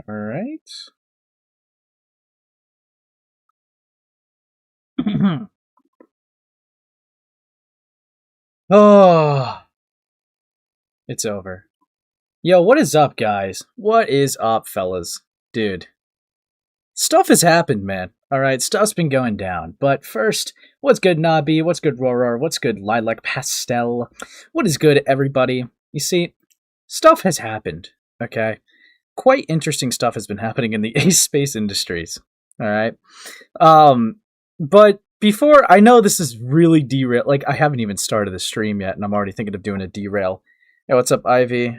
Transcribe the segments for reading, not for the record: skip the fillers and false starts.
Alright. Oh, it's over. Yo, what is up, guys? What is up, fellas? Dude, stuff has happened, man. Alright, stuff's been going down. But first, what's good, Nabi? What's good, Rorar? What's good, Lilac Pastel? What is good, everybody? You see, stuff has happened, okay? Quite interesting stuff has been happening in the space industries. Alright? But before, I know this is really derail. Like, I haven't even started the stream yet, and I'm already thinking of doing a derail. Hey, what's up, Ivy?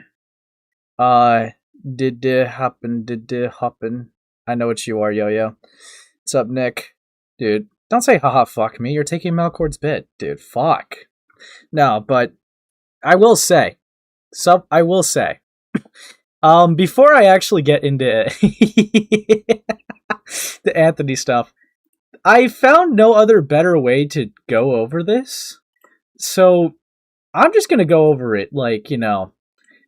Did it happen? I know what you are, Yo-Yo. What's up, Nick? Dude, don't say haha fuck me. You're taking Malcord's bit. Dude, fuck. No, but I will say. Before I actually get into the Anthony stuff, I found no other better way to go over this. So I'm just gonna go over it, like, you know.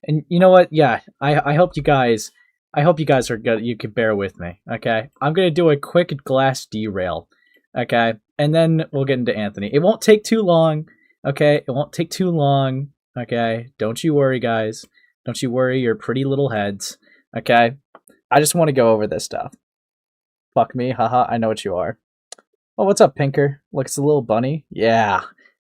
And you know what? Yeah, I hope you guys are good. You can bear with me, okay? I'm gonna do a quick glass derail, okay? And then we'll get into Anthony. It won't take too long, okay? It won't take too long, okay? Don't you worry, guys. Don't you worry your pretty little heads, okay? I just want to go over this stuff. Fuck me, haha, I know what you are. Oh, what's up, Pinker? Look, it's a little bunny. Yeah.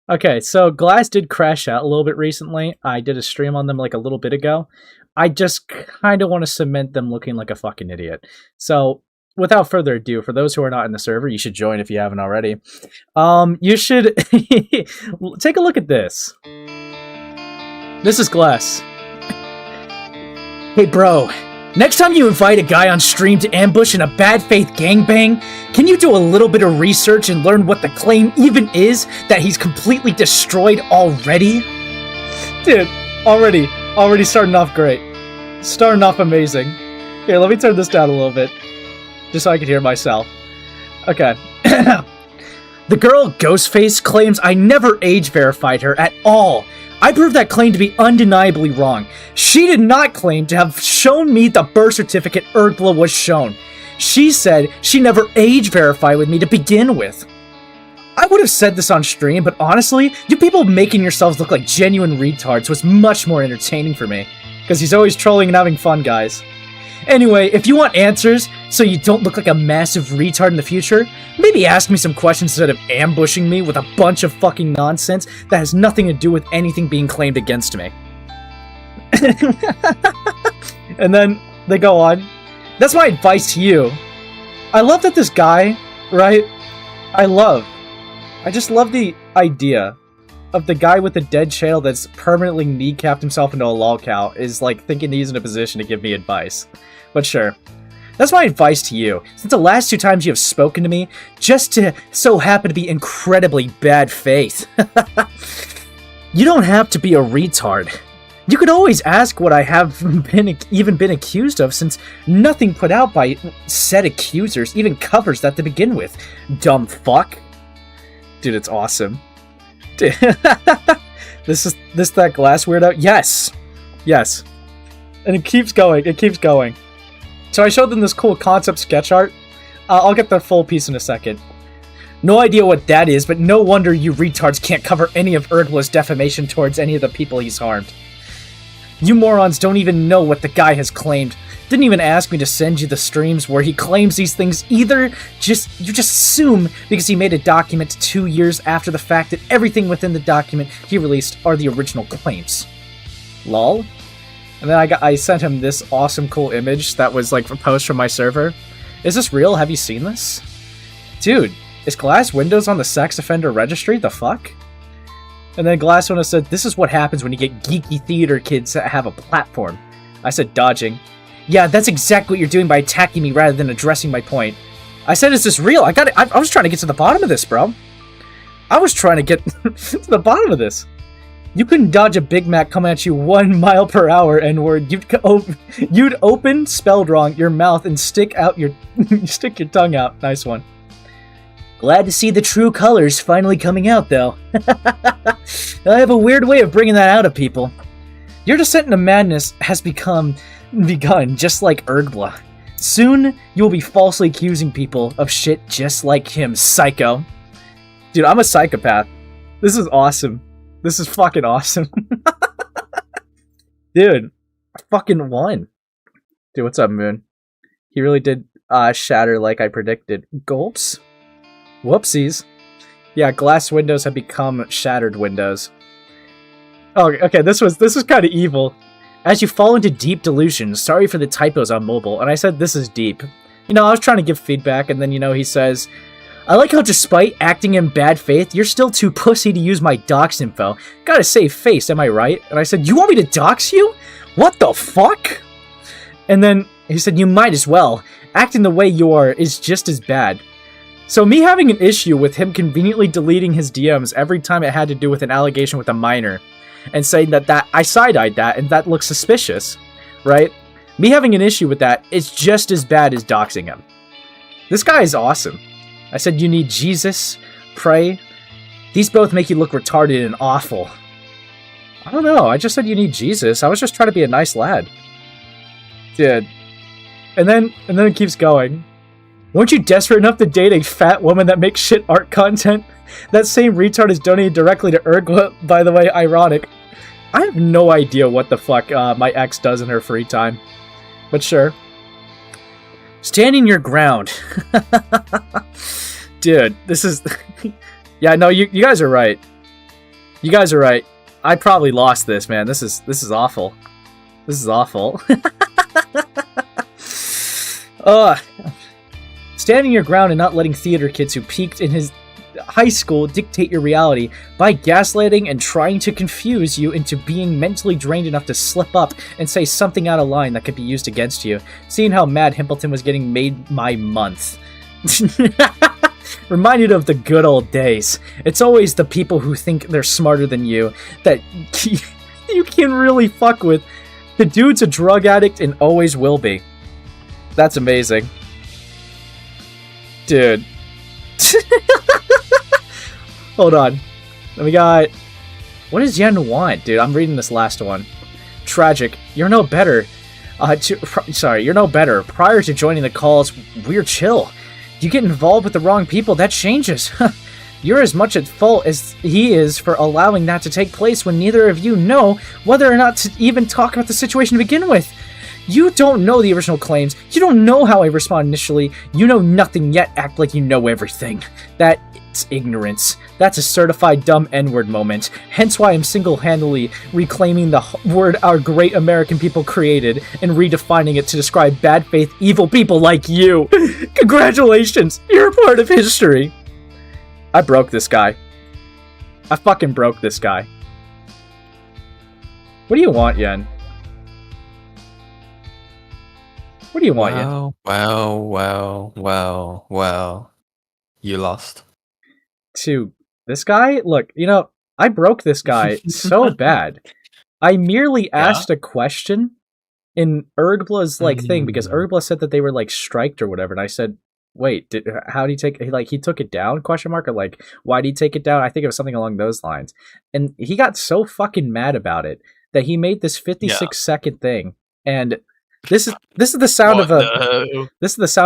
Okay, so Glass did crash out a little bit recently. I did a stream on them like a little bit ago. I just kind of want to cement them looking like a fucking idiot. So, without further ado, for those who are not in the server, you should join if you haven't already. You should take a look at this. This is Glass. Hey, bro. Next time you invite a guy on stream to ambush in a bad faith gangbang, can you do a little bit of research and learn what the claim even is that he's completely destroyed already? Dude, already starting off great. Starting off amazing. Here, let me turn this down a little bit, just so I can hear myself. Okay. The girl Ghostface claims I never age verified her at all. I proved that claim to be undeniably wrong. She did not claim to have shown me the birth certificate Ergla was shown. She said she never age verified with me to begin with. I would have said this on stream, but honestly, you people making yourselves look like genuine retards was much more entertaining for me. Because he's always trolling and having fun, guys. Anyway, if you want answers so you don't look like a massive retard in the future, maybe ask me some questions instead of ambushing me with a bunch of fucking nonsense that has nothing to do with anything being claimed against me. And then they go on. That's my advice to you. I love that this guy, right? I just love the idea of the guy with the dead channel that's permanently kneecapped himself into a lolcow is like thinking he's in a position to give me advice. But sure. That's my advice to you. Since the last 2 times you have spoken to me, just to so happen to be incredibly bad faith. You don't have to be a retard. You could always ask what I have even been accused of, since nothing put out by said accusers even covers that to begin with. Dumb fuck. Dude, it's awesome. Dude. This that Glass weirdo? Yes. Yes. And it keeps going. So I showed them this cool concept sketch art. I'll get the full piece in a second. No idea what that is, but no wonder you retards can't cover any of Ergla's defamation towards any of the people he's harmed. You morons don't even know what the guy has claimed. Didn't even ask me to send you the streams where he claims these things either. You just assume because he made a document 2 years after the fact that everything within the document he released are the original claims. Lol. And then I sent him this awesome cool image that was like a post from my server. Is this real? Have you seen this? Dude, is Glass Windows on the sex offender registry? The fuck? And then Glass Windows said, this is what happens when you get geeky theater kids that have a platform. I said, dodging. Yeah, that's exactly what you're doing by attacking me rather than addressing my point. I said, is this real? I was trying to get to the bottom of this, bro. I was trying to get to the bottom of this. You couldn't dodge a Big Mac coming at you 1 mile per hour, N-word. You'd open, spelled wrong, your mouth and stick your tongue out. Nice one. Glad to see the true colors finally coming out, though. I have a weird way of bringing that out of people. Your descent into madness has begun, just like Ergla. Soon, you will be falsely accusing people of shit just like him, psycho. Dude, I'm a psychopath. This is awesome. This is fucking awesome. Dude, I fucking won. Dude, what's up, Moon? He really did shatter like I predicted. Gulps? Whoopsies. Yeah, glass windows have become shattered windows. Oh, okay, this was kind of evil. As you fall into deep delusion, sorry for the typos on mobile, and I said this is deep. You know, I was trying to give feedback, and then, you know, he says, I like how despite acting in bad faith, you're still too pussy to use my dox info. Gotta save face, am I right? And I said, you want me to dox you? What the fuck? And then he said, you might as well. Acting the way you are is just as bad. So me having an issue with him conveniently deleting his DMs every time it had to do with an allegation with a minor, and saying that I side-eyed that, and that looks suspicious, right? Me having an issue with that is just as bad as doxing him. This guy is awesome. I said you need Jesus, pray. These both make you look retarded and awful. I don't know, I just said you need Jesus. I was just trying to be a nice lad. Dude. And then it keeps going. Weren't you desperate enough to date a fat woman that makes shit art content? That same retard is donated directly to Ergla, by the way, ironic. I have no idea what the fuck my ex does in her free time. But sure. Standing your ground. Dude, this is... yeah, no, you guys are right. You guys are right. I probably lost this, man. This is awful. This is awful. Standing your ground and not letting theater kids who peaked in his high school dictate your reality by gaslighting and trying to confuse you into being mentally drained enough to slip up and say something out of line that could be used against you. Seeing how mad Himpleton was getting made my month. Reminded of the good old days. It's always the people who think they're smarter than you that you can really fuck with. The dude's a drug addict and always will be. That's amazing. Dude. Hold on. We got... What does Yen want, dude? I'm reading this last one. Tragic. You're no better. You're no better. Prior to joining the calls, we're chill. You get involved with the wrong people, that changes. You're as much at fault as he is for allowing that to take place when neither of you know whether or not to even talk about the situation to begin with. You don't know the original claims. You don't know how I respond initially. You know nothing yet act like you know everything. That's ignorance. That's a certified dumb N-word moment. Hence why I'm single-handedly reclaiming the word our great American people created and redefining it to describe bad faith evil people like you. Congratulations! You're a part of history. I broke this guy. I fucking broke this guy. What do you want, Yen? What do you want, Yen? Well. You lost. To this guy? Look, you know, I broke this guy so bad. I merely asked a question in Ergbla's thing, because Ergbla said that they were striked or whatever, and I said, wait, how did he take he took it down, question mark, or why did he take it down? I think it was something along those lines. And he got so fucking mad about it that he made this 56-second thing. And this is the sound of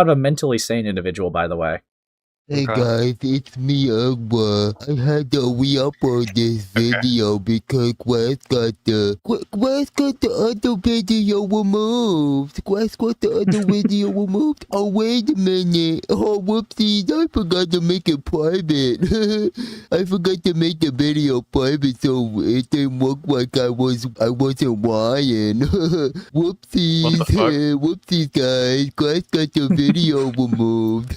a mentally sane individual, by the way. Hey guys, it's me, Ugwa. I had to re-upload this video because Quest got the other video removed. Quest got the other video removed. Oh, wait a minute. Oh, whoopsies, I forgot to make it private. I forgot to make the video private so it didn't look like I wasn't lying. Whoopsies. Whoopsies, guys. Quest got the video removed.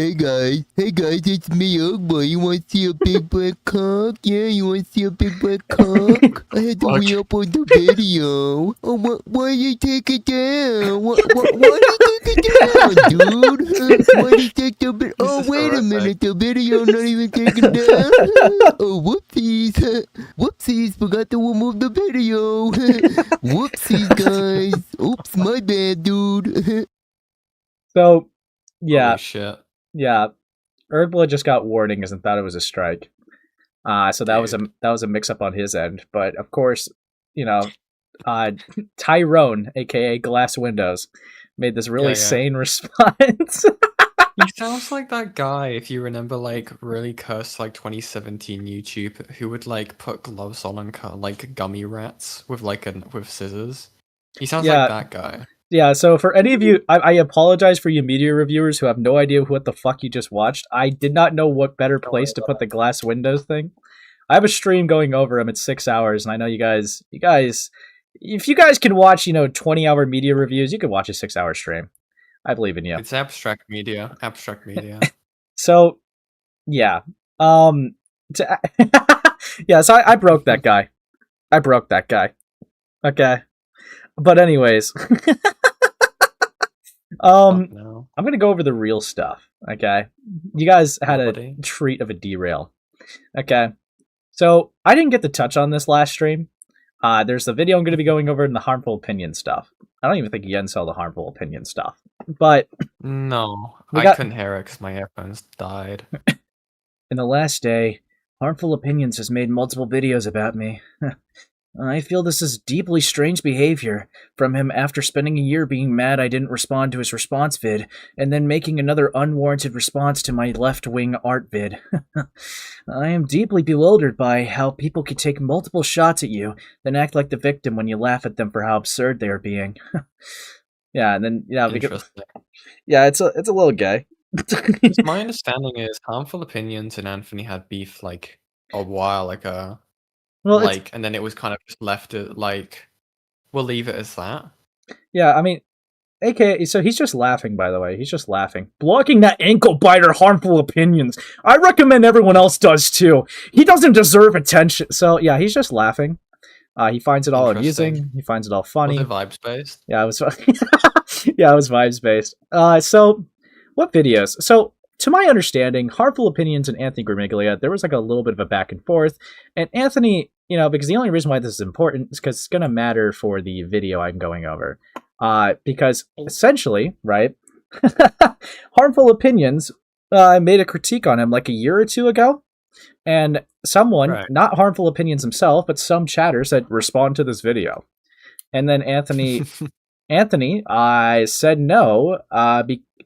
Hey guys, it's me, Ugbo. You want to see a big black cock? Yeah, you want to see a big black cock? I had to re-upload the video. Oh, why did you take it down? Why did you take it down, dude? Why did you take the video? Oh, wait a minute, the video not even taken down? Oh, whoopsies. Whoopsies, forgot to remove the video. Whoopsies, guys. Oops, my bad, dude. So, yeah. Holy shit. Yeah, Erbla just got warnings and thought it was a strike. So that was a mix-up on his end. But of course, you know, Tyrone, aka Glass Windows, made this really Yeah. sane response. He sounds like that guy, if you remember, like, really cursed, like, 2017 YouTube, who would, like, put gloves on and cut, like, gummy rats with, like, with scissors. He sounds Yeah. like that guy. Yeah, so for any of you, I apologize for you media reviewers who have no idea what the fuck you just watched. I did not know what better place to put the Glass Windows thing. I have a stream going over them. It's 6 hours, and I know you guys, if you guys can watch, 20-hour media reviews, you can watch a 6-hour stream. I believe in you. It's abstract media. So, yeah. Yeah, so I broke that guy. Okay. But anyways. No. I'm gonna go over the real stuff, okay? You guys had a treat of a derail. Okay. So, I didn't get to touch on this last stream. There's the video I'm going to be going over in the harmful opinion stuff. I don't even think Yen saw the harmful opinion stuff. But... No, I couldn't hear it because my earphones died. In the last day, Harmful Opinions has made multiple videos about me. I feel this is deeply strange behavior from him after spending a year being mad I didn't respond to his response vid, and then making another unwarranted response to my left-wing art vid. I am deeply bewildered by how people can take multiple shots at you, then act like the victim when you laugh at them for how absurd they are being. Yeah, and then, it's a little gay. My understanding is Harmful Opinions and Anthony had beef, like, a while ago. Well, and then it was kind of just left at, like, we'll leave it as that. Yeah, I mean, AKA, so he's just laughing, by the way. He's just laughing. Blocking that ankle biter, Harmful Opinions. I recommend everyone else does, too. He doesn't deserve attention. So, yeah, he's just laughing. He finds it all amusing. He finds it all funny. Was it vibes-based? Yeah, it was yeah, it was vibes-based. So, what videos? So, to my understanding, Harmful Opinions and Anthony Gramuglia, there was like a little bit of a back and forth. And Anthony, because the only reason why this is important is because it's going to matter for the video I'm going over. Because essentially, right, Harmful Opinions made a critique on him like a year or two ago. And someone, not Harmful Opinions himself, but some chatter said, respond to this video. And then Anthony said no,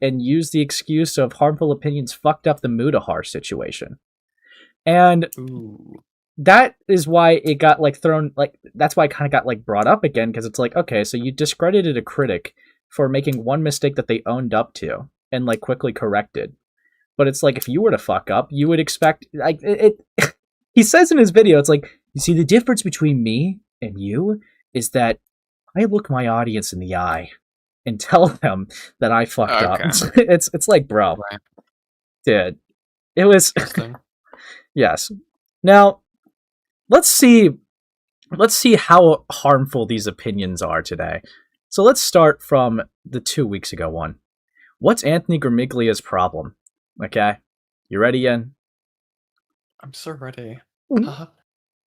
and used the excuse of Harmful Opinions fucked up the Mudahar situation. And that is why it got thrown, that's why it kind of got brought up again, because it's like, okay, so you discredited a critic for making one mistake that they owned up to and quickly corrected. But it's like, if you were to fuck up, you would expect, he says in his video, it's like, you see, the difference between me and you is that I look my audience in the eye and tell them that I fucked up. It's like, bro, dude, it was, yes. Now, let's see how harmful these opinions are today. So let's start from the 2 weeks ago one. What's Anthony Gramiglia's problem? Okay, you ready, Yen? I'm so ready.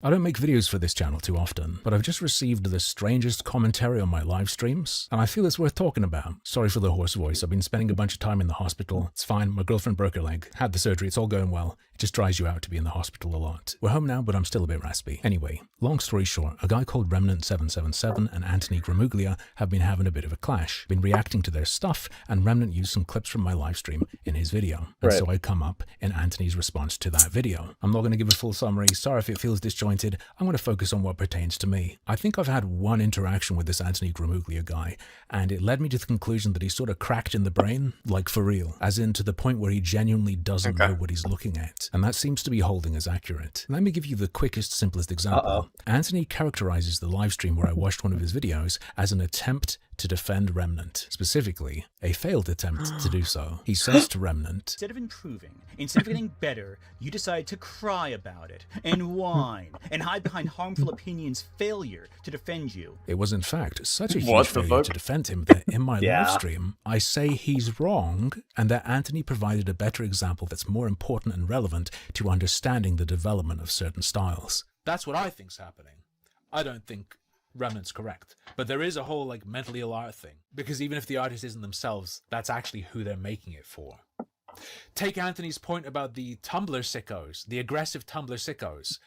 I don't make videos for this channel too often, but I've just received the strangest commentary on my live streams, and I feel it's worth talking about. Sorry for the hoarse voice, I've been spending a bunch of time in the hospital. It's fine, my girlfriend broke her leg, had the surgery, it's all going well. It just dries you out to be in the hospital a lot. We're home now, but I'm still a bit raspy. Anyway, long story short, a guy called Remnant 777 and Anthony Gramuglia have been having a bit of a clash. Been reacting to their stuff, and Remnant used some clips from my live stream in his video. And so I come up in Anthony's response to that video. I'm not going to give a full summary, sorry if it feels disjointed, I'm going to focus on what pertains to me. I think I've had one interaction with this Anthony Gramuglia guy, and it led me to the conclusion that he's sort of cracked in the brain, like for real, as in to the point where he genuinely doesn't know what he's looking at. And that seems to be holding as accurate. Let me give you the quickest, simplest example. Anthony characterizes the live stream where I watched one of his videos as an attempt to defend Remnant, specifically a failed attempt to do so. He says to Remnant, instead of improving, instead of getting better, you decide to cry about it, and whine, and hide behind Harmful Opinions' failure to defend you. It was in fact such a huge failure to defend him that in my live stream, I say he's wrong, and that Anthony provided a better example that's more important and relevant to understanding the development of certain styles. That's what I think's happening. I don't think Remnant's correct, but there is a whole mentally ill art thing, because even if the artist isn't themselves, that's actually who they're making it for. Take Anthony's point about the Tumblr sickos, the aggressive Tumblr sickos.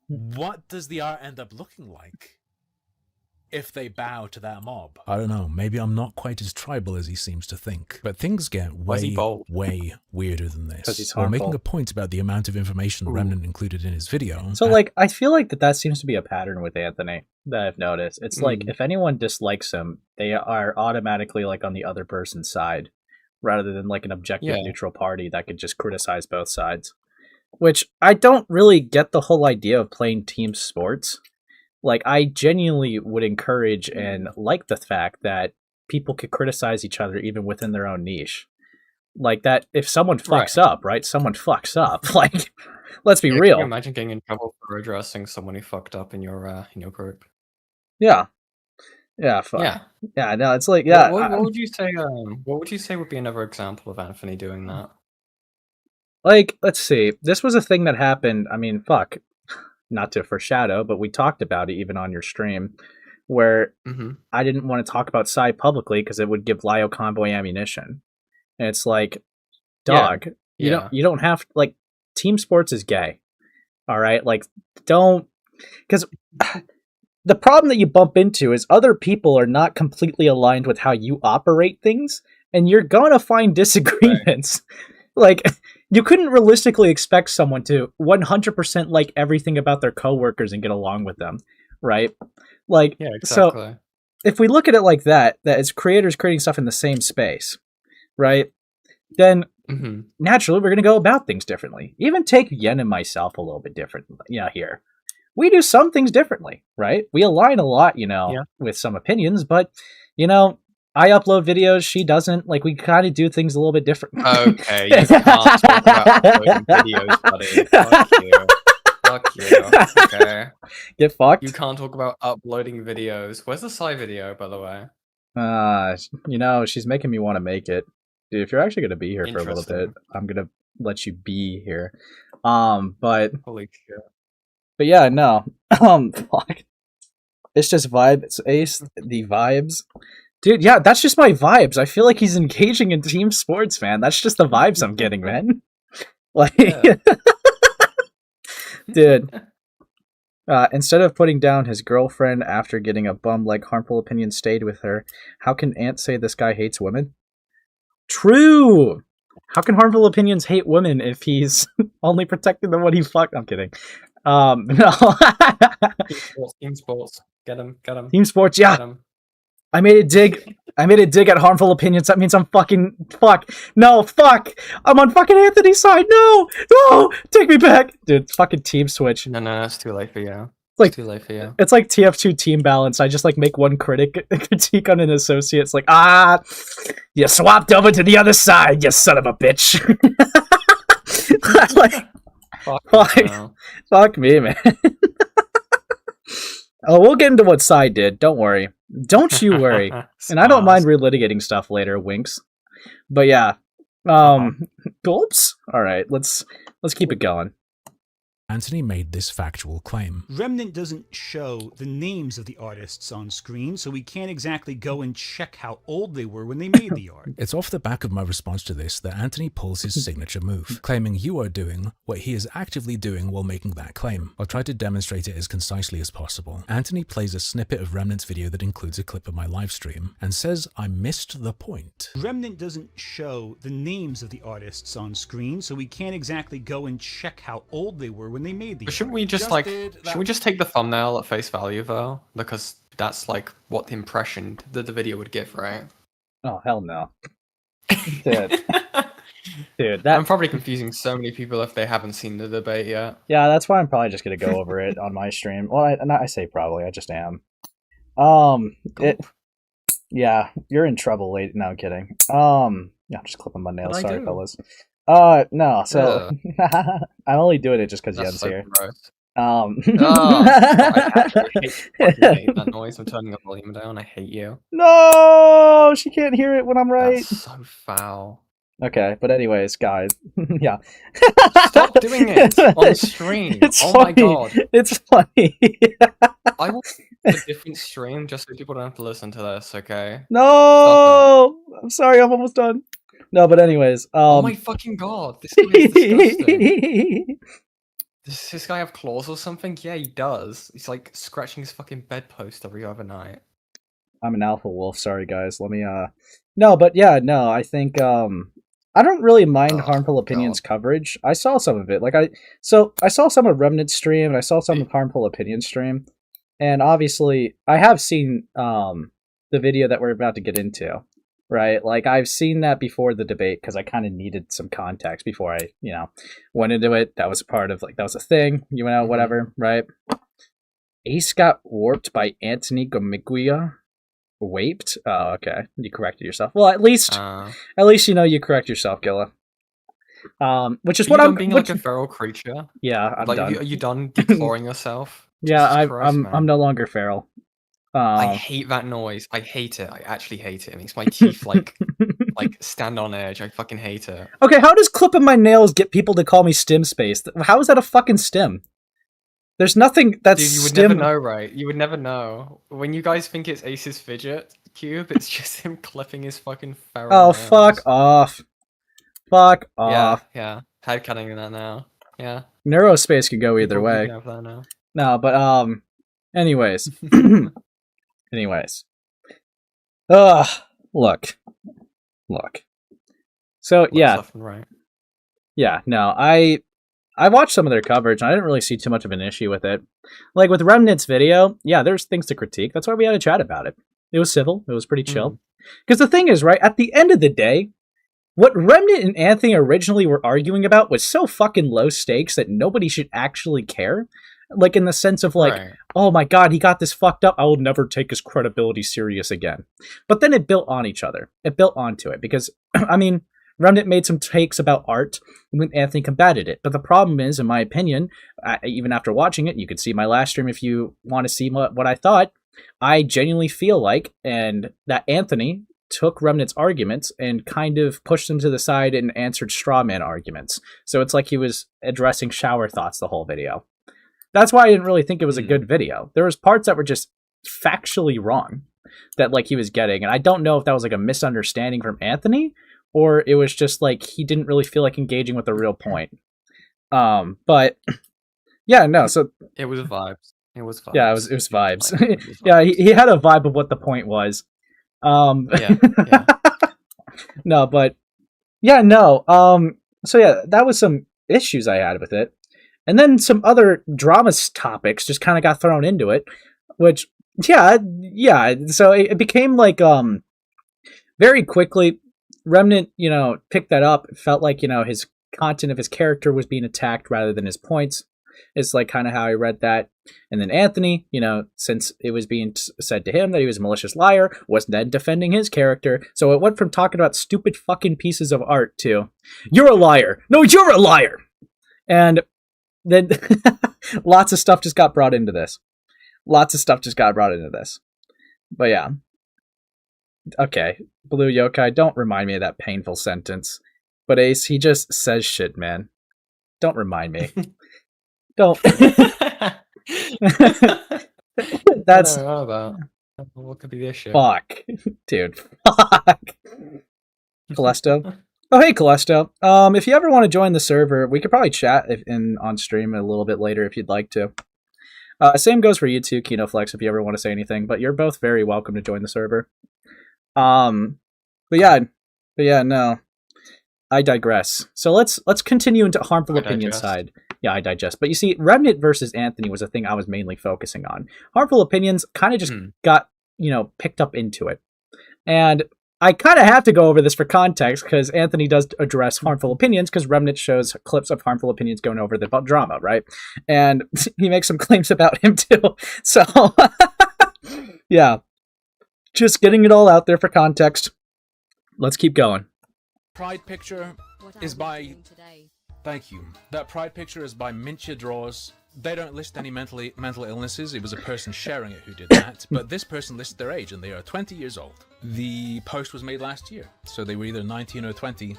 What does the art end up looking like? if they bow to that mob. I don't know, maybe I'm not quite as tribal as he seems to think. But things get way weirder than this. While making a point about the amount of information Remnant included in his video. So, like, I feel like that seems to be a pattern with Anthony that I've noticed. It's like, if anyone dislikes him, they are automatically, like, on the other person's side, rather than, like, an objective neutral party that could just criticize both sides. Which, I don't really get the whole idea of playing team sports. Like, I genuinely would encourage and like the fact that people could criticize each other even within their own niche. Like, that if someone fucks up, right? Someone fucks up. Like, let's be real. Can you imagine getting in trouble for addressing someone who fucked up in your group? Yeah. Yeah, fuck. Yeah, no, it's like, yeah. What would you say? What would you say would be another example of Anthony doing that? Like, let's see. This was a thing that happened. I mean, fuck. Not to foreshadow, but we talked about it even on your stream, where I didn't want to talk about Psy publicly because it would give Lyo Convoy ammunition. And it's like, dog, you don't have, like, team sports is gay. All right? Like, don't, because the problem that you bump into is other people are not completely aligned with how you operate things, and you're gonna find disagreements. Like, you couldn't realistically expect someone to 100% like everything about their coworkers and get along with them, right? Like, so if we look at it like that as creators creating stuff in the same space, right? Then naturally we're going to go about things differently. Even take Yen and myself a little bit different, here. We do some things differently, right? We align a lot, with some opinions, but, I upload videos, she doesn't. Like, we kind of do things a little bit different. Okay, you can't talk about uploading videos, buddy. Fuck you. Fuck you. Okay. Get fucked? You can't talk about uploading videos. Where's the Psy video, by the way? She's making me want to make it. Dude, if you're actually going to be here for a little bit, I'm going to let you be here. But... Holy shit. But yeah, no. Fuck. It's just vibe. It's Ace, the vibes. Dude, yeah, that's just my vibes. I feel like he's engaging in team sports, man. That's just the vibes I'm getting, man. Like, dude. Instead of putting down his girlfriend after getting a bum like Harmful Opinion stayed with her, how can Ant say this guy hates women? True! How can Harmful Opinions hate women if he's only protecting them when he fucked? I'm kidding. No. Team sports. Get him. Team sports, yeah. I made a dig at Harmful Opinions. That means I'm fucking... Fuck. No, fuck. I'm on fucking Anthony's side. No! Take me back. Dude, fucking team switch. No, it's too late for you. It's too late for you. It's like TF2 team balance. I just, like, make one critique on an associate. It's like, you swapped over to the other side, you son of a bitch. Fuck me, man. Oh, we'll get into what Psy did. Don't worry. Don't you worry. And I don't mind relitigating stuff later, winks. But yeah. Gulps? Alright, let's keep it going. Anthony made this factual claim. Remnant doesn't show the names of the artists on screen, so we can't exactly go and check how old they were when they made the art. It's off the back of my response to this that Anthony pulls his signature move, claiming you are doing what he is actively doing while making that claim. I'll try to demonstrate it as concisely as possible. Anthony plays a snippet of Remnant's video that includes a clip of my live stream, and says I missed the point. Remnant doesn't show the names of the artists on screen, so we can't exactly go and check how old they were when they made the art. Shouldn't we just take the thumbnail at face value though? Because that's like what the impression that the video would give, right? Oh hell no. Dude, I'm probably confusing so many people if they haven't seen the debate yet. Yeah, that's why I'm probably just gonna go over it on my stream. Well, I say probably, I just am. Yeah, you're in trouble late. No, I'm kidding. I'm just clipping my nails. Sorry, fellas. No, so I'm only doing it just because Yen's so here. Gross. I actually hate that noise. I'm turning the volume down. I hate you. No, she can't hear it when I'm right. That's so foul. Okay, but anyways, guys, yeah. Stop doing it on stream. It's funny. My god, it's funny. I will make a different stream just so people don't have to listen to this. Okay. No, I'm sorry. I'm almost done. No, but anyways, oh my fucking god, this is disgusting. Does this guy have claws or something? Yeah, he does. He's like scratching his fucking bedpost every other night. I'm an alpha wolf. Sorry, guys. Let me. No, but yeah, no. I think I don't really mind Oh, Harmful Opinions God. coverage. I saw some of it. I saw some of Remnant stream, and I saw some of Harmful Opinions stream, and obviously I have seen the video that we're about to get into. Right, like I've seen that before the debate because I kind of needed some context before I, went into it. That was part of that was a thing, whatever, right? Ace got warped by Anthony Gramuglia. Waped? Oh, okay. You corrected yourself. Well, at least you correct yourself, Gilla. Which is Are what you I'm. done being like a feral creature? Yeah, I'm like, done. Are you done declawing yourself? Yeah, Jesus Christ, man. I'm no longer feral. I hate that noise. I hate it. I actually hate it. It makes my teeth like stand on edge. I fucking hate it. Okay, how does clipping my nails get people to call me stim space? How is that a fucking stim? There's nothing that's Dude, you would stim. never know, right? You would never know. When you guys think it's Ace's fidget cube, it's just him clipping his fucking feral nails. Fuck off. Fuck off. Yeah. Headcutting that now. Yeah. Neurospace could go either way. Have that now. No, but anyways. Anyways. Look. So yeah. Left and right. Yeah, no, I watched some of their coverage and I didn't really see too much of an issue with it. Like with Remnant's video, yeah, there's things to critique. That's why we had a chat about it. It was civil. It was pretty chill. Because the thing is, right, at the end of the day, what Remnant and Anthony originally were arguing about was so fucking low stakes that nobody should actually care. Like in the sense of like, oh my god, he got this fucked up. I will never take his credibility serious again. But then it built on each other. It built onto it because, I mean, Remnant made some takes about art when Anthony combated it. But the problem is, in my opinion, even after watching it, you can see my last stream if you want to see what I thought. I genuinely feel like, and that Anthony took Remnant's arguments and kind of pushed them to the side and answered straw man arguments. So it's like he was addressing shower thoughts the whole video. That's why I didn't really think it was a good video. There was parts that were just factually wrong that like he was getting. And I don't know if that was like a misunderstanding from Anthony or it was just like he didn't really feel like engaging with the real point. But yeah, no, so it was vibes. It was vibes. Yeah, it was vibes. Like, it was vibes. Yeah, he had a vibe of what the point was. Yeah. No, but yeah, no. So yeah, that was some issues I had with it. And then some other drama topics just kind of got thrown into it, which yeah. So it became like very quickly Remnant, picked that up. It felt like, his content of his character was being attacked rather than his points. It's like kind of how I read that. And then Anthony, since it was being said to him that he was a malicious liar, was then defending his character. So it went from talking about stupid fucking pieces of art to, you're a liar. No, you're a liar. And then lots of stuff just got brought into this. But yeah. Okay, Blue Yokai, don't remind me of that painful sentence. But Ace, he just says shit, man. Don't remind me. Don't. That's... What could be this shit? Fuck. Dude, fuck. Callisto. Oh, hey, Callisto. If you ever want to join the server, we could probably chat on stream a little bit later if you'd like to. Same goes for you too, KinoFlex, if you ever want to say anything, but you're both very welcome to join the server. But yeah, no. I digress. So let's continue into harmful opinion side. Yeah, I digest. But you see, Remnant versus Anthony was the thing I was mainly focusing on. Harmful opinions kind of just got, picked up into it. And I kind of have to go over this for context because Anthony does address harmful opinions because Remnant shows clips of harmful opinions going over the drama, right? And he makes some claims about him too. So, yeah. Just getting it all out there for context. Let's keep going. Pride picture is by... Thank you. That pride picture is by Mincha Draws. They don't list any mental illnesses. It was a person sharing it who did that. But this person lists their age, and they are 20 years old. The post was made last year, so they were either 19 or 20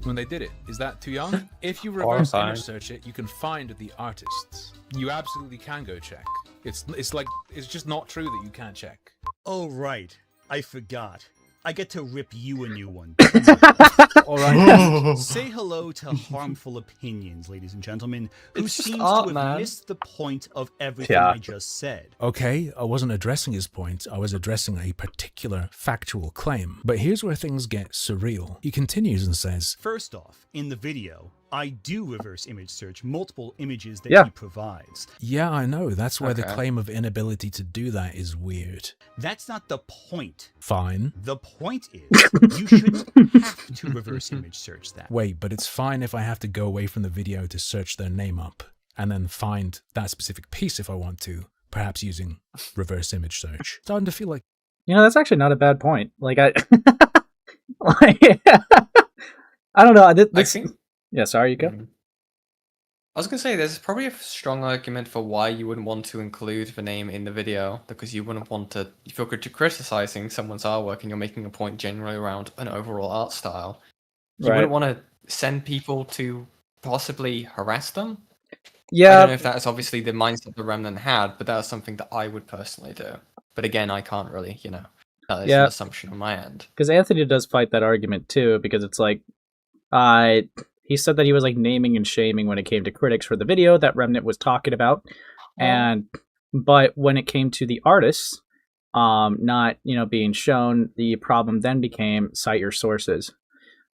when they did it. Is that too young? If you reverse image search it, you can find the artists. You absolutely can go check. It's just not true that you can't check. Oh, right. I forgot. I get to rip you a new one. All right. Say hello to Harmful Opinions, ladies and gentlemen, who It's just seems art, to have man. missed the point of everything Yeah. I just said. Okay, I wasn't addressing his point, I was addressing a particular factual claim. But here's where things get surreal. He continues and says, First off, in the video, I do reverse image search multiple images that Yeah. he provides. yeah, I know, that's where the Okay. claim of inability to do that is weird. That's not the point. Fine. The point is, you shouldn't have to reverse image search that. Wait, but it's fine if I have to go away from the video to search their name up, and then find that specific piece if I want to, perhaps using reverse image search. Starting to feel like, You know, that's actually not a bad point. Like, I don't know. I This, think. yeah, sorry, you go. I was gonna say there's probably a strong argument for why you wouldn't want to include the name in the video, because you wouldn't want to. If you're criticizing someone's artwork and you're making a point generally around an overall art style, you Right. wouldn't want to send people to possibly harass them. I Yeah, don't know if that is obviously the mindset the Remnant had, but that is something that I would personally do. But again, I can't really, that is Yeah. an assumption on my end. because Anthony does fight that argument too, because it's like, he said that he was like naming and shaming when it came to critics for the video that Remnant was talking about, but when it came to the artists, not being shown, the problem then became cite your sources.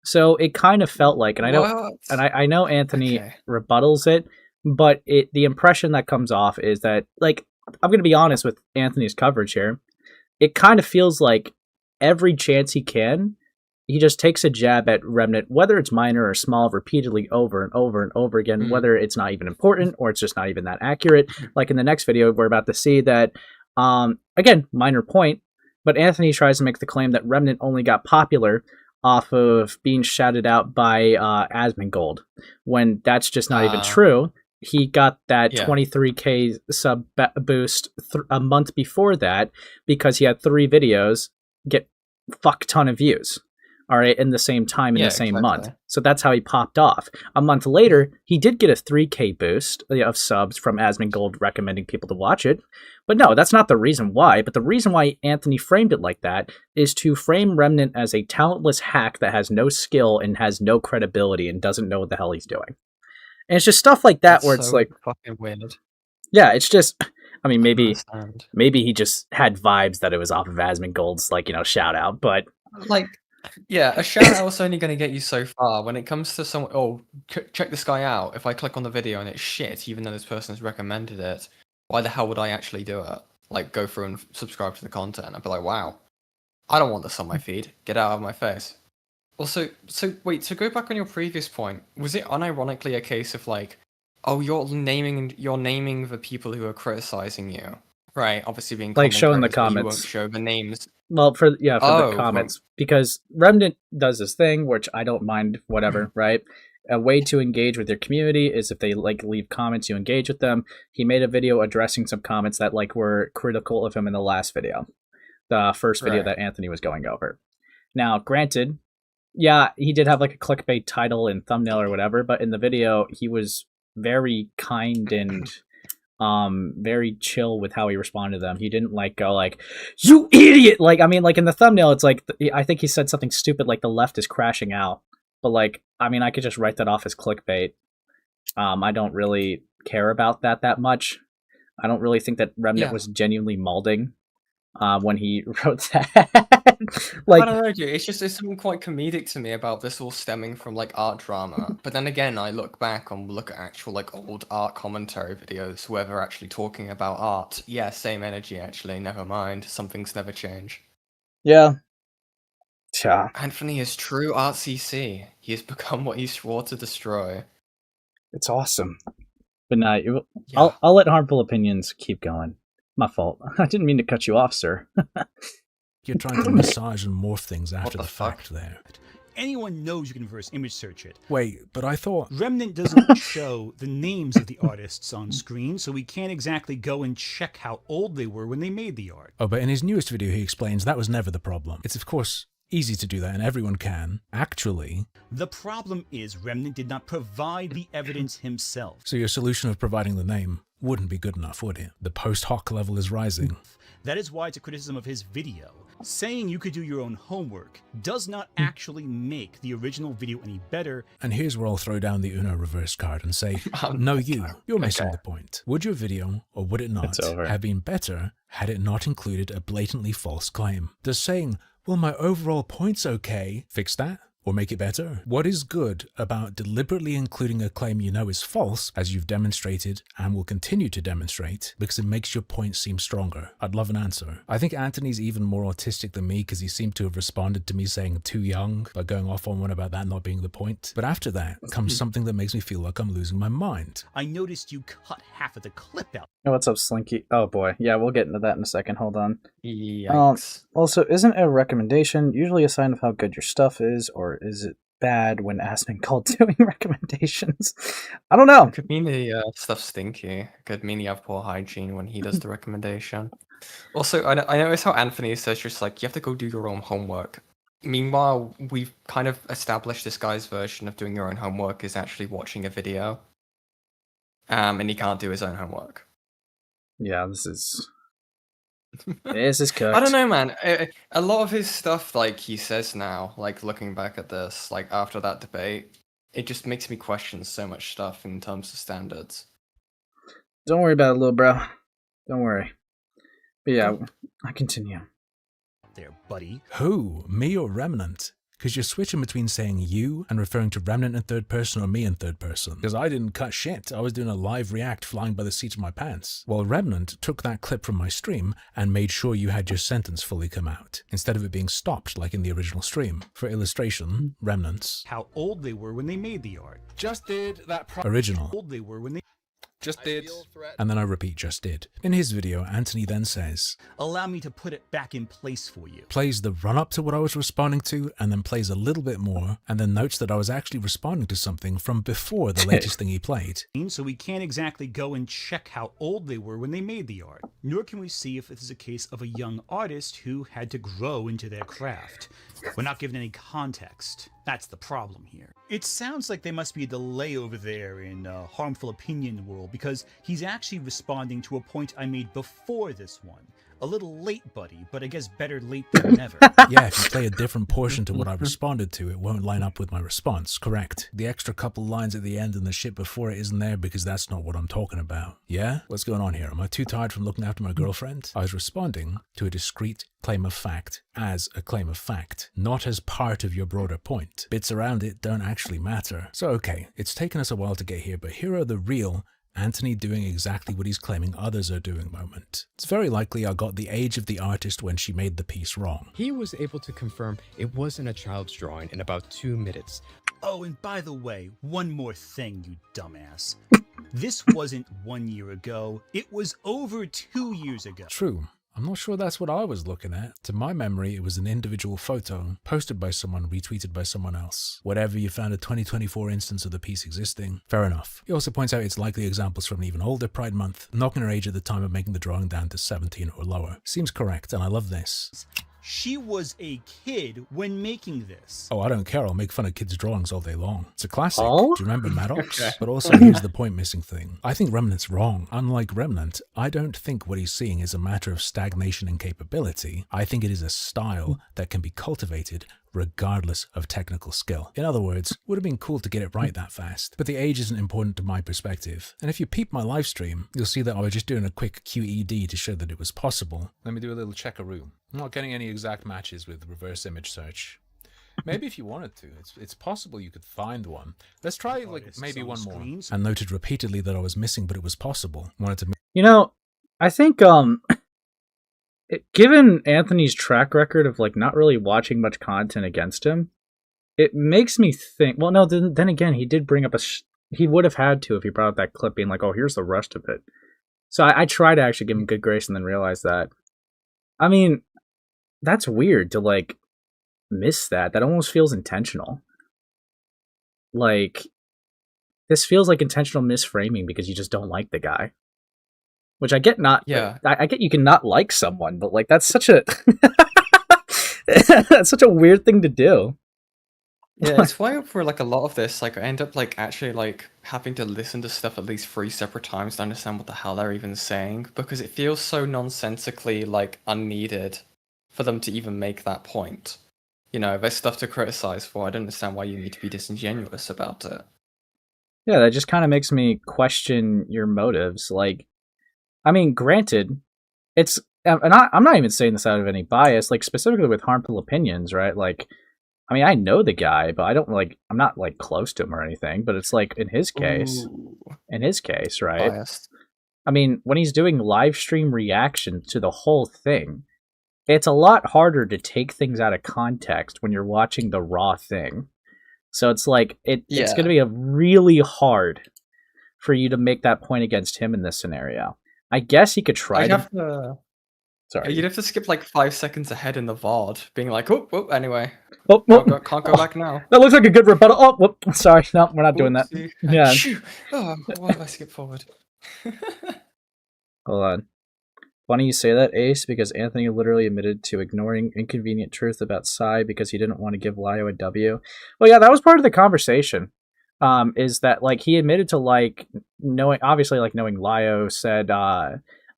So it kind of felt like, and I know, What? and I know Anthony Okay. rebuttals it, but the impression that comes off is that, like, I'm going to be honest with Anthony's coverage here. It kind of feels like every chance he can, he just takes a jab at Remnant, whether it's minor or small, repeatedly over and over and over again, Mhm. whether it's not even important or it's just not even that accurate. Like in the next video, we're about to see that, again, minor point, but Anthony tries to make the claim that Remnant only got popular off of being shouted out by Asmongold, when that's just not even true. He got that Yeah. 23K sub boost a month before that because he had 3 videos get fuck ton of views. All right, in the same time in Yeah, the same exactly. month. So that's how he popped off. A month later, he did get a 3K boost of subs from Asmongold recommending people to watch it. But no, that's not the reason why. But the reason why Anthony framed it like that is to frame Remnant as a talentless hack that has no skill and has no credibility and doesn't know what the hell he's doing. And it's just stuff like that That's where it's so like, fucking weird. yeah, it's just, I mean, maybe Understand. he just had vibes that it was off of Asmongold's, like, shout out. But Like, yeah, a shout out's only going to get you so far. When it comes to someone, check this guy out. If I click on the video and it's shit, even though this person's recommended it, why the hell would I actually do it? Like, go through and subscribe to the content. I'd be like, wow, I don't want this on my feed. Get out of my face. Also, wait, to go back on your previous point, was it unironically a case of like, oh, you're naming the people who are criticizing you, right? Obviously being Like, show in the commentators, but you won't comments. show the names. well, for the Oh, comments, because Remnant does this thing, which I don't mind, whatever, right? A way to engage with your community is if they like leave comments, you engage with them. He made a video addressing some comments that like were critical of him in the last video, the first video Right. that Anthony was going over. Now, granted, yeah, he did have like a clickbait title and thumbnail or whatever, but in the video he was very kind and very chill with how he responded to them. He didn't like go like, "You idiot!" Like, I mean, like in the thumbnail, it's like I think he said something stupid like the left is crashing out. But like, I mean, I could just write that off as clickbait. I don't really care about that much. I don't really think that Remnant Yeah. was genuinely molding when he wrote that. Like, I don't know, dude. It's something quite comedic to me about this all stemming from like art drama. But then again, I look back and look at actual like old art commentary videos where they're actually talking about art. Yeah, same energy actually. Never mind. Some things never change. yeah. Yeah. Anthony is true art CC. He has become what he swore to destroy. It's awesome. But no, Yeah. I'll let harmful opinions keep going. My fault. I didn't mean to cut you off, sir. you're trying to massage and morph things after the the fuck? fact there. Anyone knows you can reverse image search it. Wait, but I thought... Remnant doesn't show the names of the artists on screen, so we can't exactly go and check how old they were when they made the art. Oh, but in his newest video he explains that was never the problem. It's of course easy to do that and everyone can. Actually, The problem is Remnant did not provide the evidence himself. so your solution of providing the name wouldn't be good enough, would it? The post hoc level is rising. That is why it's a criticism of his video. Saying you could do your own homework does not actually make the original video any better. And here's where I'll throw down the Uno reverse card and say, no, you're missing the point. Would your video, or would it not, have been better had it not included a blatantly false claim? Does saying, well, my overall point's okay, fix that? Or make it better? What is good about deliberately including a claim you know is false, as you've demonstrated and will continue to demonstrate, because it makes your point seem stronger? I'd love an answer. I think Anthony's even more autistic than me because he seemed to have responded to me saying too young by going off on one about that not being the point. But after that comes something that makes me feel like I'm losing my mind. I noticed you cut half of the clip out. Oh, what's up, Slinky? Oh boy, yeah, we'll get into that in a second. Hold on. Yikes. Also, isn't a recommendation usually a sign of how good your stuff is, or is it bad when asked and called doing recommendations? I don't know. Could mean the stuff's stinky. Could mean you have poor hygiene when he does the recommendation. Also, I notice how Anthony says just like, you have to go do your own homework. Meanwhile, we've kind of established this guy's version of doing your own homework is actually watching a video. And he can't do his own homework. Yeah, this is cooked. I don't know, man. A lot of his stuff, like he says now, like looking back at this, like after that debate, it just makes me question so much stuff in terms of standards. Don't worry about it, little bro. Don't worry. But yeah, I continue. There, buddy. Who? Me or Remnant? Because you're switching between saying you and referring to Remnant in third person or me in third person. Because I didn't cut shit. I was doing a live react flying by the seat of my pants. While Remnant took that clip from my stream and made sure you had your sentence fully come out, instead of it being stopped like in the original stream. For illustration, Remnant's How old they were when they made the art. Just did that. original. How old they were when they... Just did. And then I repeat just did. In his video, Anthony then says, Allow me to put it back in place for you. plays the run-up to what I was responding to, and then plays a little bit more, and then notes that I was actually responding to something from before the latest thing he played. So we can't exactly go and check how old they were when they made the art. Nor can we see if this is a case of a young artist who had to grow into their craft. We're not given any context. That's the problem here. It sounds like there must be a delay over there in harmful opinion world, because he's actually responding to a point I made before this one. A little late, buddy, but I guess better late than never. Yeah, if you play a different portion to what I responded to, it won't line up with my response, correct? The extra couple lines at the end and the shit before it isn't there because that's not what I'm talking about. Yeah? What's going on here? Am I too tired from looking after my girlfriend? I was responding to a discrete claim of fact as a claim of fact, not as part of your broader point. Bits around it don't actually matter. So okay, it's taken us a while to get here, but here are the real Anthony doing exactly what he's claiming others are doing moment. It's very likely I got the age of the artist when she made the piece wrong. He was able to confirm it wasn't a child's drawing in about 2 minutes. Oh, and by the way, one more thing, you dumbass. This wasn't 1 year ago. It was over 2 years ago. True. I'm not sure that's what I was looking at. To my memory, it was an individual photo, posted by someone, retweeted by someone else. Whatever, you found a 2024 instance of the piece existing. Fair enough. He also points out it's likely examples from an even older Pride Month, knocking her age at the time of making the drawing down to 17 or lower. Seems correct, and I love this. She was a kid when making this. Oh, I don't care. I'll make fun of kids' drawings all day long. It's a classic. Oh? Do you remember Maddox? But also, here's the point missing thing. I think Remnant's wrong. Unlike Remnant, I don't think what he's seeing is a matter of stagnation in capability. I think it is a style that can be cultivated regardless of technical skill. In other words, would have been cool to get it right that fast, but the age isn't important to my perspective. And if you peep my live stream, you'll see that I was just doing a quick QED to show that it was possible. Let me do a little checkaroo. I'm not getting any exact matches with reverse image search. Maybe if you wanted to, it's possible you could find one. Let's try like maybe one more. And noted repeatedly that I was missing, but it was possible. Wanted to. You know, I think given Anthony's track record of like not really watching much content against him, it makes me think. Well, no, then again, he did bring up he would have had to if he brought up that clip, being like, "Oh, here's the rest of it." So I try to actually give him good grace and then realize that. I mean, that's weird to like miss that. That almost feels intentional. Like, this feels like intentional misframing because you just don't like the guy. Which I get not. Yeah. I get you can not like someone, but like that's such a that's such a weird thing to do. Yeah, it's why for like a lot of this, like I end up like actually like having to listen to stuff at least 3 separate times to understand what the hell they're even saying, because it feels so nonsensically like unneeded for them to even make that point. You know, there's stuff to criticize for. I don't understand why you need to be disingenuous about it. Yeah, that just kind of makes me question your motives. Like, I mean, granted, it's and I'm not even saying this out of any bias, like specifically with harmful opinions, right? Like, I mean, I know the guy, but I'm not like close to him or anything, but it's like in his case, Ooh, right? biased. I mean, when he's doing live stream reaction to the whole thing, it's a lot harder to take things out of context when you're watching the raw thing. So it's like it's Yeah. going to be a really hard for you to make that point against him in this scenario. I guess he could try I'd to. have to. Sorry. You'd have to skip like 5 seconds ahead in the VOD, being like, oh, anyway, Oh, can't go back now. That looks like a good rebuttal. Oh, whoop, sorry, no, we're not doing that. Oopsie. Yeah, Shoo. Oh, why have I skipped forward? hold on. Funny you say that, Ace, because Anthony literally admitted to ignoring inconvenient truth about Psy because he didn't want to give Lio a W. Well, yeah, that was part of the conversation. Is that like he admitted to like knowing Lio said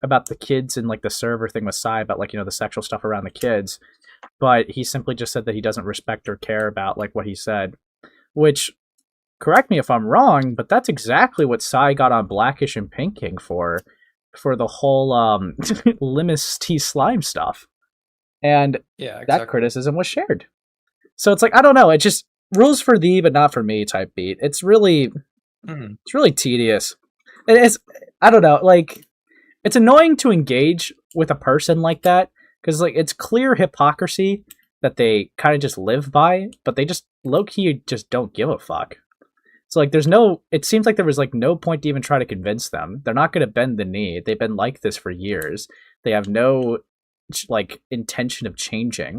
about the kids and like the server thing with Psy about like, you know, the sexual stuff around the kids, but he simply just said that he doesn't respect or care about like what he said, which, correct me if I'm wrong, but that's exactly what Psy got on Blackish and Pinking for the whole Limus T slime stuff. And Yeah, exactly. that criticism was shared. So it's like, I don't know, it just rules for thee but not for me type beat. It's really tedious. It's, I don't know, like, it's annoying to engage with a person like that because like it's clear hypocrisy that they kind of just live by, but they just low-key just don't give a fuck. So like it seems like there was like no point to even try to convince them. They're not going to bend the knee. They've been like this for years. They have no like intention of changing.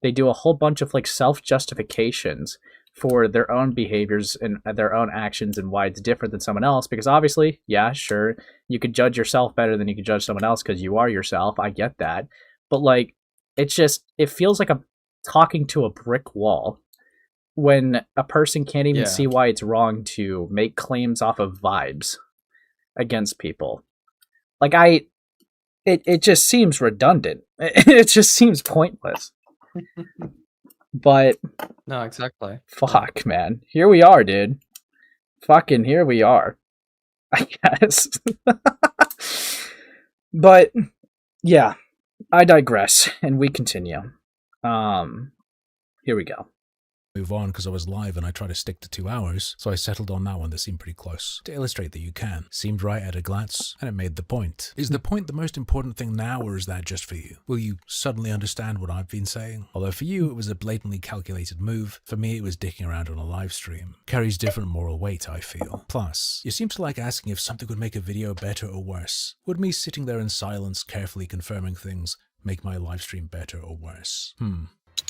They do a whole bunch of like self-justifications for their own behaviors and their own actions and why it's different than someone else, because obviously, yeah, sure, you could judge yourself better than you could judge someone else because you are yourself. I get that. But like it feels like I'm talking to a brick wall when a person can't even see why it's wrong to make claims off of vibes against people. Like it just seems redundant. It just seems pointless. But no, exactly. Fuck, man. Here we are, dude. Fucking here we are. I guess. But yeah, I digress and we continue. Here we go. Move on because I was live and I tried to stick to 2 hours, so I settled on that one that seemed pretty close. To illustrate that you can. Seemed right at a glance, and it made the point. Is the point the most important thing now, or is that just for you? Will you suddenly understand what I've been saying? Although for you it was a blatantly calculated move, for me it was dicking around on a live stream. Carries different moral weight, I feel. Plus, you seem to like asking if something would make a video better or worse. Would me sitting there in silence, carefully confirming things, make my live stream better or worse?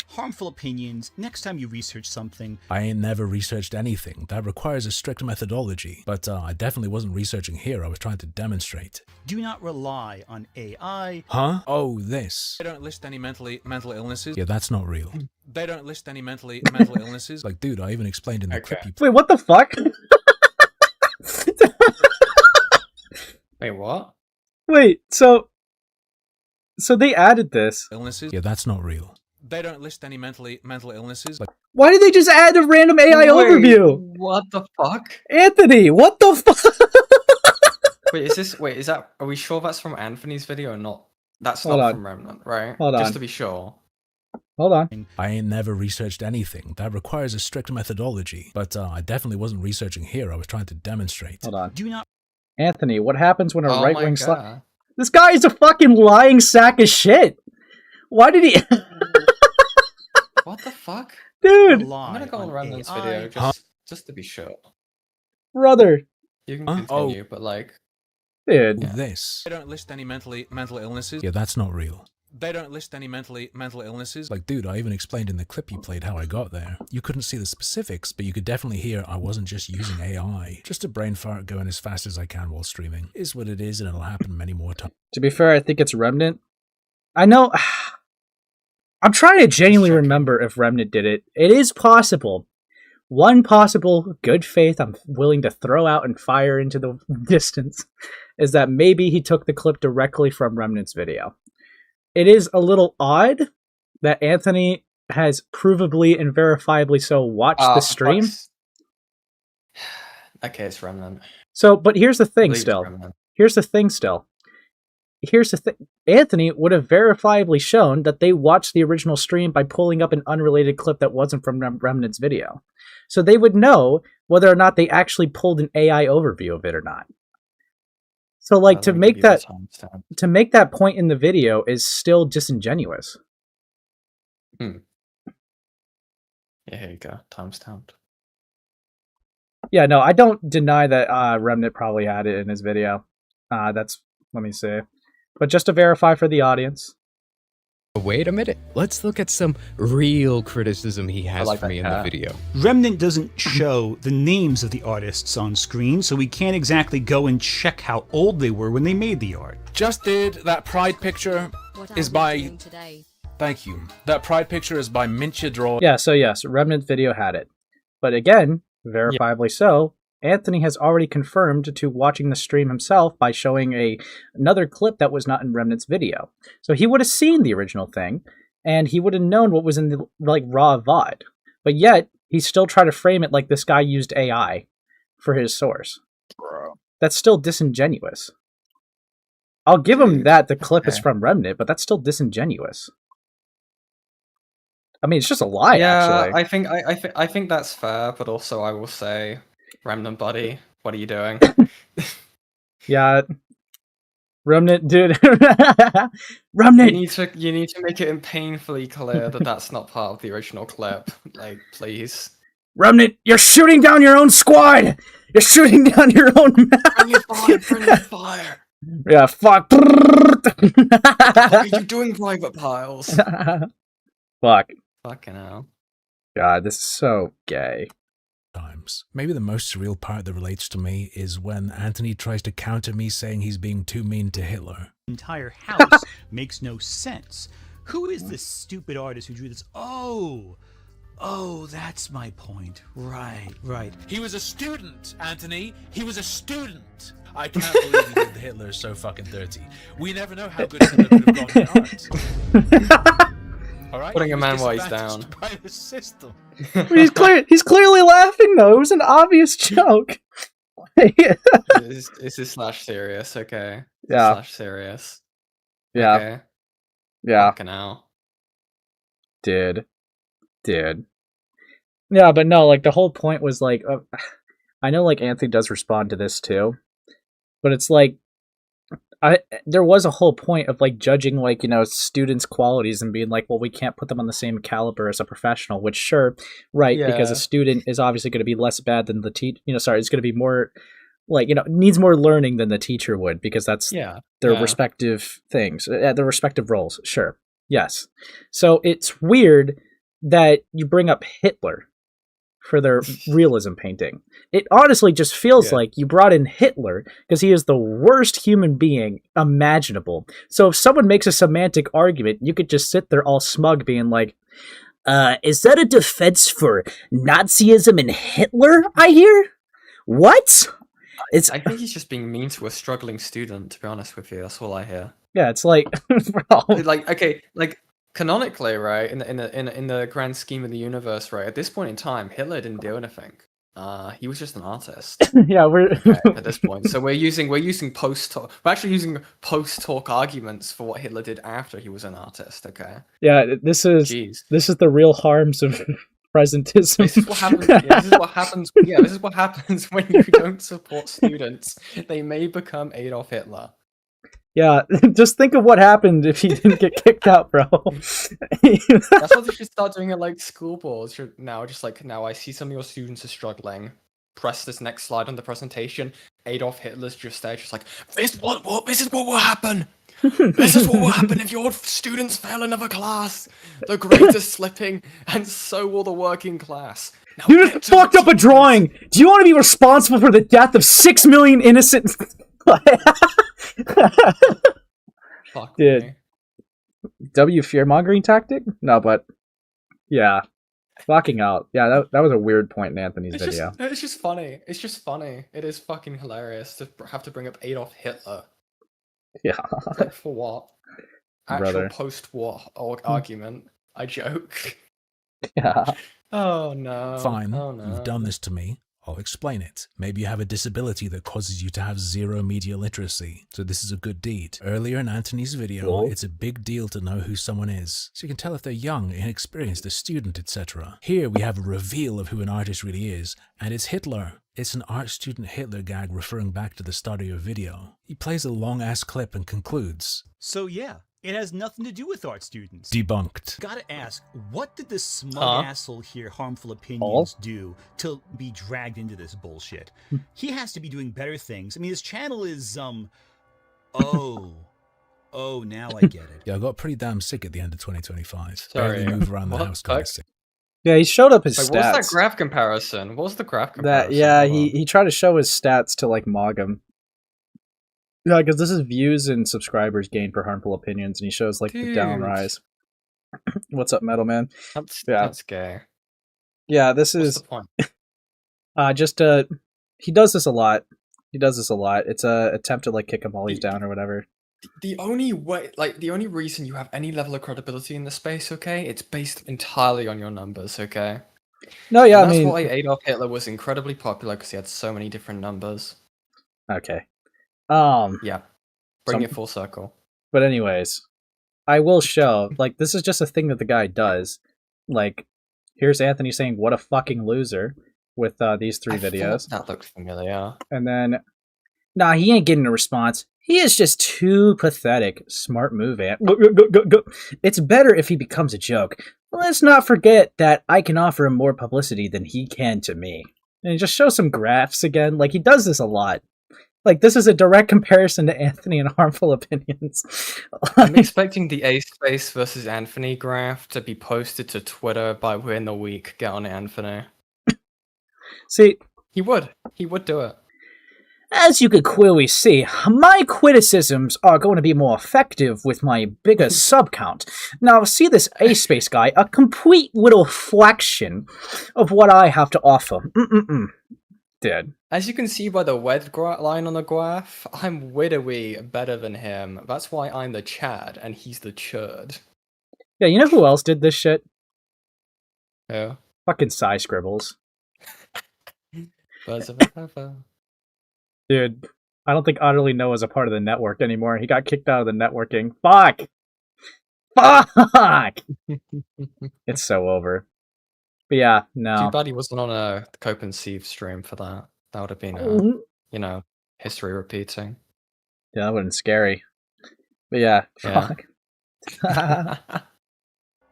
Harmful opinions. Next time you research something, I ain't never researched anything. That requires a strict methodology. But I definitely wasn't researching here. I was trying to demonstrate. do not rely on AI. Huh? Oh, this. They don't list any mental illnesses. Yeah, that's not real. They don't list any mental illnesses. Like, dude, I even explained in the clip you Wait, what the fuck? Wait, what? Wait, so they added this. illnesses. Yeah, that's not real. They don't list any mental illnesses. Like, Why did they just add a random AI overview? What the fuck? Anthony, what the fuck? Are we sure that's from Anthony's video or not? That's Hold not on. from Remnant, right? Hold on. Just to be sure. Hold on. I ain't never researched anything. That requires a strict methodology. But I definitely wasn't researching here. I was trying to demonstrate. Hold on. Do not. Anthony, what happens when a Oh right-wing my God. This guy is a fucking lying sack of shit. Why did he... What the fuck? Dude, I'm gonna go on Remnant's video just to be sure. brother. You can Huh? continue, but like, Dude. This. They don't list any mental illnesses. Yeah, that's not real. They don't list any mental illnesses. Like, dude, I even explained in the clip you played how I got there. You couldn't see the specifics, but you could definitely hear I wasn't just using AI. Just a brain fart going as fast as I can while streaming. Is what it is, and it'll happen many more times. To be fair, I think it's Remnant. I know... I'm trying to genuinely remember if Remnant did it. It is possible. one possible good faith I'm willing to throw out and fire into the distance is that maybe he took the clip directly from Remnant's video. It is a little odd that Anthony has provably and verifiably so watched the stream. Okay, it's Remnant. So, but here's the thing Believe it's still. Remnant. Here's the thing still. Here's the thing. Anthony would have verifiably shown that they watched the original stream by pulling up an unrelated clip that wasn't from Remnant's video. So they would know whether or not they actually pulled an AI overview of it or not. So like to make that point in the video is still disingenuous. Yeah, here you go. Timestamped. Yeah, no, I don't deny that Remnant probably had it in his video. Let me see. But just to verify for the audience. Wait a minute. Let's look at some real criticism he has like for me in the video. Remnant doesn't show the names of the artists on screen, so we can't exactly go and check how old they were when they made the art. Just did. That pride picture is by... Thank you. That pride picture is by Mincha Draw. Yeah, so yes, Remnant video had it. But again, verifiably so, Anthony has already confirmed to watching the stream himself by showing another clip that was not in Remnant's video. So he would have seen the original thing, and he would have known what was in the raw VOD. But yet, he still tried to frame it like this guy used AI for his source. Bro. That's still disingenuous. I'll give him that the clip is from Remnant, but that's still disingenuous. I mean, it's just a lie, actually. I think that's fair, but also I will say, Remnant buddy, what are you doing? Yeah, Remnant, dude. Remnant. You need to make it painfully clear that that's not part of the original clip. Like, please. Remnant, you're shooting down your own squad. You're shooting down your own. Bring your fire! Bring your fire! Yeah, fuck. What are you doing, Private Piles? Fuck. Fucking hell. God, this is so gay. Times. Maybe the most surreal part that relates to me is when Anthony tries to counter me saying he's being too mean to Hitler. Entire house makes no sense. Who is this stupid artist who drew this? Oh, that's my point. Right. He was a student, Anthony. He was a student. I can't believe he did Hitler so fucking dirty. We never know how good Hitler could have gotten art. All right? Putting a man while he's down. By the system. He's clearly laughing though. It was an obvious joke. This is slash serious, okay? Yeah. Slash serious. Yeah. Okay. Yeah. Fucking hell. Did. Yeah, but no, like the whole point was like, I know like Anthony does respond to this too, but it's like, there was a whole point of like judging like, you know, students' qualities and being like, well, we can't put them on the same caliber as a professional, which sure, right, because a student is obviously going to be less bad than the it's going to be more like, you know, needs more learning than the teacher would, because that's their respective things, their respective roles. Sure. Yes. So it's weird that you bring up Hitler for their realism painting. It honestly just feels like you brought in Hitler because he is the worst human being imaginable. So if someone makes a semantic argument, you could just sit there all smug being like, is that a defense for Nazism and Hitler, I hear? What? I think he's just being mean to a struggling student, to be honest with you. That's all I hear. Yeah, it's like, bro. Like, okay, like, canonically, right, in the grand scheme of the universe, right, at this point in time, Hitler didn't do anything. He was just an artist. Yeah, we're at this point. So we're using post-talk. We're actually using post-talk arguments for what Hitler did after he was an artist. Okay. Yeah, this is the real harms of presentism. This is what happens. This is what happens when you don't support students. They may become Adolf Hitler. Yeah, just think of what happened if he didn't get kicked out, bro. That's what they should start doing at like school boards now. Just like, now I see some of your students are struggling. Press this next slide on the presentation. Adolf Hitler's just there, just like, this is what will happen. This is what will happen if your students fail another class. The grades are slipping, and so will the working class. Now you just fucked up a drawing. Do you want to be responsible for the death of 6 million innocent? Fuck Dude. me. W fear-mongering tactic? No, but yeah. Fucking out. Yeah, that was a weird point in Anthony's It's video. it's just funny. It's just funny. It is fucking hilarious to have to bring up Adolf Hitler. Yeah, Like for what? Actual brother. post-war argument. I joke. Yeah. Oh no. Fine, Oh no. you've done this to me. I'll explain it. Maybe you have a disability that causes you to have zero media literacy, so this is a good deed. Earlier in Anthony's video, Cool. it's a big deal to know who someone is, so you can tell if they're young, inexperienced, a student, etc. Here we have a reveal of who an artist really is, and it's Hitler. It's an art student Hitler gag referring back to the start of your video. He plays a long-ass clip and concludes. So yeah, it has nothing to do with art students. Debunked. Gotta ask, what did this smug asshole here, Harmful Opinions, do to be dragged into this bullshit? He has to be doing better things. I mean, his channel is, oh, now I get it. Yeah, I got pretty damn sick at the end of 2025. Sorry, Barely move around the what house the kind fuck? of sick. Yeah, he showed up his Like, stats. what's that graph comparison? What was the graph comparison? That Hold on. he tried to show his stats to like mog him. Yeah, because this is views and subscribers gained for Harmful Opinions, and he shows like the down Dude. rise. What's up, Metal Man? That's gay. Yeah, this What's is the point? he does this a lot. It's a attempt to like kick him while he's down or whatever. The only way, like, the only reason you have any level of credibility in the space, okay, it's based entirely on your numbers, okay? No, yeah, And I that's mean, why Adolf Hitler was incredibly popular, because he had so many different numbers. okay. Yeah. Bring it full circle. But anyways, I will show, like, this is just a thing that the guy does. Like, here's Anthony saying, what a fucking loser, with these three videos. That looked familiar. And then, nah, he ain't getting a response. He is just too pathetic. Smart move, Ant. Go. It's better if he becomes a joke. Let's not forget that I can offer him more publicity than he can to me. And he just shows some graphs again. Like, he does this a lot. Like, this is a direct comparison to Anthony and Harmful Opinions. I'm expecting the A Space versus Anthony graph to be posted to Twitter by within the week. Get on it, Anthony. See, He would do it. as you could clearly see, my criticisms are going to be more effective with my bigger sub count. Now, see this A-Space guy, a complete little fraction of what I have to offer. Dead. As you can see by the red line on the graph, I'm widowy better than him. That's why I'm the Chad and he's the Churd. Yeah, you know who else did this shit? Yeah. Fucking Psy Scribbles. Birds of a feather. Dude, I don't think Utterly Noah is a part of the network anymore. He got kicked out of the networking. Fuck! It's so over. But yeah, no. Too bad he wasn't on a Cope and Sieve stream for that. That would have been, you know, history repeating. Yeah, that would have been scary. But yeah, Yeah. fuck.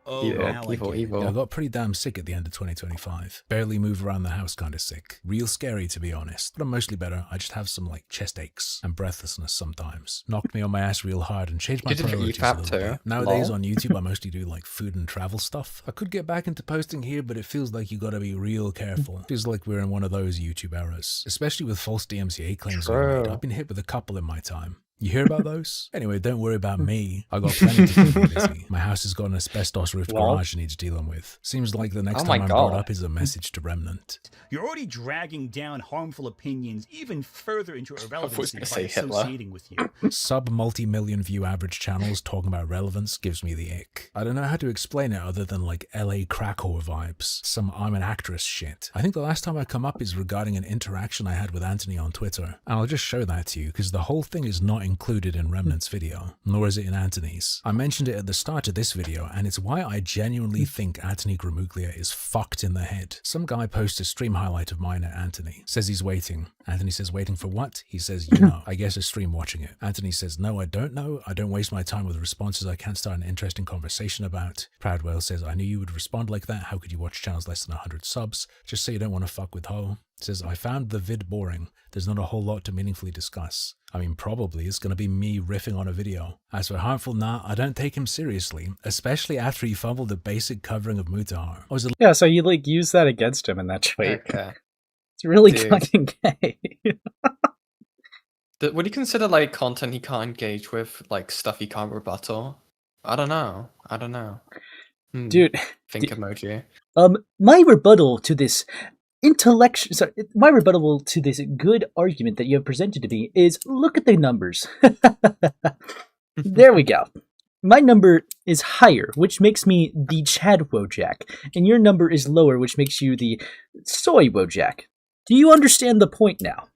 Oh, Evil, now I evil, get it. evil. Yeah, I got pretty damn sick at the end of 2025. Barely move around the house kind of sick. Real scary to be honest, but I'm mostly better. I just have some like chest aches and breathlessness sometimes. Knocked me on my ass real hard and changed my You did the priorities a EFAP little too? bit. Nowadays Lol. on YouTube I mostly do like food and travel stuff. I could get back into posting here, but it feels like you gotta be real careful. Feels like we're in one of those YouTube eras, especially with false DMCA claims being made. True. I've been hit with a couple in my time. You hear about those? Anyway, don't worry about me. I got plenty to keep me busy. My house has got an asbestos roofed Well. garage it needs dealing with. Seems like the next Oh my time I'm brought God. up is a message to Remnant. You're already dragging down Harmful Opinions even further into irrelevancy gonna by say Hitler. associating with you. Sub multi-million view average channels talking about relevance gives me the ick. I don't know how to explain it other than like LA crack whore vibes. Some I'm an actress shit. I think the last time I come up is regarding an interaction I had with Anthony on Twitter. And I'll just show that to you because the whole thing is not included in Remnant's video, nor is it in Anthony's. I mentioned it at the start of this video and it's why I genuinely think Anthony Gramuglia is fucked in the head. Some guy posts a stream highlight of mine at Anthony. Says he's waiting. Anthony says waiting for what? He says you know. I guess a stream watching it. Anthony says no I don't know. I don't waste my time with responses I can't start an interesting conversation about. Proud Whale says I knew you would respond like that. How could you watch channels less than 100 subs? Just say you don't want to fuck with Ho. Says I found the vid boring. There's not a whole lot to meaningfully discuss. I mean, probably it's gonna be me riffing on a video. As for Harmful, nah, I don't take him seriously, especially after he fumbled the basic covering of Mutahar. I was a Yeah, so you like use that against him in that tweet. Okay. It's really Dude. fucking gay. Would you consider like content he can't engage with, like stuff he can't rebuttal? I don't know. Dude, Think emoji. My rebuttal to this my rebuttal to this good argument that you have presented to me is look at the numbers. There we go. My number is higher, which makes me the Chad Wojak, and your number is lower, which makes you the Soy Wojak. Do you understand the point now?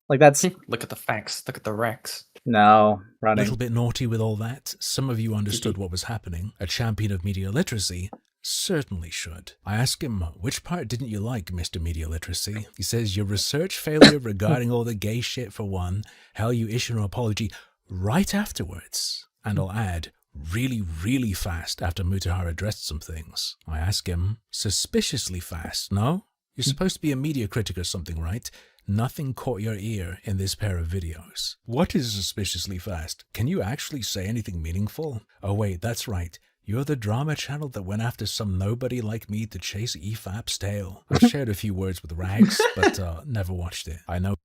Like that's Look at the facts. Look at the Rex. no A running. little bit naughty with all that. Some of you understood what was happening. A champion of media literacy certainly should. I asked him, which part didn't you like, Mr. Media Literacy? He says, your research failure regarding all the gay shit for one, how you issue an apology right afterwards. And I'll add, really, really fast after Mutahar addressed some things. I ask him, suspiciously fast, no? You're supposed to be a media critic or something, right? Nothing caught your ear in this pair of videos. What is suspiciously fast? Can you actually say anything meaningful? Oh wait, that's right. You're the drama channel that went after some nobody like me to chase EFAP's tail. I've shared a few words with Rags, but never watched it. I know.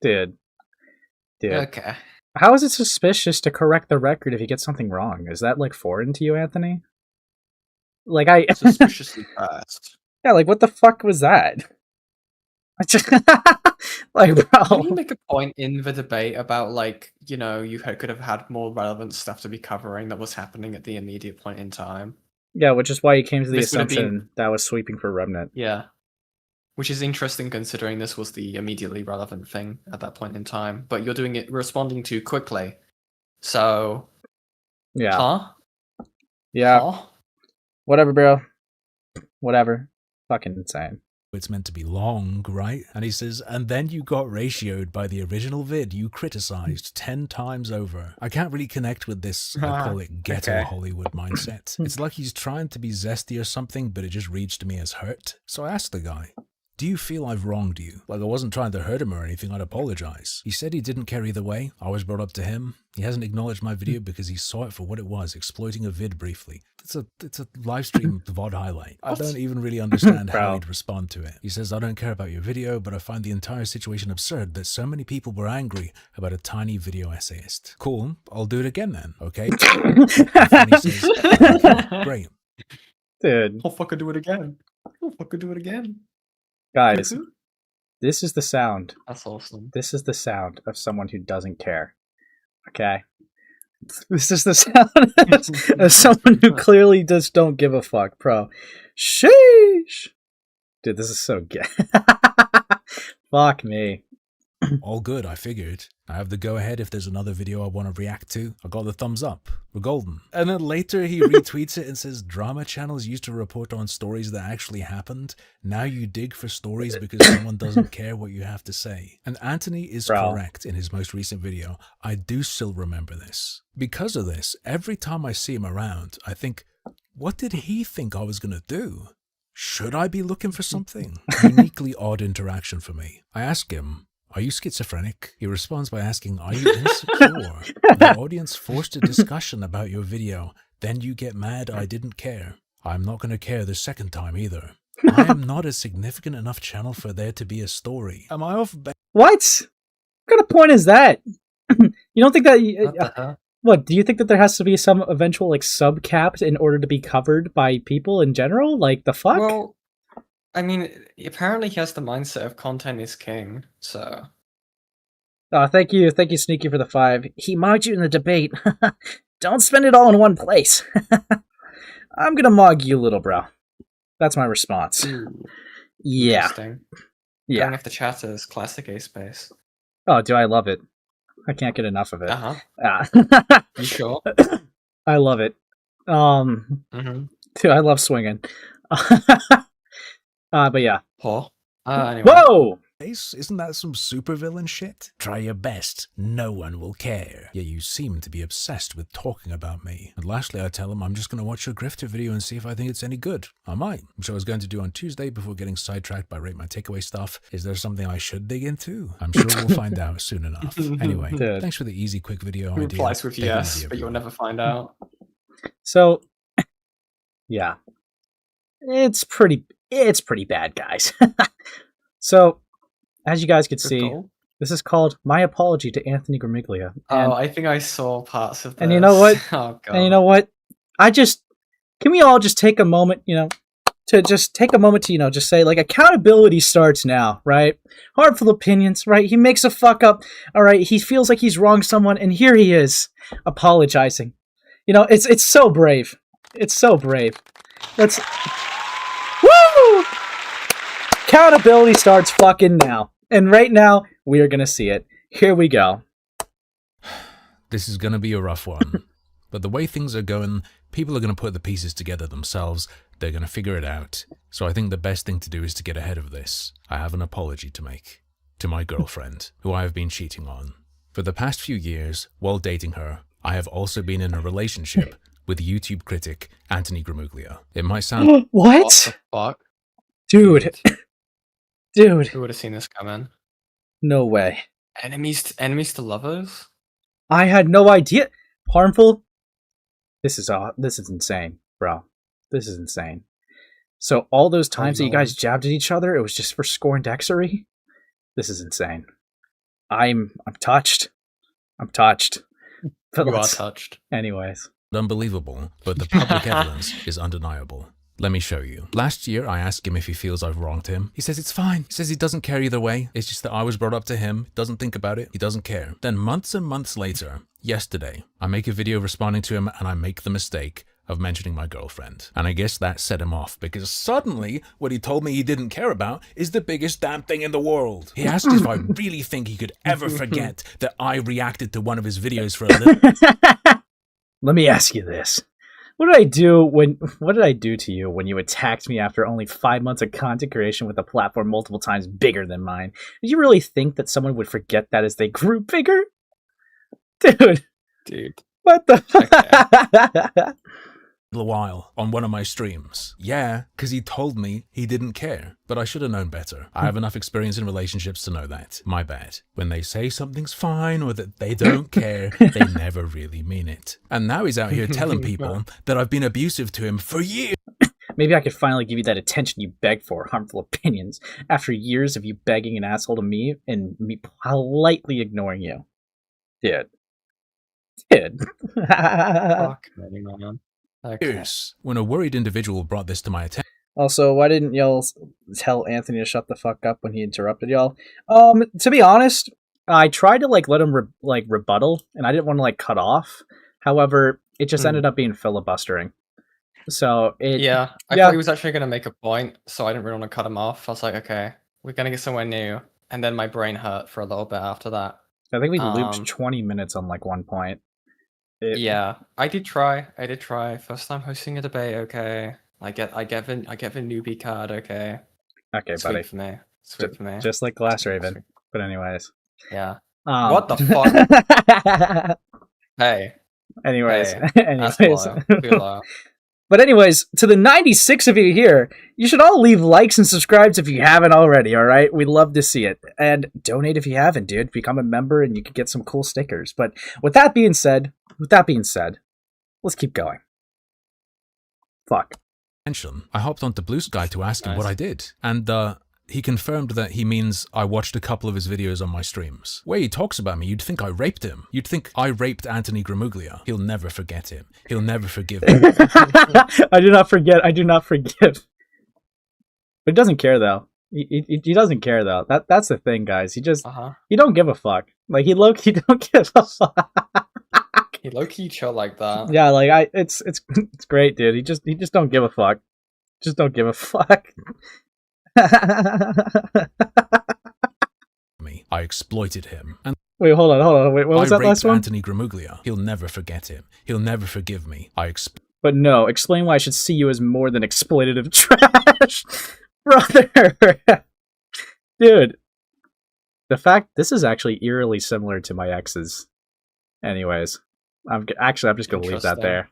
Dude. Okay. How is it suspicious to correct the record if you get something wrong? Is that like foreign to you, Anthony? Like Suspiciously fast. yeah, like what the fuck was that? I just like, Can you bro. make a point in the debate about, like, you know, you could have had more relevant stuff to be covering that was happening at the immediate point in time? Yeah, which is why you came to the This would have assumption that was sweeping for Remnant. Yeah. Which is interesting considering this was the immediately relevant thing at that point in time. But you're doing it, responding too quickly. So, Yeah. huh? Yeah. Huh? Whatever, bro. Whatever. Fucking insane. It's meant to be long, right? And he says, and then you got ratioed by the original vid you criticized 10 times over. I can't really connect with this, I call it ghetto Okay. Hollywood mindset. It's like he's trying to be zesty or something, but it just reads to me as hurt. So I asked the guy, do you feel I've wronged you? Like I wasn't trying to hurt him or anything, I'd apologize. He said he didn't care either way. I was brought up to him. He hasn't acknowledged my video because he saw it for what it was, exploiting a vid briefly. It's a live stream VOD highlight. I don't even really understand how Bro. he'd respond to it. He says, I don't care about your video, but I find the entire situation absurd that so many people were angry about a tiny video essayist. Cool, I'll do it again then, okay? And he says, great. Dude, I'll fucking do it again. I'll fucking do it again. guys, this is the sound. That's awesome. This is the sound of someone who doesn't care. Okay? This is the sound of someone who clearly just don't give a fuck, bro. Sheesh! Dude, this is so gay. Fuck me. All good, I figured. I have the go-ahead if there's another video I want to react to. I got the thumbs up. We're golden. And then later he retweets it and says, drama channels used to report on stories that actually happened. Now you dig for stories because someone doesn't care what you have to say. And Anthony is correct in his most recent video. I do still remember this. Because of this, every time I see him around, I think, what did he think I was going to do? Should I be looking for something? Uniquely odd interaction for me. I ask him, are you schizophrenic? He responds by asking, are you insecure? The audience forced a discussion about your video. Then you get mad I didn't care. I'm not going to care the second time either. I am not a significant enough channel for there to be a story. Am I off base? What? What kind of point is that? You don't think that... What the hell? What, do you think that there has to be some eventual, like, sub-cap in order to be covered by people in general? Like, the fuck? Well, I mean, apparently he has the mindset of content is king, so... Thank you, Sneaky, for the 5. He mocked you in the debate. Don't spend it all in one place. I'm gonna mog you, little bro. That's my response. Ooh, Yeah. interesting. Yeah. Going off the chatters, classic A-Space. Oh, do I love it. I can't get enough of it. Uh-huh. Ah. You sure? I love it. Mm-hmm. Dude, I love swinging. But yeah. Huh? Anyway. Whoa! Isn't that some supervillain shit? Try your best. No one will care. Yet you seem to be obsessed with talking about me. And lastly, I tell him I'm just going to watch your Grifter video and see if I think it's any good. I might. Which I was going to do on Tuesday before getting sidetracked by Rate My Takeaway stuff. Is there something I should dig into? I'm sure we'll find out soon enough. Anyway, Dude. thanks for the easy, quick video He idea. replies with Take it yes, easy, but you'll everyone. never find out. So, yeah. It's pretty bad, guys. So, as you guys could see, Goal? this is called My Apology to Anthony Gramuglia. Oh, I think I saw parts of this. And you know what? Oh, God. And you know what? Can we all just take a moment, to just take a moment to, just say, like, accountability starts now, right? Harmful opinions, right? He makes a fuck up, all right? He feels like he's wronged someone, and here he is, apologizing. It's so brave. It's so brave. Let's... Woo! Accountability starts fucking now. And right now, we are gonna see it. Here we go. This is going to be a rough one. But the way things are going, people are going to put the pieces together themselves. They're going to figure it out. So I think the best thing to do is to get ahead of this. I have an apology to make. To my girlfriend, who I have been cheating on. For the past few years, while dating her, I have also been in a relationship with YouTube critic Anthony Gramuglia. It might sound... What? What the fuck? Dude. Dude. Who would have seen this coming? No way. Enemies to lovers? I had no idea. Harmful? This is insane, bro. This is insane. So all those times that you guys jabbed at each other, it was just for scorndexery? This is insane. I'm touched. I'm touched. But You are touched. Anyways. Unbelievable, but the public evidence is undeniable. Let me show you. Last year, I asked him if he feels I've wronged him. He says it's fine. He says he doesn't care either way. It's just that I was brought up to him, doesn't think about it, he doesn't care. Then months and months later, yesterday, I make a video responding to him and I make the mistake of mentioning my girlfriend. And I guess that set him off because suddenly what he told me he didn't care about is the biggest damn thing in the world. He asked if I really think he could ever forget that I reacted to one of his videos for a little. Let me ask you this. What did I do to you when you attacked me after only 5 months of content creation with a platform multiple times bigger than mine? Did you really think that someone would forget that as they grew bigger? Dude. What the A while on one of my streams. Yeah, because he told me he didn't care, but I should have known better. I have enough experience in relationships to know that. My bad. When they say something's fine or that they don't care, they never really mean it. And now he's out here telling people that I've been abusive to him for years. Maybe I could finally give you that attention you begged for, harmful opinions, after years of you begging an asshole to me and me politely ignoring you. Dude. Fuck, man. Okay. When a worried individual brought this to my attention. Also, why didn't y'all tell Anthony to shut the fuck up when he interrupted y'all? To be honest, I tried to let him rebuttal, and I didn't want to cut off. However, it just ended up being filibustering. So I thought he was actually going to make a point, so I didn't really want to cut him off. I was like, okay, we're going to get somewhere new, and then my brain hurt for a little bit after that. I think we looped 20 minutes on one point. I did try. First time hosting a debate, okay. I get the newbie card, okay. Okay, Sweet buddy. for me. Sweet for me. Just like Glass Raven. But anyways. Yeah. What the fuck? Hey. Anyways. That's low. But anyways, to the 96 of you here, you should all leave likes and subscribes if you haven't already, alright? We'd love to see it. And donate if you haven't, dude. Become a member and you can get some cool stickers. But with that being said, let's keep going. Fuck. I hopped onto Blue Sky to ask him what I did. And, he confirmed that he means I watched a couple of his videos on my streams. Where he talks about me, you'd think I raped him. You'd think I raped Anthony Gramuglia. He'll never forget him. He'll never forgive him. I do not forgive. But he doesn't care, though. He doesn't care, though. That's the thing, guys. He just... He don't give a fuck. He low-key don't give a fuck. He low-key chill like that. Yeah, it's great, dude. He just don't give a fuck. Just don't give a fuck. I exploited him. And wait, hold on. Wait, what was that last one? Anthony Gramuglia. He'll never forget him. He'll never forgive me. But no, explain why I should see you as more than exploitative trash, brother. Dude, the fact this is actually eerily similar to my ex's. Anyways. I'm just going to leave that there.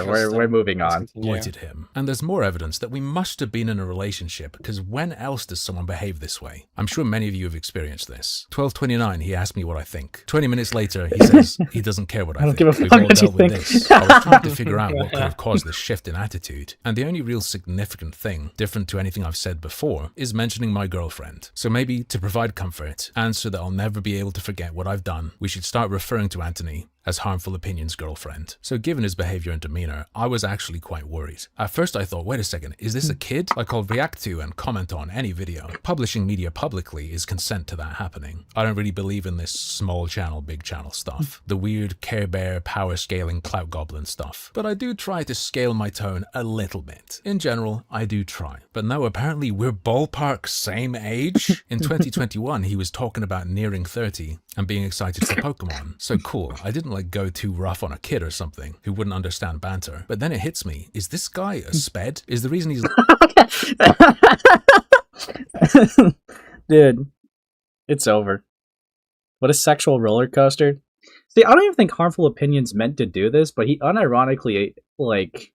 We're moving on. Exploited him. And there's more evidence that we must have been in a relationship, because when else does someone behave this way? I'm sure many of you have experienced this. 12:29, he asked me what I think. 20 minutes later, he says he doesn't care what I think. Give a We've fuck all what you dealt with think. this. I was trying to figure out what could have caused this shift in attitude. And the only real significant thing, different to anything I've said before, is mentioning my girlfriend. So maybe to provide comfort, and so that I'll never be able to forget what I've done, we should start referring to Anthony as Harmful Opinions' girlfriend. So given his behavior and demeanor, I was actually quite worried. At first I thought, wait a second, is this a kid? Like, I'll react to and comment on any video. Publishing media publicly is consent to that happening. I don't really believe in this small channel, big channel stuff. The weird Care Bear, power scaling, clout goblin stuff. But I do try to scale my tone a little bit. In general, I do try. But no, apparently we're ballpark same age. In 2021, he was talking about nearing 30 and being excited for Pokemon. So cool. I didn't like go too rough on a kid or something who wouldn't understand banter. But then it hits me. Is this guy a sped? Is the reason he's... Dude, it's over. What a sexual roller coaster. See, I don't even think Harmful Opinions meant to do this, but he unironically, like,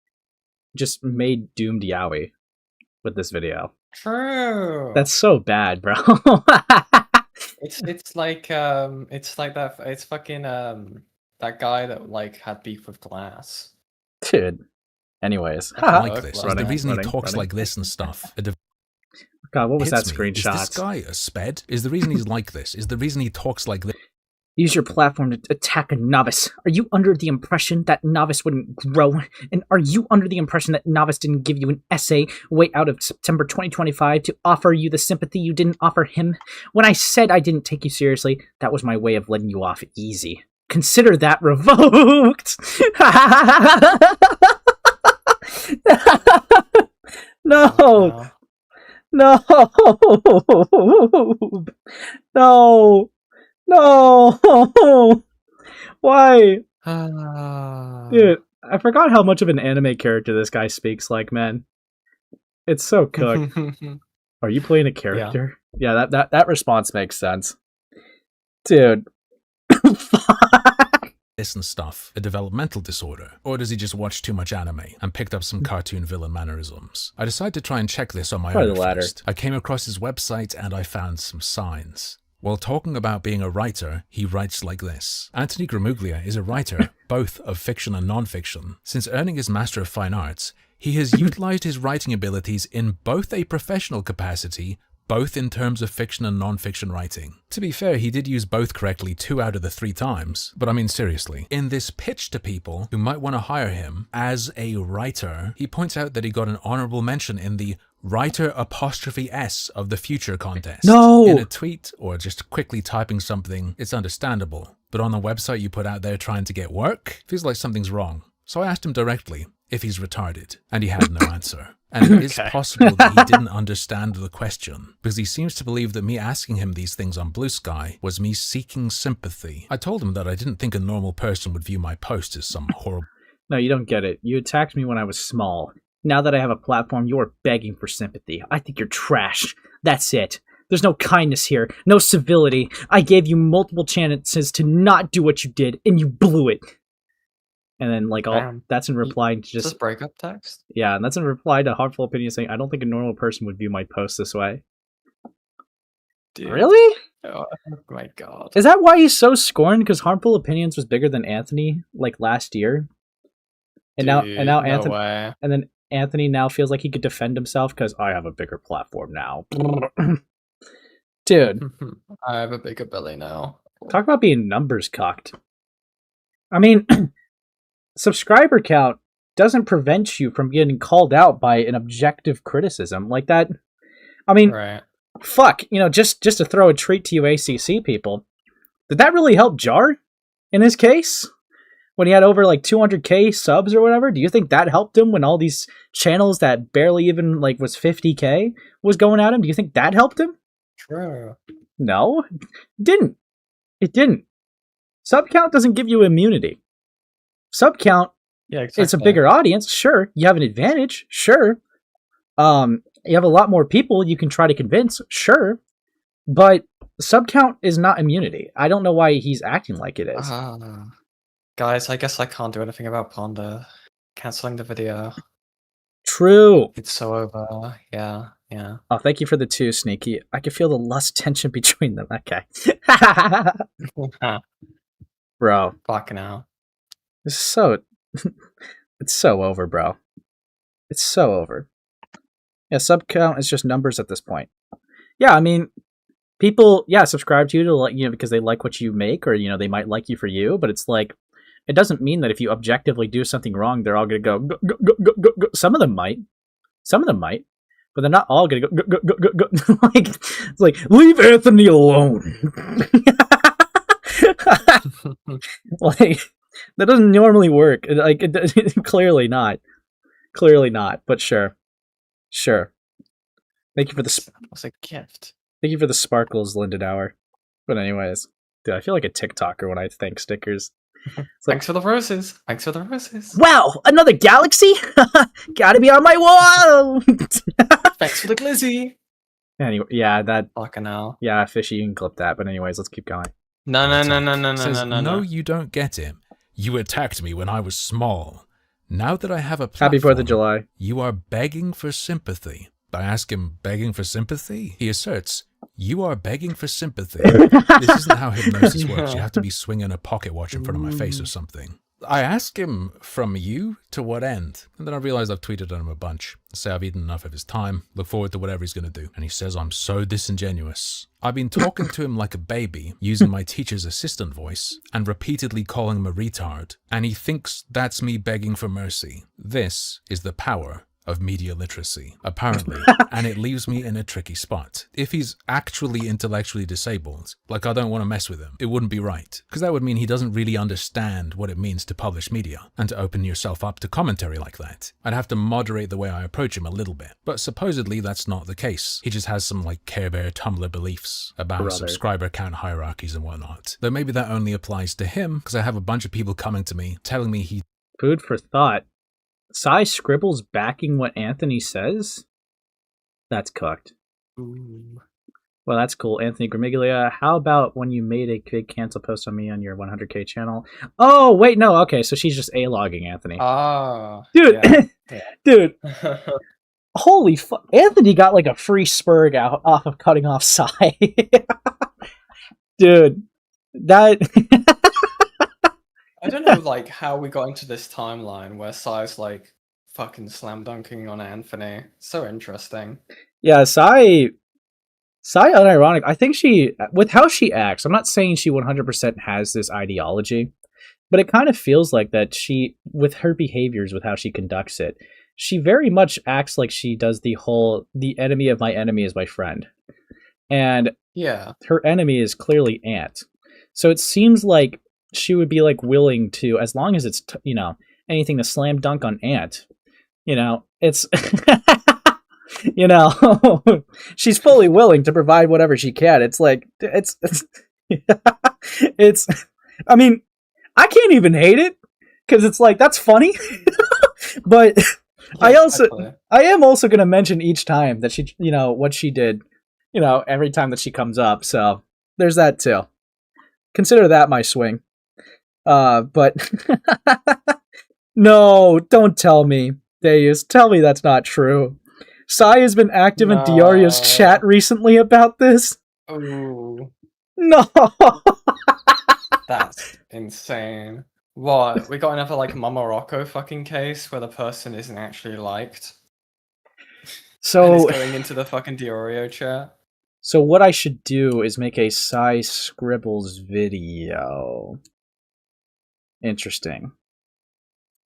just made Doomed Yowie with this video. True. That's so bad, bro. It's like that. It's fucking that guy that like had beef with Glass. Dude. Anyways. like this. Is the Running, reason he running, talks running. like this and stuff. God, what was that Hits me. screenshot? Is this guy a sped? Is the reason he's like this? Is the reason he talks like this? Use your platform to attack a novice. Are you under the impression that novice wouldn't grow? And are you under the impression that novice didn't give you an essay way out of September 2025 to offer you the sympathy you didn't offer him? When I said I didn't take you seriously, that was my way of letting you off easy. Consider that revoked! No! Oh, No! No! No! Why? no. Dude, I forgot how much of an anime character this guy speaks like, man. It's so cooked. Are you playing a character? Yeah, that response makes sense. Dude. This and stuff, a developmental disorder? Or does he just watch too much anime and picked up some cartoon villain mannerisms? I decided to try and check this on my Probably own the latter. first. I came across his website and I found some signs. While talking about being a writer, he writes like this. Anthony Gramuglia is a writer, both of fiction and non-fiction. Since earning his Master of Fine Arts, he has utilized his writing abilities in both a professional capacity, both in terms of fiction and non-fiction writing. To be fair, he did use both correctly 2 out of the 3 times, but I mean seriously. In this pitch to people who might want to hire him as a writer, he points out that he got an honorable mention in the writer_S of the future contest. No! In a tweet or just quickly typing something, it's understandable. But on the website you put out there trying to get work, feels like something's wrong. So I asked him directly if he's retarded, and he had no answer. And it is possible that he didn't understand the question, because he seems to believe that me asking him these things on Blue Sky was me seeking sympathy. I told him that I didn't think a normal person would view my post as some horrible... No, you don't get it. You attacked me when I was small. Now that I have a platform, you're begging for sympathy. I think you're trash. That's it. There's no kindness here, no civility. I gave you multiple chances to not do what you did, and you blew it. And then, like, that's in reply to Is this just... breakup text? Yeah, and that's in reply to Harmful Opinions saying, I don't think a normal person would view my post this way. Dude. Really? Oh my god. Is that why he's so scorned? Because Harmful Opinions was bigger than Anthony, like, last year? And now no Anthony... way. And then Anthony now feels like he could defend himself because I have a bigger platform now. Dude. I have a bigger belly now. Talk about being numbers cocked. I mean, subscriber count doesn't prevent you from getting called out by an objective criticism like that. I mean, Right. fuck, just to throw a treat to you ACC people. Did that really help Jar in his case? When he had over like 200k subs or whatever? Do you think that helped him when all these channels that barely even like was 50k was going at him? Do you think that helped him? True. No, it didn't. It didn't. Sub count doesn't give you immunity. Sub count, Yeah, exactly. it's a bigger audience. Sure, you have an advantage. Sure, you have a lot more people you can try to convince. Sure, but sub count is not immunity. I don't know why he's acting like it is. Guys, I guess I can't do anything about Ponder. Canceling the video. True. It's so over. Yeah. Oh, thank you for the 2, Sneaky. I can feel the lust tension between them. Okay. Bro. Fucking hell. This is so... it's so over, bro. It's so over. Yeah, sub count is just numbers at this point. Yeah, I mean, people, subscribe to you to because they like what you make, or they might like you for you, but it's like, it doesn't mean that if you objectively do something wrong, they're all going to go, go, go, go, go, go, go. Some of them might, but they're not all going to go, go, go, go, go, go. Like, it's like, leave Anthony alone. Like, that doesn't normally work. Like, clearly not. But sure. Thank you for the That was a gift. thank you for the sparkles, Lindenauer. But anyways, dude, I feel like a TikToker when I thank stickers. Thanks for the roses. Wow, another galaxy? Gotta be on my wall. Thanks for the glizzy. Anyway, yeah, that. Fucking hell. Yeah, fishy. You can clip that. But anyways, let's keep going. Says, No. no, you don't get it. You attacked me when I was small. Now that I have a Happy platform, 4th of July. you are begging for sympathy. I ask him, begging for sympathy? He asserts, you are begging for sympathy. This isn't how hypnosis works. You have to be swinging a pocket watch in front of my face or something. I ask him, from you to what end? And then I realize I've tweeted at him a bunch. I say I've eaten enough of his time. Look forward to whatever he's going to do. And he says I'm so disingenuous. I've been talking to him like a baby, using my teacher's assistant voice, and repeatedly calling him a retard. And he thinks that's me begging for mercy. This is the power of media literacy, apparently, and it leaves me in a tricky spot. If he's actually intellectually disabled, like I don't want to mess with him, it wouldn't be right, because that would mean he doesn't really understand what it means to publish media, and to open yourself up to commentary like that. I'd have to moderate the way I approach him a little bit, but supposedly that's not the case. He just has some like Care Bear Tumblr beliefs about subscriber count hierarchies and whatnot. Though maybe that only applies to him, because I have a bunch of people coming to me, telling me he... Food for thought. Sai scribbles backing what Anthony says? That's cooked. Ooh. Well, that's cool. Anthony Gramuglia, how about when you made a big cancel post on me on your 100k channel? Oh, wait, no, okay, so she's just A-logging Anthony. Ah. Dude, Yeah. dude, holy fuck. Anthony got like a free spurg out off of cutting off Sai. Dude, that... I don't know, like, how we got into this timeline where Sai's, like, fucking slam dunking on Anthony. So interesting. Yeah, Sai, unironic. I think she, with how she acts, I'm not saying she 100% has this ideology, but it kind of feels like that she, with her behaviors, with how she conducts it, she very much acts like she does the whole, the enemy of my enemy is my friend. And Yeah. her enemy is clearly Ant. So it seems like she would be like willing to, as long as it's, you know, anything to slam dunk on Ant, you know, it's, you know, she's fully willing to provide whatever she can. It's like, it's, I mean, I can't even hate it because it's like, that's funny. But Yeah, I am also going to mention each time that she, you know, what she did, you know, every time that she comes up. So there's that too. Consider that my swing. But no, don't tell me, Deus. Tell me that's not true. Sai has been active in Diario's chat recently about this. Ooh. No. That's insane. What? We got another, like, Mama Rocco fucking case where the person isn't actually liked. And So, it's going into the fucking Diorio chat. so what I should do is make a Sai Scribbles video. Interesting.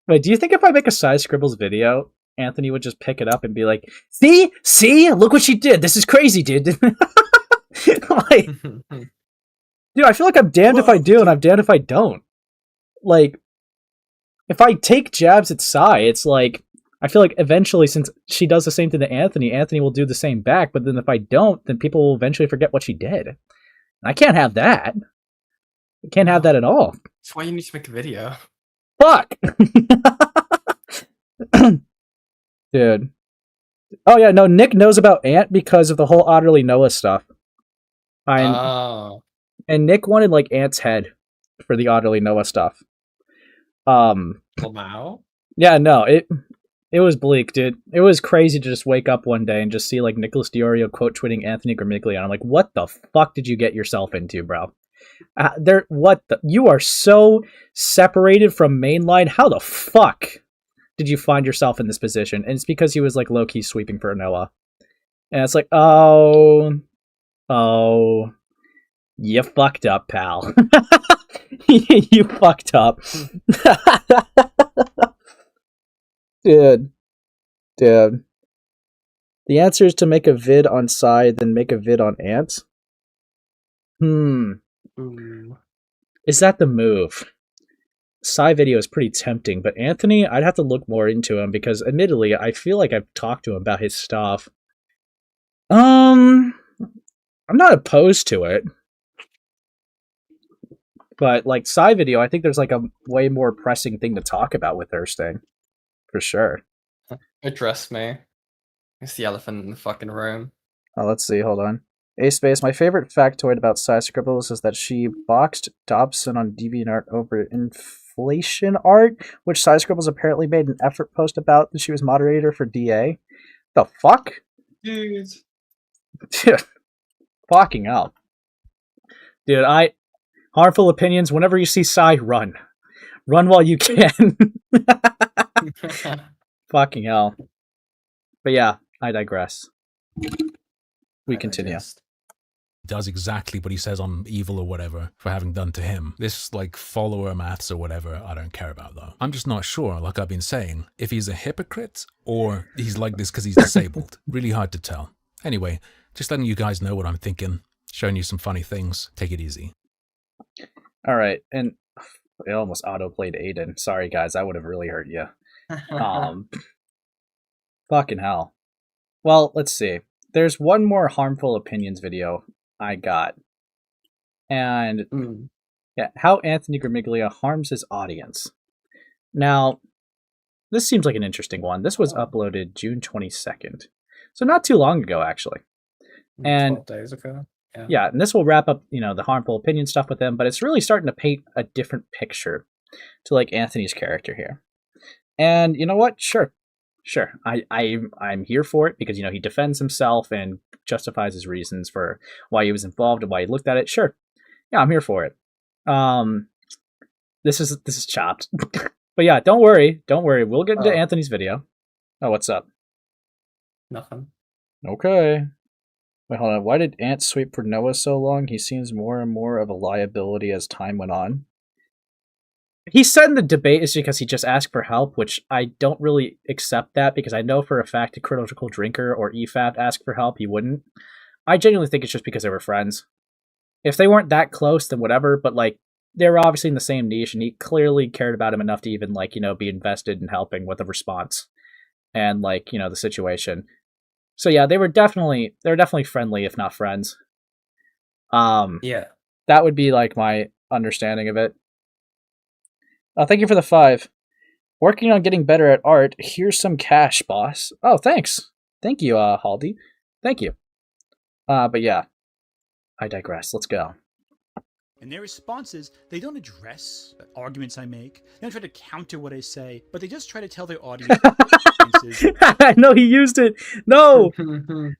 Wait, do you think if I make a Sai Scribbles video, Anthony would just pick it up and be like, see, look what she did. This is crazy, dude. Like, dude, I feel like I'm damned if I do and I'm damned if I don't. Like, if I take jabs at Sai, it's like, I feel like eventually, since she does the same thing to Anthony, Anthony will do the same back, but then if I don't, then people will eventually forget what she did. I can't have that. I can't have that at all. That's why you need to make a video. Fuck! Dude. Oh yeah, no, Nick knows about Ant because of the whole Otterly Noah stuff. Oh. And Nick wanted, like, Ant's head for the Otterly Noah stuff. Wow. Yeah, no, it was bleak, dude. It was crazy to just wake up one day and just see, like, Nicholas Diorio quote tweeting Anthony Gramuglia, and I'm like, what the fuck did you get yourself into, bro? You are so separated from mainline. How the fuck did you find yourself in this position? And it's because he was, like, low-key sweeping for Noah. And it's like, oh, you fucked up, pal. You fucked up. Dude. The answer is to make a vid on Psy, then make a vid on Ant? Ooh. Is that the move? Psy video is pretty tempting, but Anthony, I'd have to look more into him because admittedly, I feel like I've talked to him about his stuff. I'm not opposed to it. But like Psy video, I think there's like a way more pressing thing to talk about with Thirsting. For sure. Address me. It's the elephant in the fucking room. Oh, let's see, hold on. A-Space, my favorite factoid about Psy Scribbles is that she boxed Dobson on DeviantArt over inflation art, which Psy Scribbles apparently made an effort post about that she was moderator for DA. The fuck? Dude. Dude. Fucking hell. Dude, harmful opinions, whenever you see Psy, run. Run while you can. Fucking hell. But yeah, I digress. We continue. Does exactly what he says on Evil or whatever for having done to him. This, like, follower maths or whatever, I don't care about, though. I'm just not sure, like I've been saying, if he's a hypocrite or he's like this because he's disabled. Really hard to tell. Anyway, just letting you guys know what I'm thinking, showing you some funny things. Take it easy. Alright, and it almost auto-played Aiden. Sorry, guys, that would have really hurt you. Fucking hell. Well, let's see. There's one more harmful opinions video I got. And yeah, how Anthony Gramuglia harms his audience. Now, this seems like an interesting one. This was uploaded June 22nd. So not too long ago, actually. And 12 days ago. Yeah, and this will wrap up, the harmful opinion stuff with him, but it's really starting to paint a different picture to like Anthony's character here. And you know what? Sure. I'm here for it because he defends himself and justifies his reasons for why he was involved and why he looked at it. Sure. Yeah, I'm here for it. This is chopped. But yeah, don't worry. We'll get into Anthony's video. Oh, what's up? Nothing. Okay. Wait, hold on. Why did Ant sweep for Noah so long? He seems more and more of a liability as time went on. He said in the debate is because he just asked for help, which I don't really accept that because I know for a fact a Critical Drinker or EFAP asked for help, he wouldn't. I genuinely think it's just because they were friends. If they weren't that close, then whatever, but like, they were obviously in the same niche and he clearly cared about him enough to even like, be invested in helping with a response and like, the situation. So yeah, they were definitely friendly, if not friends. Yeah. That would be like my understanding of it. Thank you for the 5. Working on getting better at art. Here's some cash, boss. Oh, thanks. Thank you, Haldy. Thank you. But yeah, I digress. Let's go. In their responses, they don't address the arguments I make. They don't try to counter what I say, but they just try to tell their audience. No, he used it. No.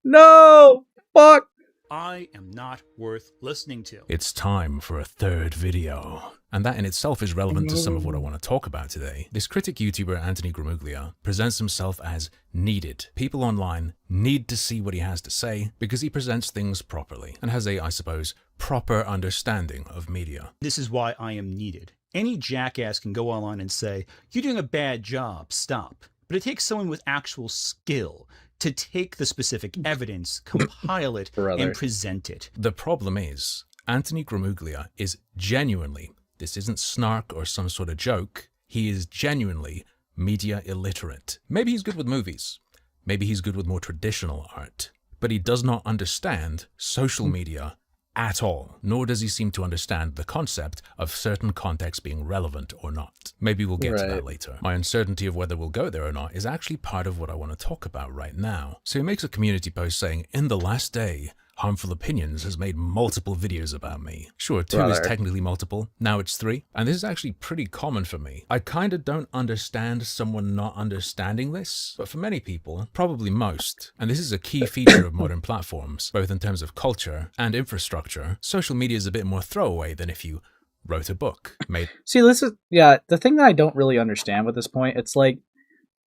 No. Fuck. I am not worth listening to. It's time for a third video. And that in itself is relevant to some of what I want to talk about today. This critic YouTuber, Anthony Gramuglia, presents himself as needed. People online need to see what he has to say because he presents things properly and has a, I suppose, proper understanding of media. This is why I am needed. Any jackass can go online and say, "You're doing a bad job, stop." But it takes someone with actual skill to take the specific evidence, compile it, and present it. The problem is, Anthony Gramuglia is genuinely, this isn't snark or some sort of joke, he is genuinely media illiterate. Maybe he's good with movies. Maybe he's good with more traditional art. But he does not understand social media at all, nor does he seem to understand the concept of certain contexts being relevant or not. Maybe we'll get to that later. My uncertainty of whether we'll go there or not is actually part of what I want to talk about right now. So he makes a community post saying, "In the last day, Harmful Opinions has made multiple videos about me." Sure, 2 is technically multiple, now it's 3. And this is actually pretty common for me. I kinda don't understand someone not understanding this, but for many people, probably most, and this is a key feature of modern platforms, both in terms of culture and infrastructure, social media is a bit more throwaway than if you wrote a book. See, this is, the thing that I don't really understand with this point, it's like,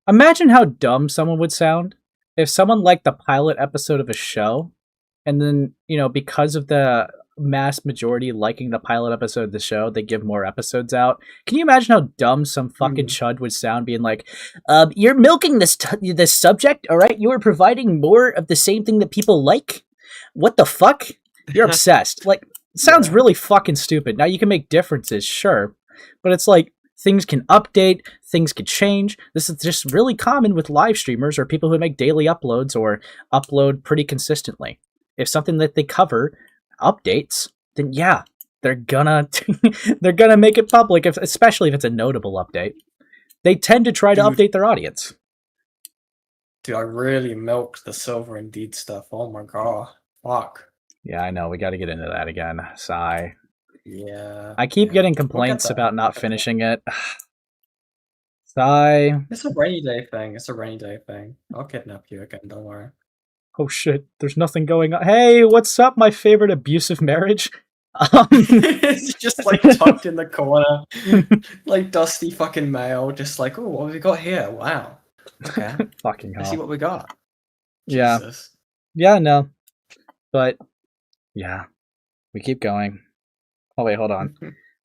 imagine how dumb someone would sound if someone liked the pilot episode of a show, and then, because of the mass majority liking the pilot episode of the show, they give more episodes out. Can you imagine how dumb some fucking chud would sound being like, you're milking this subject, all right? You are providing more of the same thing that people like? What the fuck? You're obsessed. Like, it sounds really fucking stupid. Now, you can make differences, sure, but it's like, things can update, things can change. This is just really common with live streamers or people who make daily uploads or upload pretty consistently. If something that they cover updates, then yeah, they're gonna make it public, especially if it's a notable update. They tend to try to update their audience. Dude, I really milked the Silver Indeed stuff. Oh my god. Fuck. Yeah, I know. We got to get into that again. Sigh. Yeah. I keep getting complaints about not finishing it. Sigh. It's a rainy day thing. I'll kidnap you again, don't worry. Oh shit, there's nothing going on. Hey, what's up, my favorite abusive marriage? It's just like tucked in the corner. Like dusty fucking mail. Just like, oh, what have we got here? Wow. Okay. Fucking hell. Let's see what we got. Yeah. Jesus. Yeah, no. But, yeah. We keep going. Oh, wait, hold on.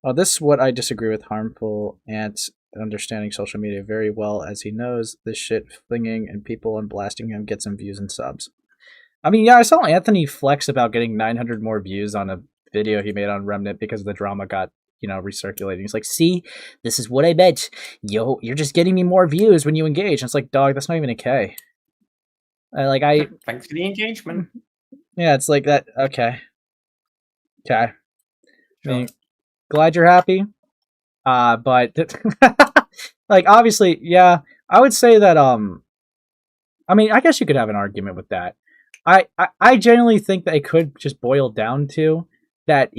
Oh, this is what I disagree with. Harmful ants understanding social media very well, as he knows this shit flinging and people and blasting him gets him views and subs. I mean, yeah, I saw Anthony flex about getting 900 more views on a video he made on Remnant because the drama got, recirculating. He's like, see, this is what I bet. Yo, you're just getting me more views when you engage. And it's like, dog, that's not even a K. Thanks for the engagement. Yeah, it's like that. Okay. Okay. Sure. I mean, glad you're happy. But like, obviously, yeah, I would say that, I mean, I guess you could have an argument with that. I genuinely think that it could just boil down to that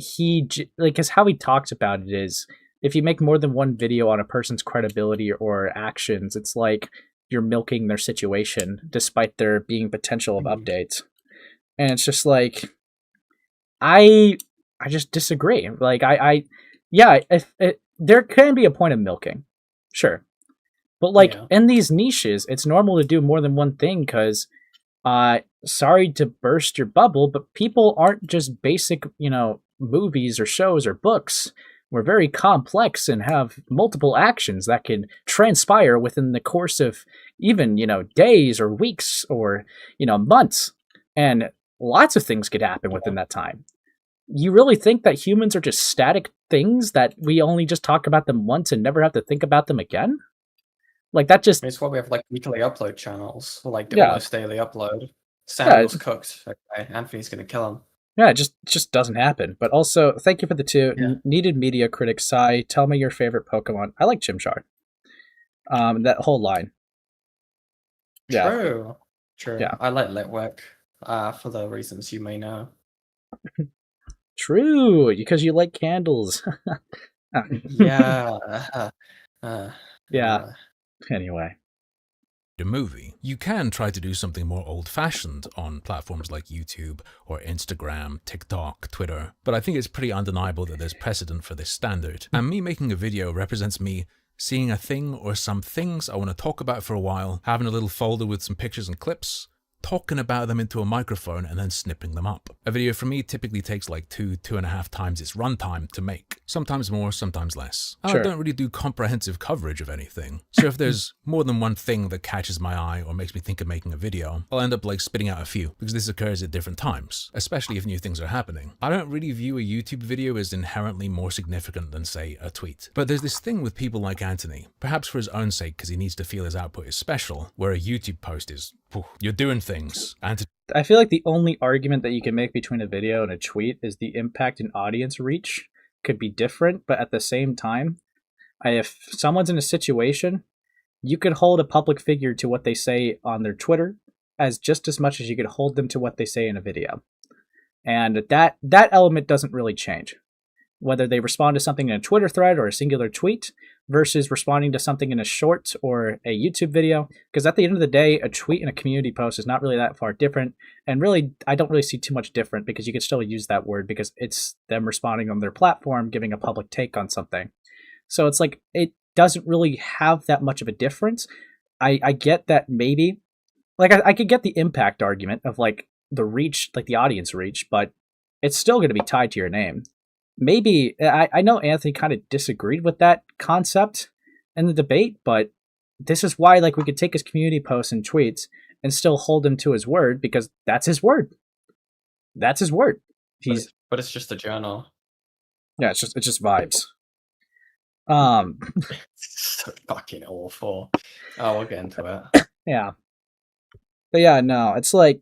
because how he talks about it is, if you make more than one video on a person's credibility or actions, it's like you're milking their situation despite there being potential of updates. And it's just like, I just disagree. Like, there can be a point of milking, sure. But like, in these niches, it's normal to do more than one thing because, sorry to burst your bubble, but people aren't just basic, movies or shows or books. We're very complex and have multiple actions that can transpire within the course of even, days or weeks or, months. And lots of things could happen within that time. You really think that humans are just static things that we only just talk about them once and never have to think about them again? Like, that just... It's why we have, like, weekly upload channels, or, like, almost daily upload. Samuel's cooked. Okay, Anthony's gonna kill him. Yeah, it just doesn't happen. But also, thank you for the 2. Yeah. Needed media critic Sai, tell me your favorite Pokemon. I like Chimchar. That whole line. Yeah. True. Yeah. I like Litwick, for the reasons you may know. True, because you like candles. Yeah. Yeah. Anyway. A movie. You can try to do something more old-fashioned on platforms like YouTube or Instagram, TikTok, Twitter, but I think it's pretty undeniable that there's precedent for this standard. And me making a video represents me seeing a thing or some things I want to talk about for a while, having a little folder with some pictures and clips, talking about them into a microphone and then snipping them up. A video for me typically takes like 2.5 times its runtime to make. Sometimes more, sometimes less. And I don't really do comprehensive coverage of anything. So if there's more than one thing that catches my eye or makes me think of making a video, I'll end up like spitting out a few, because this occurs at different times, especially if new things are happening. I don't really view a YouTube video as inherently more significant than, say, a tweet. But there's this thing with people like Anthony, perhaps for his own sake because he needs to feel his output is special, where a YouTube post is, you're doing things. I feel like the only argument that you can make between a video and a tweet is the impact and audience reach could be different, but at the same time, if someone's in a situation, you could hold a public figure to what they say on their Twitter as just as much as you could hold them to what they say in a video. And that element doesn't really change. Whether they respond to something in a Twitter thread or a singular tweet versus responding to something in a short or a YouTube video. Because at the end of the day, a tweet and a community post is not really that far different. And really, I don't really see too much different because you can still use that word because it's them responding on their platform, giving a public take on something. So it's like, it doesn't really have that much of a difference. I get that maybe, like I could get the impact argument of like the reach, like the audience reach, but it's still going to be tied to your name. Maybe, I know Anthony kind of disagreed with that concept in the debate, but this is why, like, we could take his community posts and tweets and still hold him to his word, because that's his word. That's his word. But it's just a journal. Yeah, it's just vibes. It's so fucking awful. Oh, we'll get into it. Yeah. But yeah, no, it's like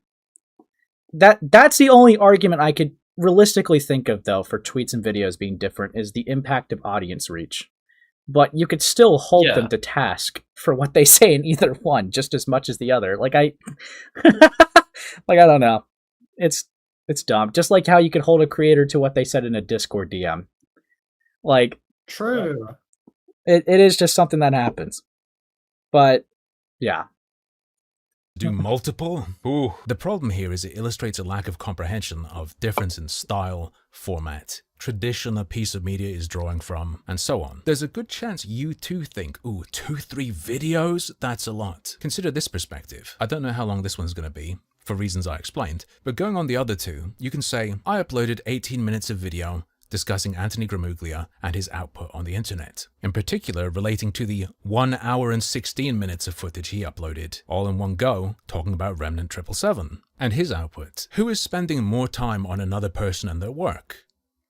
that's the only argument I could realistically think of, though, for tweets and videos being different, is the impact of audience reach. But you could still hold them to task for what they say in either one just as much as the other. Like, I don't know. It's dumb. Just like how you could hold a creator to what they said in a Discord DM. Like, true. It is just something that happens. But yeah. Do multiple? Ooh. The problem here is it illustrates a lack of comprehension of difference in style, format, tradition a piece of media is drawing from, and so on. There's a good chance you too think, ooh, 2-3 videos? That's a lot. Consider this perspective. I don't know how long this one's going to be, for reasons I explained, but going on the other two, you can say, I uploaded 18 minutes of video discussing Anthony Gramuglia and his output on the internet, in particular relating to the 1 hour and 16 minutes of footage he uploaded, all in one go, talking about Remnant 777, and his output. Who is spending more time on another person and their work?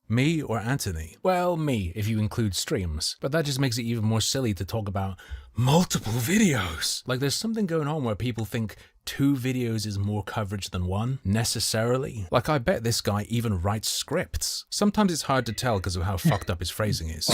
Me or Anthony? Well, me, if you include streams, but that just makes it even more silly to talk about multiple videos. Like, there's something going on where people think 2 videos is more coverage than 1, necessarily. Like, I bet this guy even writes scripts. Sometimes it's hard to tell because of how fucked up his phrasing is.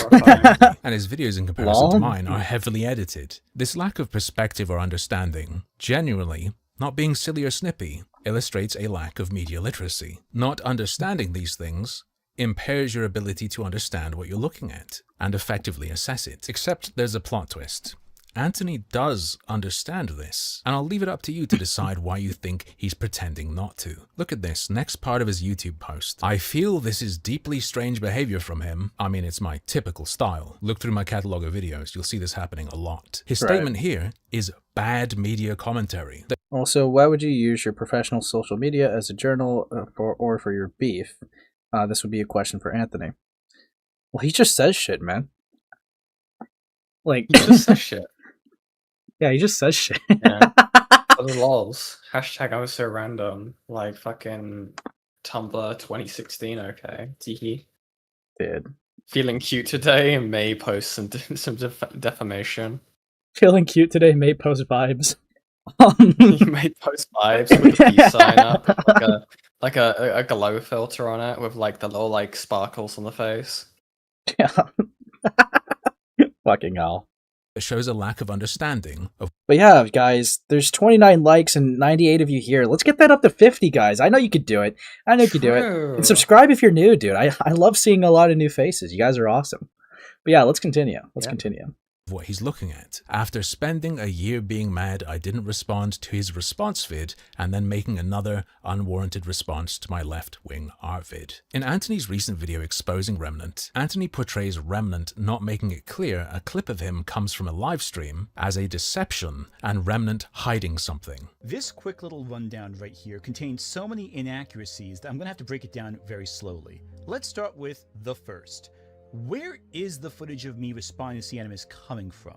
And his videos, in comparison to mine, are heavily edited. This lack of perspective or understanding, genuinely, not being silly or snippy, illustrates a lack of media literacy. Not understanding these things impairs your ability to understand what you're looking at and effectively assess it. Except there's a plot twist. Anthony does understand this, and I'll leave it up to you to decide why you think he's pretending not to. Look at this, next part of his YouTube post. I feel this is deeply strange behavior from him. I mean, it's my typical style. Look through my catalog of videos, you'll see this happening a lot. His statement here is bad media commentary. Also, why would you use your professional social media as a journal or for your beef? This would be a question for Anthony. Well, he just says shit, man. Like, He just says shit. Yeah, he just says shit. Yeah. For the lols. Hashtag I was so random. Like fucking Tumblr 2016, okay. Teehee. Dude. Feeling cute today and may post some defamation. Feeling cute today may post vibes. You may post vibes with a peace sign up, like a glow filter on it with like the little like sparkles on the face. Yeah. Fucking hell. It shows a lack of understanding of. But yeah, guys, there's 29 likes and 98 of you here. Let's get that up to 50, guys. I know you could do it. I know you could do it. And subscribe if you're new, dude. I love seeing a lot of new faces. You guys are awesome. But yeah, let's continue. Let's continue. What he's looking at. After spending a year being mad I didn't respond to his response vid and then making another unwarranted response to my left-wing art vid. In Anthony's recent video exposing Remnant, Anthony portrays Remnant not making it clear a clip of him comes from a live stream as a deception and Remnant hiding something. This quick little rundown right here contains so many inaccuracies that I'm going to have to break it down very slowly. Let's start with the first. Where is the footage of me responding to Cianimous coming from?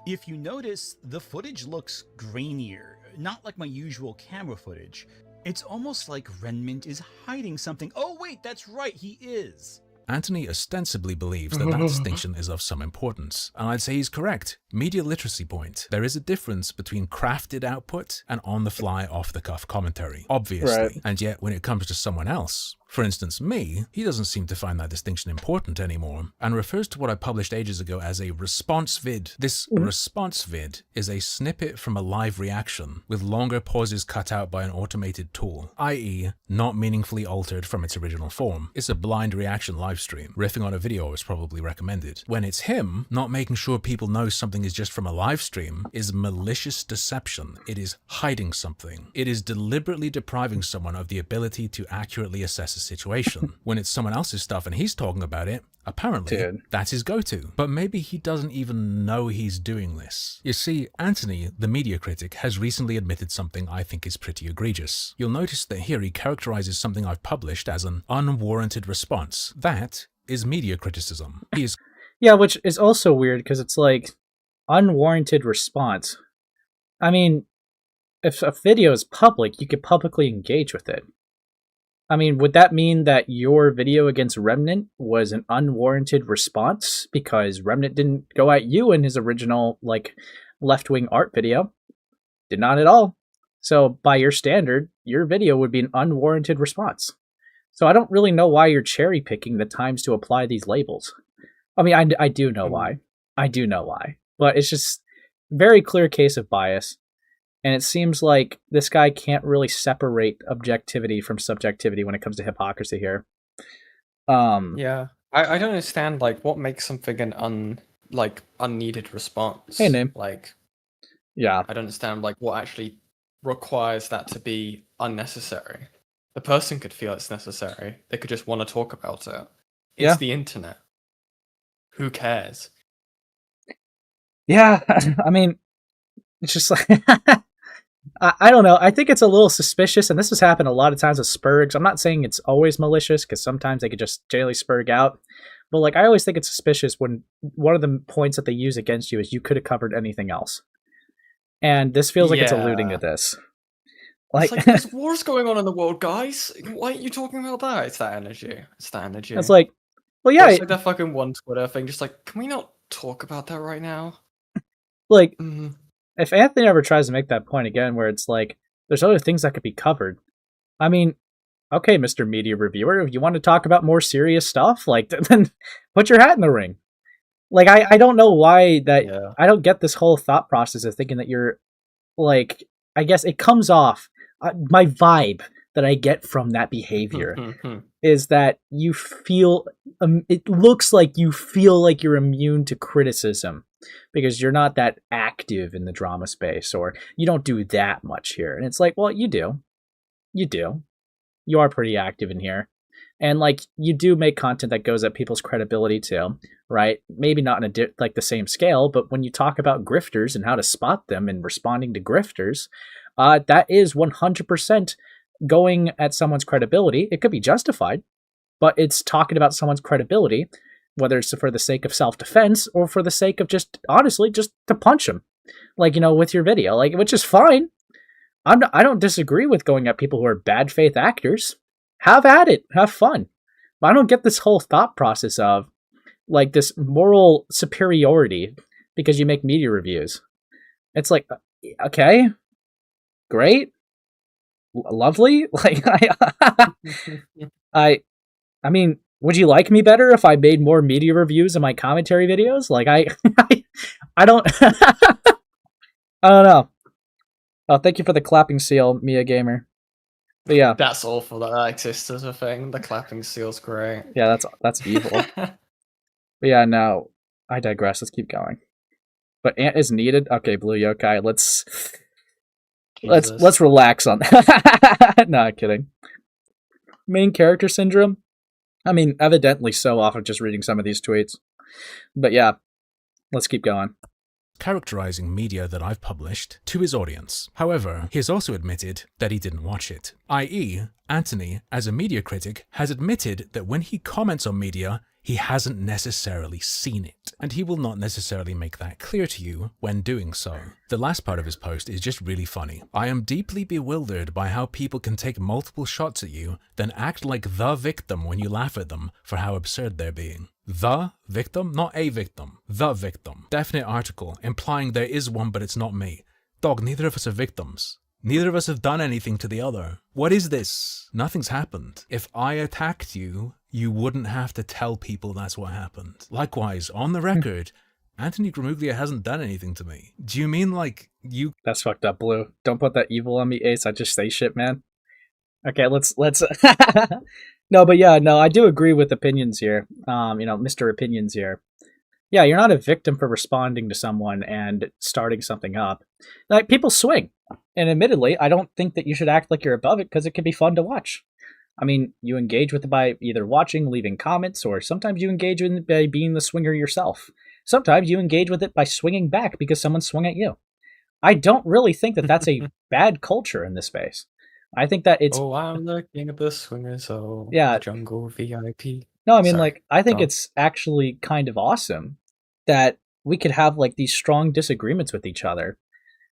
If you notice, the footage looks grainier, not like my usual camera footage. It's almost like Remnant is hiding something. Oh wait, that's right, he is. Anthony ostensibly believes that distinction is of some importance, and I'd say he's correct. Media literacy point. There is a difference between crafted output and on-the-fly, off-the-cuff commentary, obviously. And yet, when it comes to someone else, for instance me, he doesn't seem to find that distinction important anymore, and refers to what I published ages ago as a response vid. This response vid is a snippet from a live reaction, with longer pauses cut out by an automated tool, i.e. not meaningfully altered from its original form. It's a blind reaction live stream. Riffing on a video is probably recommended. When it's him, not making sure people know something something is just from a live stream is malicious deception. It is hiding something. It is deliberately depriving someone of the ability to accurately assess a situation. When it's someone else's stuff and he's talking about it, apparently, that's his go-to. But maybe he doesn't even know he's doing this. You see, Anthony, the media critic, has recently admitted something I think is pretty egregious. You'll notice that here he characterizes something I've published as an unwarranted response. That is media criticism. He is... Yeah, which is also weird, because it's like, unwarranted response. I mean, if a video is public, you could publicly engage with it. I mean, would that mean that your video against Remnant was an unwarranted response because Remnant didn't go at you in his original, like, left-wing art video? Did not at all. So, by your standard, your video would be an unwarranted response. So I don't really know why you're cherry-picking the times to apply these labels. I mean, I do know why. I do know why. But it's just very clear case of bias. And it seems like this guy can't really separate objectivity from subjectivity when it comes to hypocrisy here. Yeah, I don't understand like what makes something an unneeded response. Hey, name. Like, yeah, I don't understand like what actually requires that to be unnecessary. The person could feel it's necessary. They could just want to talk about it. It's the internet. Who cares? Yeah, I mean, it's just like I don't know. I think it's a little suspicious, and this has happened a lot of times with spurgs. I'm not saying it's always malicious, because sometimes they could just generally spurg out. But like, I always think it's suspicious when one of the points that they use against you is you could have covered anything else. And this feels like it's alluding to this. Like, there's wars going on in the world, guys. Why aren't you talking about that? It's that energy. It's that energy. It's like, well, yeah. It's like that fucking one Twitter thing. Just like, can we not talk about that right now? Like, if Anthony ever tries to make that point again, where it's like, there's other things that could be covered. I mean, okay, Mr. Media Reviewer, if you want to talk about more serious stuff, like, then put your hat in the ring. Like, I don't know why that, I don't get this whole thought process of thinking that you're, like, I guess it comes off, my vibe that I get from that behavior is that you feel, it looks like you feel like you're immune to criticism because you're not that active in the drama space, or you don't do that much here. And it's like, well, you do. You do. You are pretty active in here. And like, you do make content that goes at people's credibility too, right? Maybe not in like the same scale, but when you talk about grifters and how to spot them and responding to grifters, that is 100% going at someone's credibility. It could be justified, but it's talking about someone's credibility, whether it's for the sake of self-defense or for the sake of just, honestly, just to punch them, like, you know, with your video, like, which is fine. I don't disagree with going at people who are bad faith actors. Have at it. Have fun. But I don't get this whole thought process of, like, this moral superiority because you make media reviews. It's like, okay, great, lovely. Like, I mean, would you like me better if I made more media reviews in my commentary videos? Like, I don't, I don't know. Oh, thank you for the clapping seal, Mia Gamer. But yeah, that's awful that exists as a thing. The clapping seal's great. Yeah, that's evil. But yeah, no, I digress. Let's keep going. But Ant is needed. Okay, Blue Yokai, let's relax on that. No, kidding. Main character syndrome. I mean, evidently so off of just reading some of these tweets. But yeah, let's keep going. Characterizing media that I've published to his audience. However, he has also admitted that he didn't watch it. I.e., Anthony, as a media critic, has admitted that when he comments on media, he hasn't necessarily seen it, and he will not necessarily make that clear to you when doing so. The last part of his post is just really funny. I am deeply bewildered by how people can take multiple shots at you, then act like the victim when you laugh at them for how absurd they're being. The victim? Not a victim. The victim. Definite article, implying there is one but it's not me. Dog, neither of us are victims. Neither of us have done anything to the other. What is this? Nothing's happened. If I attacked you, you wouldn't have to tell people that's what happened. Likewise, on the record, Anthony Gramuglia hasn't done anything to me. Do you mean like you... That's fucked up, Blue. Don't put that evil on me, Ace. I just say shit, man. Okay, let's No, but yeah, no, I do agree with opinions here. You know, Mr. Opinions here. Yeah, you're not a victim for responding to someone and starting something up. Like, people swing. And admittedly, I don't think that you should act like you're above it because it can be fun to watch. I mean, you engage with it by either watching, leaving comments, or sometimes you engage with it by being the swinger yourself. Sometimes you engage with it by swinging back because someone swung at you. I don't really think that that's a bad culture in this space. I think that it's... Oh, I'm looking at the swingers, oh, Yeah. jungle VIP. No, I mean, Sorry, like, I think go on. it's actually kind of awesome that we could have, like, these strong disagreements with each other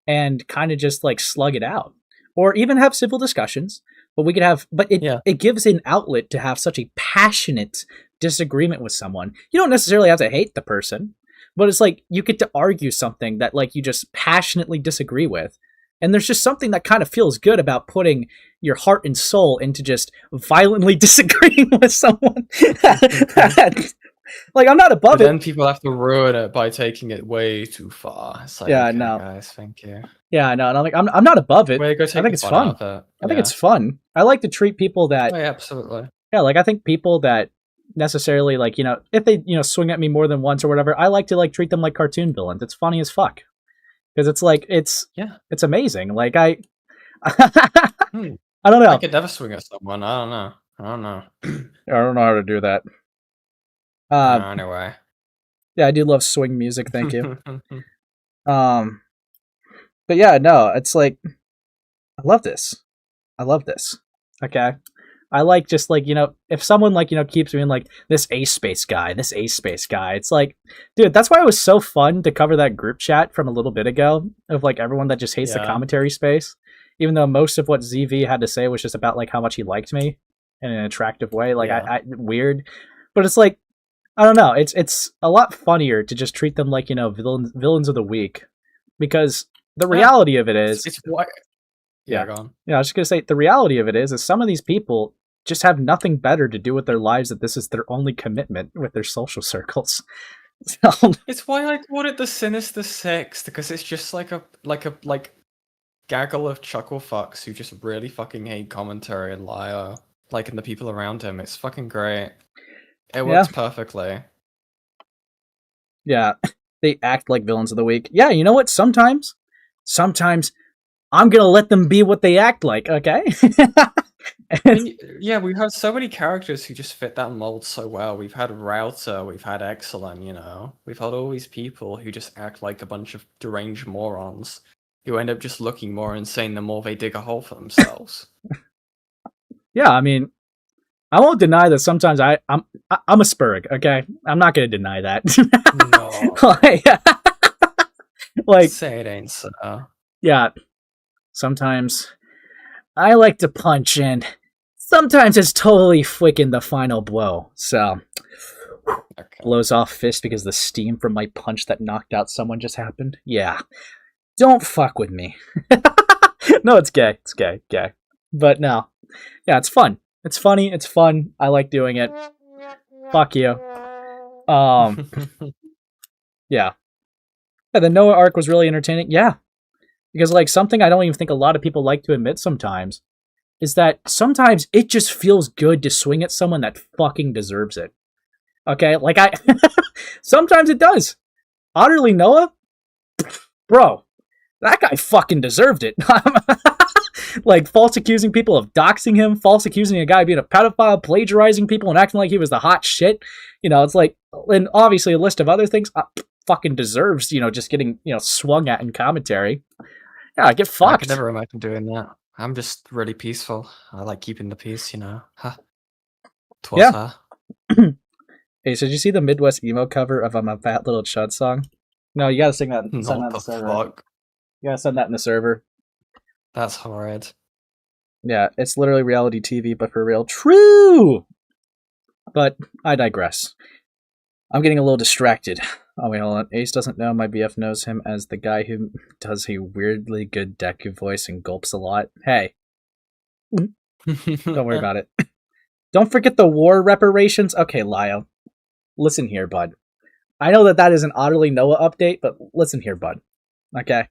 and kind of just, like, slug it out. Or even have civil discussions, but we could have... But it gives an outlet to have such a passionate disagreement with someone. You don't necessarily have to hate the person, but it's like, you get to argue something that, like, you just passionately disagree with. And there's just something that kind of feels good about putting your heart and soul into just violently disagreeing with someone. Like, I'm not above But it. then people have to ruin it by taking it way too far. It's like, Yeah, okay, no. guys, thank you. Yeah, no, and I'm not above it. Way to go I take think the it's fun fun. out of it. I think it's fun. I like to treat people that... Oh, yeah, absolutely. Yeah, like, I think people that necessarily, like, you know, if they, you know, swing at me more than once or whatever, I like to, like, treat them like cartoon villains. It's funny as fuck. Because it's like, it's amazing. Like, I don't know. I could never swing at someone. I don't know. I don't know how to do that. Anyway. Yeah, I do love swing music, thank you. But yeah, no, it's like, I love this. Okay? I like just, like, you know, if someone, like, you know, keeps being like, this ace space guy, it's like, dude, that's why it was so fun to cover that group chat from a little bit ago of, like, everyone that just hates the commentary space, even though most of what ZV had to say was just about, like, how much he liked me in an attractive way, like, I weird, but it's like, I don't know, it's a lot funnier to just treat them like, you know, villains of the week, because the reality of it is, it's why... Yeah, go on. Yeah, I was just gonna say, the reality of it is some of these people just have nothing better to do with their lives, that this is their only commitment with their social circles. So... It's why I called it the Sinister Six, because it's just like a gaggle of chuckle fucks who just really fucking hate commentary and Liar, like, and the people around him. It's fucking great. It works perfectly. Yeah, they act like villains of the week. Yeah, you know what? Sometimes I'm gonna let them be what they act like, okay? Yeah, we've had so many characters who just fit that mold so well. We've had Router, we've had Excellent, you know. We've had all these people who just act like a bunch of deranged morons who end up just looking more insane the more they dig a hole for themselves. Yeah, I mean, I won't deny that sometimes I'm a spurg, okay? I'm not gonna deny that. No. like, say it ain't so. Yeah, sometimes I like to punch, and sometimes it's totally freaking the final blow. So, blows off fist because the steam from my punch that knocked out someone just happened. Yeah, don't fuck with me. No, it's gay. It's gay. But no, yeah, it's fun. It's funny. It's fun. I like doing it. Fuck you. Yeah. The Noah arc was really entertaining. Yeah. Because, like, something I don't even think a lot of people like to admit sometimes is that sometimes it just feels good to swing at someone that fucking deserves it. Okay? Like, sometimes it does. Utterly Noah? Bro, that guy fucking deserved it. Like, false accusing people of doxing him, false accusing a guy of being a pedophile, plagiarizing people and acting like he was the hot shit. You know, it's like, and obviously a list of other things fucking deserves, you know, just getting, you know, swung at in commentary. Yeah, get fucked. I could never imagine doing that. I'm just really peaceful. I like keeping the peace, you know. Huh. Yeah. Hey, so did you see the Midwest emo cover of I'm a Fat Little Chud song? No, you gotta sing that. Send that in the server. Fuck? You gotta send that in the server. That's horrid. Yeah, it's literally reality TV, but for real. True! But I digress. I'm getting a little distracted. Oh, wait, hold on. Ace doesn't know my BF knows him as the guy who does a weirdly good Deku voice and gulps a lot. Hey. Don't worry about it. Don't forget the war reparations. Okay, Lyle. Listen here, bud. I know that is an Utterly Noah update, but listen here, bud. Okay?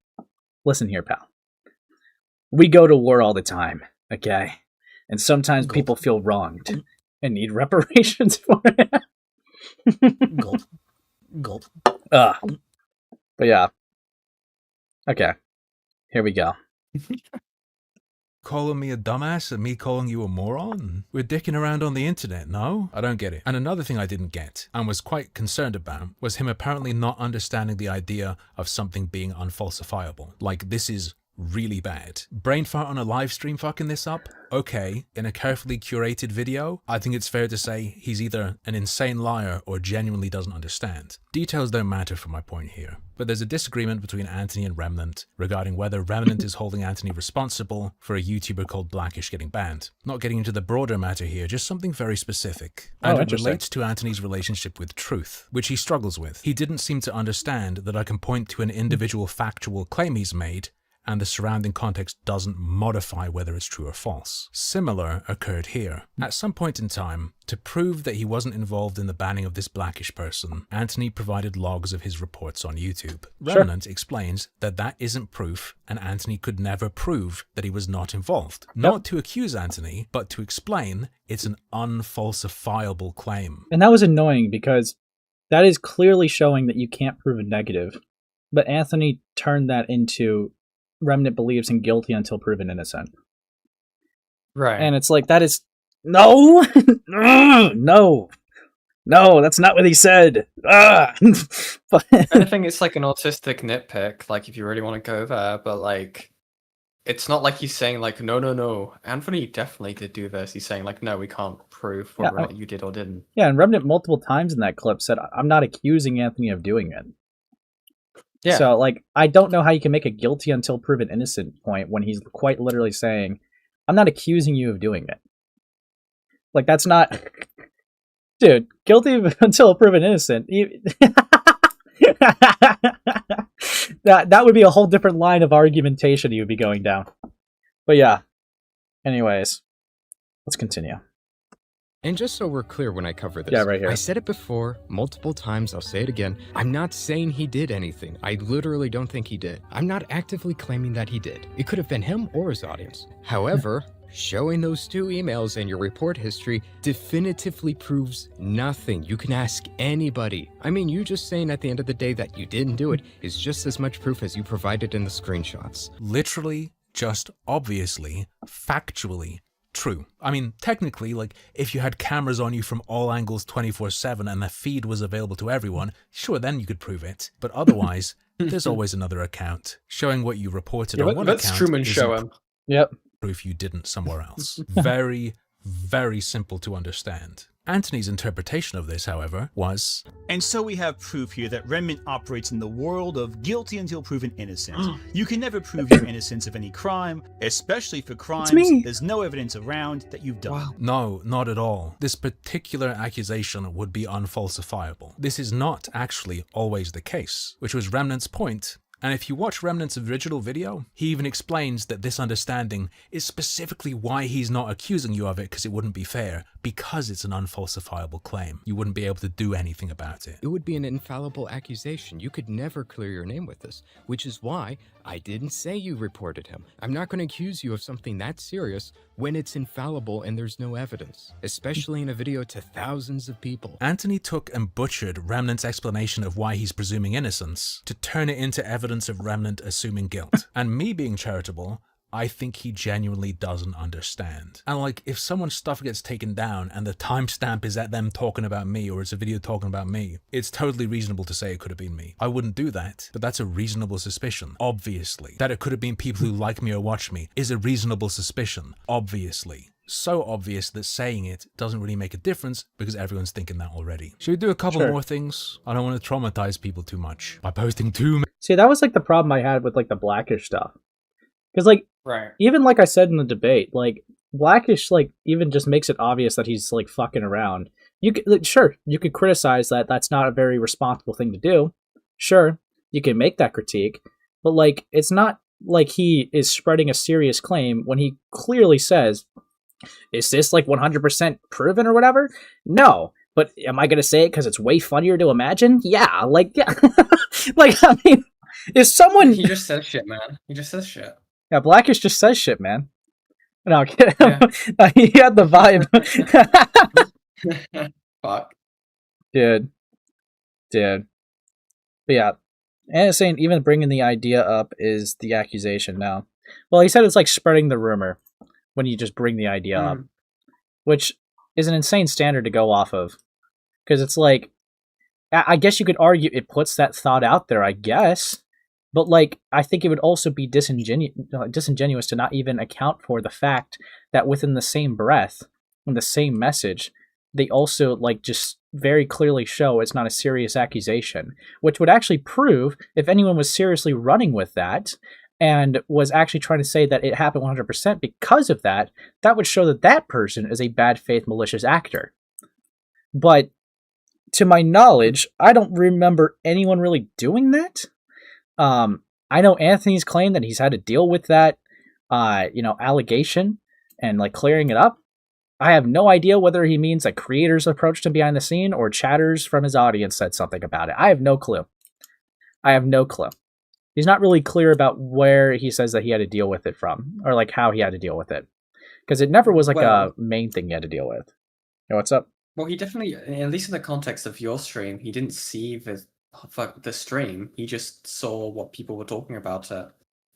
Listen here, pal. We go to war all the time, okay? And sometimes people feel wronged and need reparations for it. Gulp. But yeah. Okay. Here we go. Calling me a dumbass and me calling you a moron? We're dicking around on the internet, no? I don't get it. And another thing I didn't get, and was quite concerned about, was him apparently not understanding the idea of something being unfalsifiable. Like, this is really bad. Brain fart on a live stream fucking this up? Okay. In a carefully curated video, I think it's fair to say he's either an insane liar or genuinely doesn't understand. Details don't matter for my point here. But there's a disagreement between Anthony and Remnant regarding whether Remnant is holding Anthony responsible for a YouTuber called Blackish getting banned. Not getting into the broader matter here, just something very specific. And it relates to Anthony's relationship with truth, which he struggles with. He didn't seem to understand that I can point to an individual factual claim he's made, and the surrounding context doesn't modify whether it's true or false. Similar occurred here. At some point in time, to prove that he wasn't involved in the banning of this Blackish person, Anthony provided logs of his reports on YouTube. Remnant explains that that isn't proof, and Anthony could never prove that he was not involved. Not to accuse Anthony, but to explain it's an unfalsifiable claim. And that was annoying because that is clearly showing that you can't prove a negative. But Anthony turned that into Remnant believes in guilty until proven innocent. Right. And it's like, that is... No! No! No, that's not what he said! But I think it's like an autistic nitpick, like, if you really want to go there, but, like, it's not like he's saying, like, no, Anthony definitely did do this. He's saying, like, no, we can't prove whether or not you did or didn't. Yeah, and Remnant multiple times in that clip said, I'm not accusing Anthony of doing it. Yeah. So, like, I don't know how you can make a guilty until proven innocent point when he's quite literally saying, I'm not accusing you of doing it. Like, that's not... Dude, guilty until proven innocent. That would be a whole different line of argumentation you would be going down. But yeah. Anyways, let's continue. And just so we're clear when I cover this, yeah, right here. I said it before, multiple times, I'll say it again. I'm not saying he did anything. I literally don't think he did. I'm not actively claiming that he did. It could have been him or his audience. However, showing those 2 emails and your report history definitively proves nothing. You can ask anybody. I mean, you just saying at the end of the day that you didn't do it is just as much proof as you provided in the screenshots. Literally, just obviously, factually true. I mean, technically, like, if you had cameras on you from all angles 24/7 and the feed was available to everyone, sure, then you could prove it. But otherwise, there's always another account. Showing what you reported on one account Truman show him. Yep. Proof you didn't somewhere else. Very, very simple to understand. Anthony's interpretation of this, however, was... And so we have proof here that Remnant operates in the world of guilty until proven innocent. You can never prove your innocence of any crime, especially for crimes there's no evidence around that you've done. Wow. No, not at all. This particular accusation would be unfalsifiable. This is not actually always the case, which was Remnant's point. And if you watch Remnant's original video, he even explains that this understanding is specifically why he's not accusing you of it, because it wouldn't be fair, because it's an unfalsifiable claim. You wouldn't be able to do anything about it. It would be an infallible accusation. You could never clear your name with this, which is why I didn't say you reported him. I'm not going to accuse you of something that serious when it's infallible and there's no evidence, especially in a video to thousands of people. Anthony took and butchered Remnant's explanation of why he's presuming innocence to turn it into evidence of Remnant assuming guilt. And me being charitable, I think he genuinely doesn't understand. And like, if someone's stuff gets taken down and the timestamp is at them talking about me, or it's a video talking about me, it's totally reasonable to say it could have been me. I wouldn't do that, but that's a reasonable suspicion. Obviously. That it could have been people who like me or watch me is a reasonable suspicion. Obviously. So obvious that saying it doesn't really make a difference because everyone's thinking that already. Should we do a couple more things? I don't want to traumatize people too much by posting too many. See, that was like the problem I had with like the Blackish stuff. Because like, even like I said in the debate, like Blackish like even just makes it obvious that he's like fucking around. You could, like, sure, you could criticize that that's not a very responsible thing to do. Sure, you can make that critique, but like it's not like he is spreading a serious claim when he clearly says, is this like 100% proven or whatever? No. But am I going to say it because it's way funnier to imagine? Yeah. Like, yeah. Like, I mean, if someone... He just says shit, man. He just says shit. Yeah, Blackish just says shit, man. No, he had the vibe. Fuck. Dude. But yeah, and it's saying even bringing the idea up is the accusation now. Well, he said it's like spreading the rumor when you just bring the idea up, which is an insane standard to go off of. Because it's like, I guess you could argue it puts that thought out there, I guess. But like, I think it would also be disingenuous to not even account for the fact that within the same breath, in the same message, they also like just very clearly show it's not a serious accusation, which would actually prove if anyone was seriously running with that and was actually trying to say that it happened 100% because of that, that would show that that person is a bad faith malicious actor. But to my knowledge, I don't remember anyone really doing that. I know Anthony's claimed that he's had to deal with that, allegation and like clearing it up. I have no idea whether he means that creators approached him behind the scene or chatters from his audience said something about it. I have no clue. He's not really clear about where he says that he had to deal with it from, or like how he had to deal with it, because it never was like a main thing he had to deal with. Hey, what's up? Well, he definitely, at least in the context of your stream, he didn't see the stream. He just saw what people were talking about it.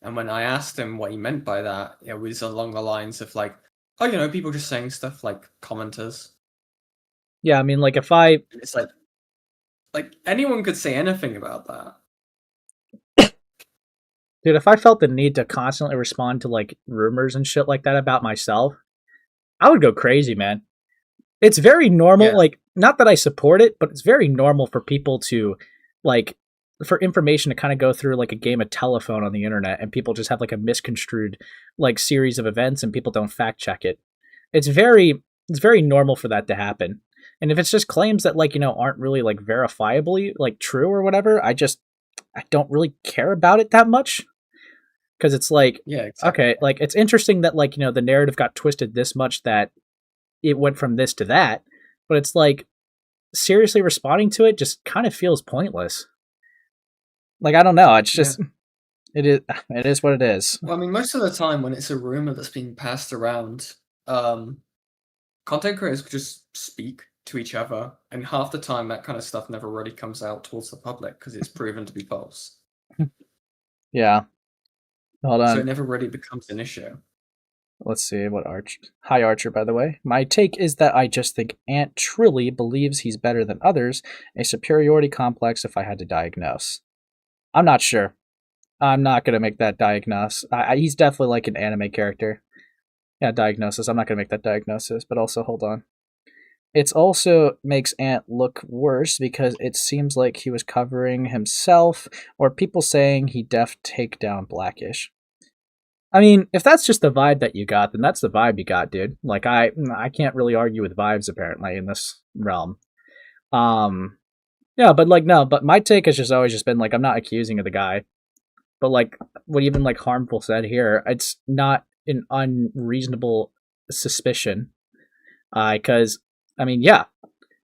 And when I asked him what he meant by that, it was along the lines of like, oh, people just saying stuff like commenters. Yeah, I mean, like if it's like anyone could say anything about that. Dude, if I felt the need to constantly respond to like rumors and shit like that about myself, I would go crazy, man. It's very normal, like, not that I support it, but it's very normal for people to, like, for information to kind of go through, like, a game of telephone on the internet, and people just have, like, a misconstrued, like, series of events, and people don't fact-check it. It's very normal for that to happen. And if it's just claims that, like, aren't really, like, verifiably, like, true or whatever, I don't really care about it that much. Because it's like, okay, like, it's interesting that, like, the narrative got twisted this much that it went from this to that, but it's like seriously responding to it just kind of feels pointless. Like, I don't know. It's just, it is what it is. Well, I mean, most of the time when it's a rumor that's being passed around, content creators just speak to each other, and half the time that kind of stuff never really comes out towards the public because it's proven to be false. Yeah. Hold on. So it never really becomes an issue. Let's see what Archer. Hi, Archer, by the way. My take is that I just think Ant truly believes he's better than others, a superiority complex if I had to diagnose. I'm not sure. I'm not going to make that diagnosis. He's definitely like an anime character. Yeah, diagnosis. I'm not going to make that diagnosis, but also, hold on. It also makes Ant look worse because it seems like he was covering himself, or people saying he def take down Blackish. I mean, if that's just the vibe that you got, then that's the vibe you got, dude. Like, I can't really argue with vibes, apparently, in this realm. Yeah, but, like, no, but my take has just always just been, like, I'm not accusing of the guy. But, like, what even, like, Harmful said here, it's not an unreasonable suspicion. Because, I mean, yeah,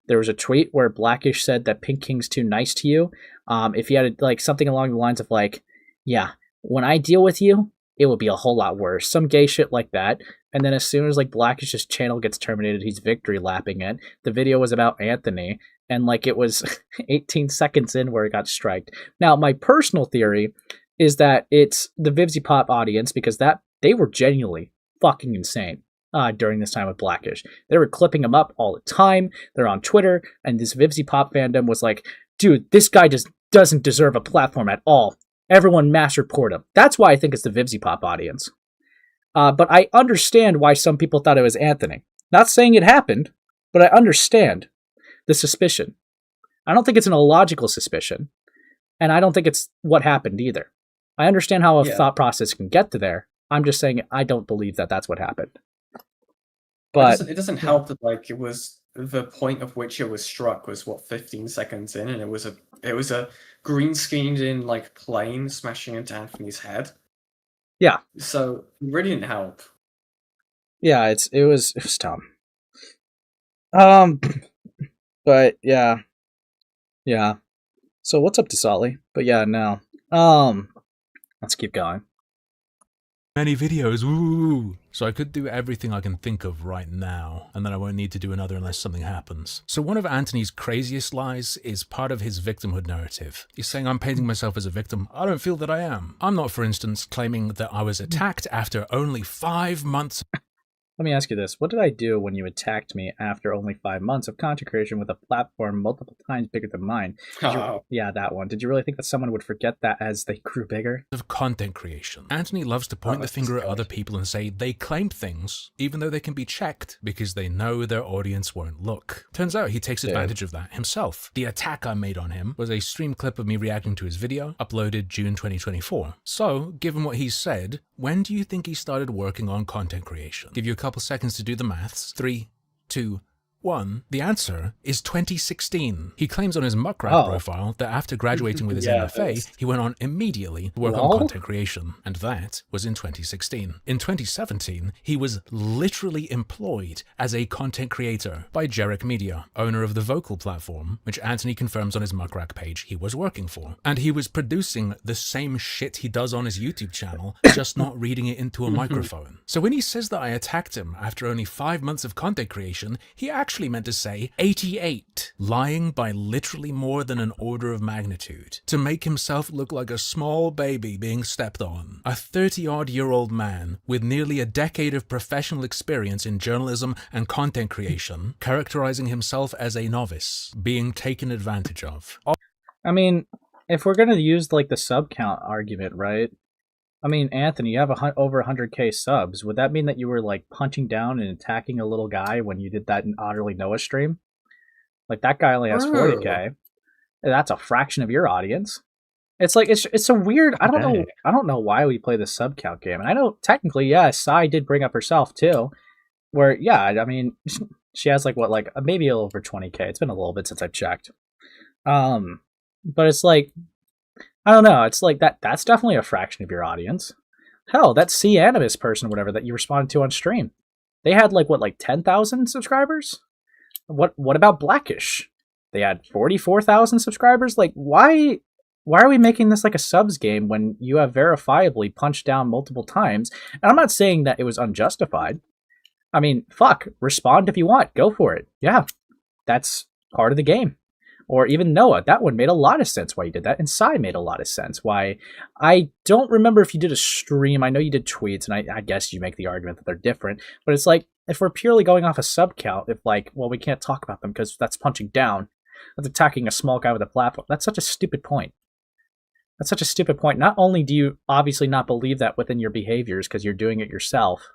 there was a tweet where Blackish said that Pink King's too nice to you. If he had, like, something along the lines of, like, yeah, when I deal with you, it would be a whole lot worse. Some gay shit like that. And then as soon as, like, Blackish's channel gets terminated, he's victory lapping it. The video was about Anthony, and, like, it was 18 seconds in where it got striked. Now, my personal theory is that it's the Vivzy Pop audience, because that they were genuinely fucking insane during this time with Blackish. They were clipping him up all the time. They're on Twitter, and this Vivzy Pop fandom was like, dude, this guy just doesn't deserve a platform at all. Everyone mass report him. That's why I think it's the Vivzy Pop audience. But I understand why some people thought it was Anthony. Not saying it happened, but I understand the suspicion. I don't think it's an illogical suspicion, and I don't think it's what happened either. I understand how a thought process can get to there. I'm just saying I don't believe that that's what happened. But it doesn't help that, like, it was the point of which it was struck was 15 seconds in, and it was a green screened in, like, plane smashing into Anthony's head. Yeah. So it really didn't help. Yeah, it was dumb. But yeah. So what's up to Solly? But yeah, no. Let's keep going. many videos, woo! So I could do everything I can think of right now, and then I won't need to do another unless something happens. So one of Anthony's craziest lies is part of his victimhood narrative. He's saying I'm painting myself as a victim. I don't feel that I am. I'm not, for instance, claiming that I was attacked after only 5 months. Let me ask you this. What did I do when you attacked me after only 5 months of content creation with a platform multiple times bigger than mine? Yeah, that one. Did you really think that someone would forget that as they grew bigger? Of content creation. Anthony loves to point the finger at other people and say they claimed things, even though they can be checked, because they know their audience won't look. Turns out he takes advantage of that himself. The attack I made on him was a stream clip of me reacting to his video, uploaded June 2024. So, given what he's said, when do you think he started working on content creation? Give you a couple seconds to do the maths. 3, 2, 1. The answer is 2016. He claims on his Muckrack profile that after graduating with his MFA, he went on immediately to work on content creation, and that was in 2016. In 2017, he was literally employed as a content creator by Jarek Media, owner of the Vocal platform, which Anthony confirms on his Muckrack page he was working for. And he was producing the same shit he does on his YouTube channel, just not reading it into a microphone. So when he says that I attacked him after only 5 months of content creation, he actually meant to say 88, lying by literally more than an order of magnitude, to make himself look like a small baby being stepped on. A 30-odd-year-old man with nearly a decade of professional experience in journalism and content creation, characterizing himself as a novice, being taken advantage of. I mean, if we're going to use like the sub count argument, right? I mean, Anthony, you have over 100k subs. Would that mean that you were like punching down and attacking a little guy when you did that in Otterly Noah stream? Like that guy only has 40k. That's a fraction of your audience. It's like it's a weird. I don't know why we play the sub count game. And I know technically, yeah, Sai did bring up herself too. Where I mean, she has like maybe a little over 20k. It's been a little bit since I've checked. But it's like, I don't know. It's like that's definitely a fraction of your audience. Hell, that C Animus person, whatever, that you responded to on stream, they had like 10,000 subscribers. What about Blackish? They had 44,000 subscribers. Like, why are we making this like a subs game when you have verifiably punched down multiple times? And I'm not saying that it was unjustified. I mean, fuck, respond if you want, go for it. Yeah, that's part of the game. Or even Noah, that one made a lot of sense why you did that, and Sai made a lot of sense why. I don't remember if you did a stream. I know you did tweets, and I guess you make the argument that they're different. But it's like, if we're purely going off a sub count, if like, well, we can't talk about them because that's punching down, that's attacking a small guy with a platform. That's such a stupid point. That's such a stupid point. Not only do you obviously not believe that within your behaviors because you're doing it yourself,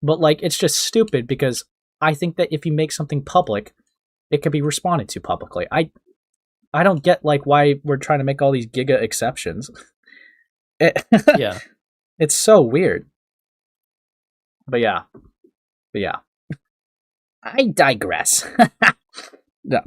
but like, it's just stupid because I think that if you make something public, it could be responded to publicly. I don't get like why we're trying to make all these giga exceptions. Yeah. It's so weird. But yeah. I digress. No.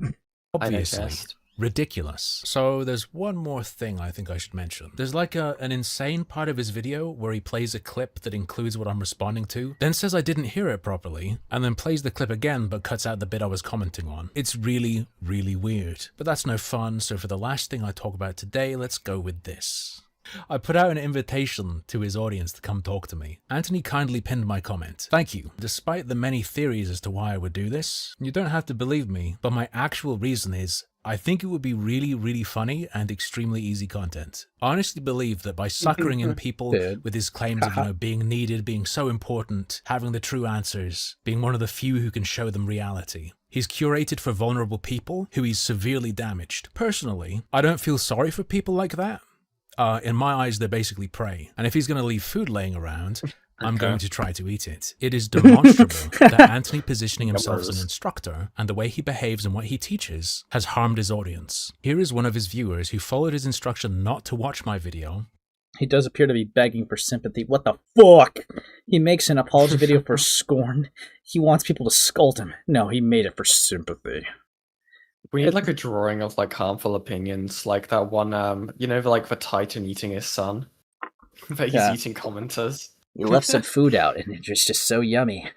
Obviously. Ridiculous. So there's one more thing I think I should mention. There's like an insane part of his video where he plays a clip that includes what I'm responding to, then says I didn't hear it properly, and then plays the clip again but cuts out the bit I was commenting on. It's really, really weird. But that's no fun, so for the last thing I talk about today, let's go with this. I put out an invitation to his audience to come talk to me. Anthony kindly pinned my comment. Thank you. Despite the many theories as to why I would do this, you don't have to believe me, but my actual reason is I think it would be really, really funny and extremely easy content. I honestly believe that by suckering in people with his claims of, being needed, being so important, having the true answers, being one of the few who can show them reality, he's curated for vulnerable people who he's severely damaged. Personally, I don't feel sorry for people like that. In my eyes, they're basically prey. And if he's going to leave food laying around, I'm going to try to eat it. It is demonstrable that Anthony positioning himself as an instructor and the way he behaves and what he teaches has harmed his audience. Here is one of his viewers who followed his instruction not to watch my video. He does appear to be begging for sympathy. What the fuck? He makes an apology video for scorn. He wants people to scold him. No, he made it for sympathy. We need like a drawing of like harmful opinions, like that one, like the Titan eating his son. But he's eating commenters. He left some food out and it was just so yummy.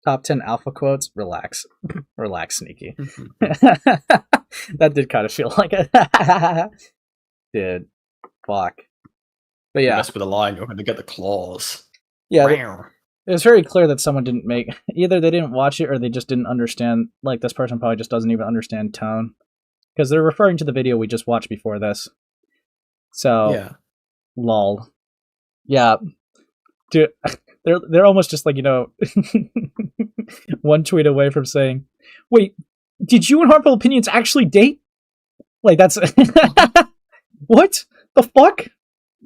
Top 10 alpha quotes? Relax. Relax, Sneaky. That did kind of feel like it. Dude, fuck. But You yeah, mess with a lion, you're going to get the claws. yeah, Meow. it was very clear that someone didn't make either they didn't watch it or they just didn't understand. Like this person probably just doesn't even understand tone because they're referring to the video we just watched before this. So, Yeah. lol. Yeah, dude, they're almost just like one tweet away from saying, "Wait, did you and Harmful Opinions actually date?" Like that's what the fuck,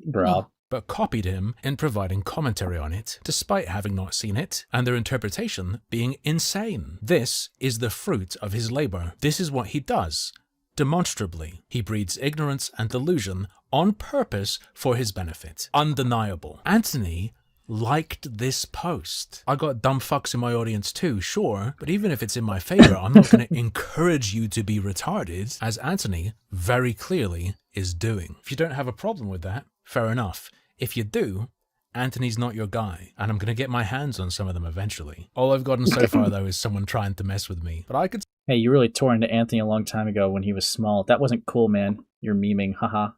bro. But copied him in providing commentary on it, despite having not seen it, and their interpretation being insane. This is the fruit of his labor. This is what he does. Demonstrably, he breeds ignorance and delusion on purpose for his benefit. Undeniable. Anthony liked this post. I got dumb fucks in my audience too, sure, but even if it's in my favor, I'm not going to encourage you to be retarded, as Anthony very clearly is doing. If you don't have a problem with that, fair enough. If you do, Anthony's not your guy, and I'm going to get my hands on some of them eventually. All I've gotten so far, though, is someone trying to mess with me. But I could... Hey, you really tore into Anthony a long time ago when he was small. That wasn't cool, man. You're memeing, haha.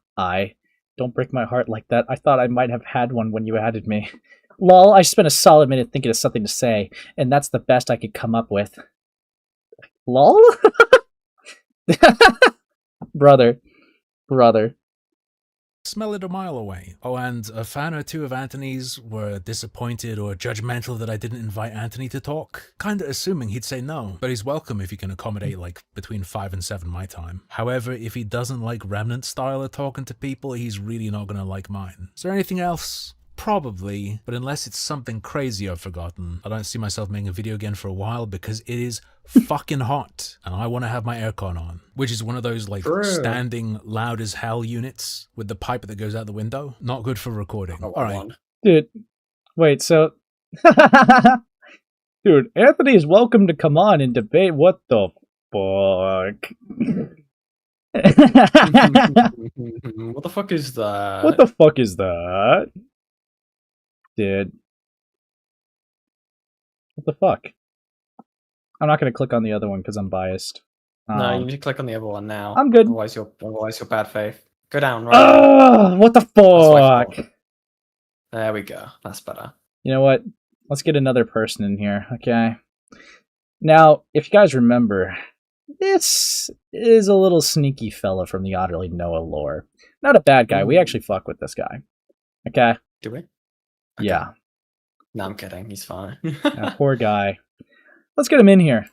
Don't break my heart like that. I thought I might have had one when you added me. Lol, I spent a solid minute thinking of something to say, and that's the best I could come up with. Lol? Brother. smell it a mile away. Oh, and a fan or two of Anthony's were disappointed or judgmental that I didn't invite Anthony to talk, kinda assuming he'd say no, but he's welcome if he can accommodate like between 5 and 7 my time. However, if he doesn't like Remnant style of talking to people, he's really not gonna like mine. Is there anything else? Probably, but unless it's something crazy I've forgotten, I don't see myself making a video again for a while because it is fucking hot and I want to have my aircon on, which is one of those like standing loud as hell units with the pipe that goes out the window. Not good for recording. All right. Dude, wait, so... Dude, Anthony is welcome to come on and debate. What the fuck? What the fuck is that? What the fuck is that? Dude. What the fuck? I'm not going to click on the other one because I'm biased. No, you need to click on the other one now. I'm good. Otherwise you're bad faith. Go down, right? What the fuck? There we go. That's better. You know what? Let's get another person in here, okay? Now, if you guys remember, this is a little sneaky fella from the Utterly Noah lore. Not a bad guy. We actually fuck with this guy. Okay? Do we? Okay. Yeah. No, I'm kidding. He's fine. Yeah, poor guy. Let's get him in here.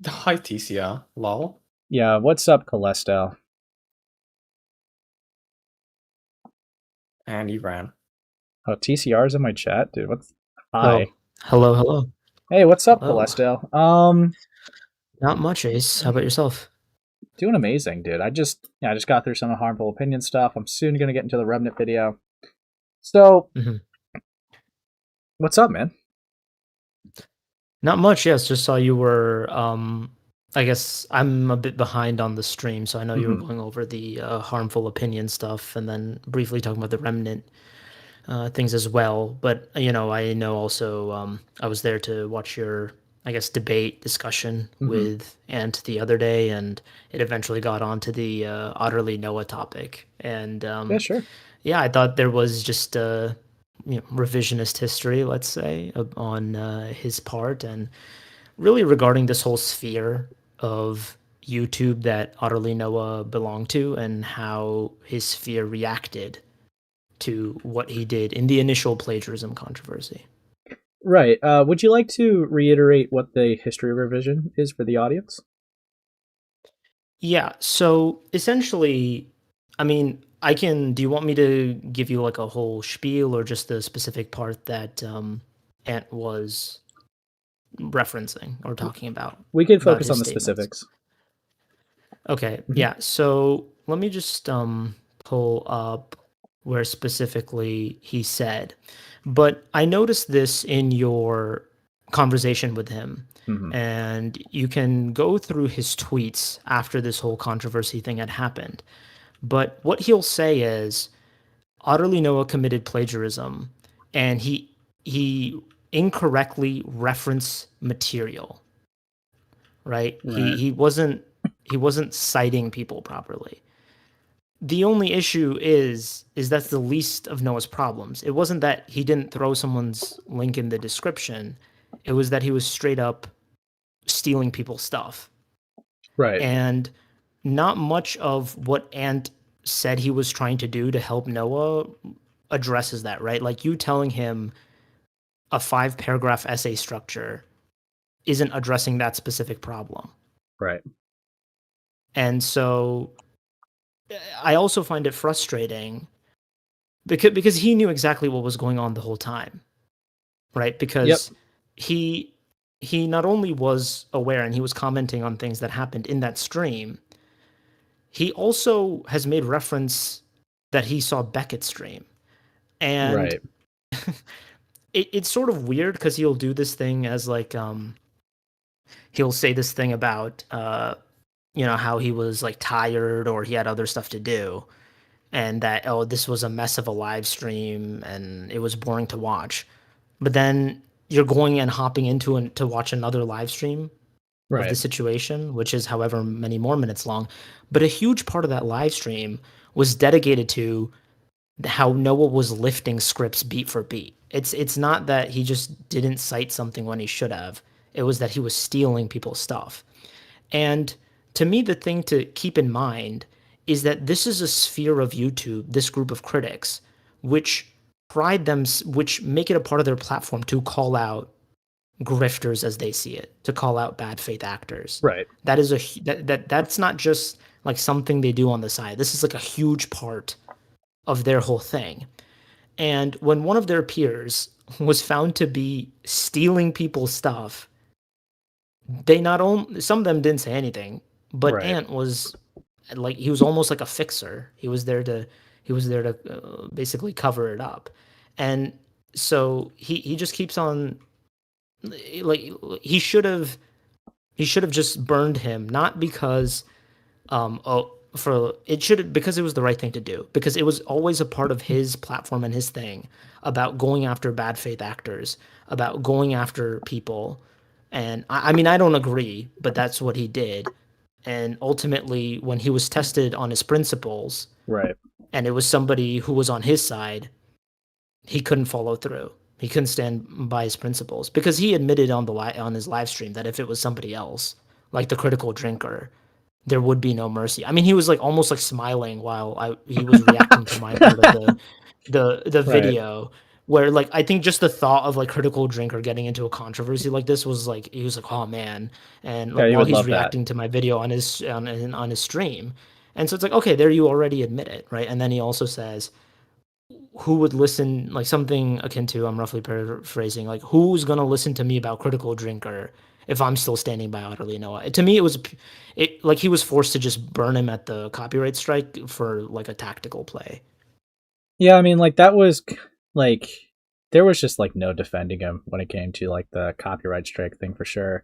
Hi, TCR. Lol. Yeah, what's up, Callisto? And he ran. Oh, TCR's in my chat? Dude, what's... Hi. Oh, hello. Hey, what's up, Hello. Callisto? Not much, Ace. How about yourself? Doing amazing, dude. I just got through some Harmful Opinion stuff. I'm soon going to get into the Remnant video. So, what's up, man? Not much, yes. Just saw you were, I guess I'm a bit behind on the stream, so I know you were going over the Harmful Opinion stuff and then briefly talking about the Remnant things as well. But, you know, I know also I was there to watch your, I guess, debate discussion with Ant the other day, and it eventually got onto the Utterly Noah topic. And Yeah, sure. yeah, I thought there was just revisionist history, let's say, on his part, and really regarding this whole sphere of YouTube that Utterly Noah belonged to and how his sphere reacted to what he did in the initial plagiarism controversy. Right. Would you like to reiterate what the history revision is for the audience? Yeah, so essentially, I mean, do you want me to give you like a whole spiel or just the specific part that Ant was referencing or talking about? We could about focus his on the statements? specifics. Okay, yeah, so let me just pull up where specifically he said. But I noticed this in your conversation with him. And you can go through his tweets after this whole controversy thing had happened. But what he'll say is, Utterly Noah committed plagiarism, and he incorrectly referenced material. Right? He wasn't citing people properly. the only issue is that's the least of Noah's problems. It wasn't that he didn't throw someone's link in the description. It was that he was straight up stealing people's stuff. Right. And not much of what Ant said he was trying to do to help Noah addresses that, right? Like you telling him a 5-paragraph essay structure isn't addressing that specific problem. Right. And so I also find it frustrating because he knew exactly what was going on the whole time, right? Because he not only was aware and he was commenting on things that happened in that stream, he also has made reference that he saw Beckett's stream. And Right. it's sort of weird because he'll do this thing as like he'll say this thing about how he was like tired or he had other stuff to do, and that this was a mess of a live stream and it was boring to watch. But then you're going and hopping into it to watch another live stream of the situation, which is however many more minutes long. But a huge part of that live stream was dedicated to how Noah was lifting scripts beat for beat. It's not that he just didn't cite something when he should have. It was that he was stealing people's stuff. And to me, the thing to keep in mind is that this is a sphere of YouTube, this group of critics, which which make it a part of their platform to call out grifters as they see it, to call out bad faith actors. Right. That is that's not just like something they do on the side. This is like a huge part of their whole thing. And when one of their peers was found to be stealing people's stuff, they not only, some of them didn't say anything, but Right. Ant was like, he was almost like a fixer. He was there to basically cover it up. And so he just keeps on, like, he should have just burned him, not because because it was the right thing to do, because it was always a part of his platform and his thing about going after bad faith actors, about going after people. And I mean, I don't agree, but that's what he did. And ultimately, when he was tested on his principles, Right. and it was somebody who was on his side, he couldn't follow through. He couldn't stand by his principles, because he admitted on his live stream that if it was somebody else, like the critical drinker, there would be no mercy. I mean, he was like almost like smiling while he was reacting to my part of the Right. video, where like I think just the thought of like critical drinker getting into a controversy like this was like, he was like, oh man, and like Yeah, you while would he's love that. reacting to my video on his stream, and so it's like, okay, there you already admit it, right? And then he also says, who would listen, like something akin to, I'm roughly paraphrasing, like, who's gonna listen to me about critical drinker if I'm still standing by utterly Noah? To me, it like he was forced to just burn him at the copyright strike for like a tactical play. Yeah, I mean, like, that was like, there was just like no defending him when it came to like the copyright strike thing, for sure.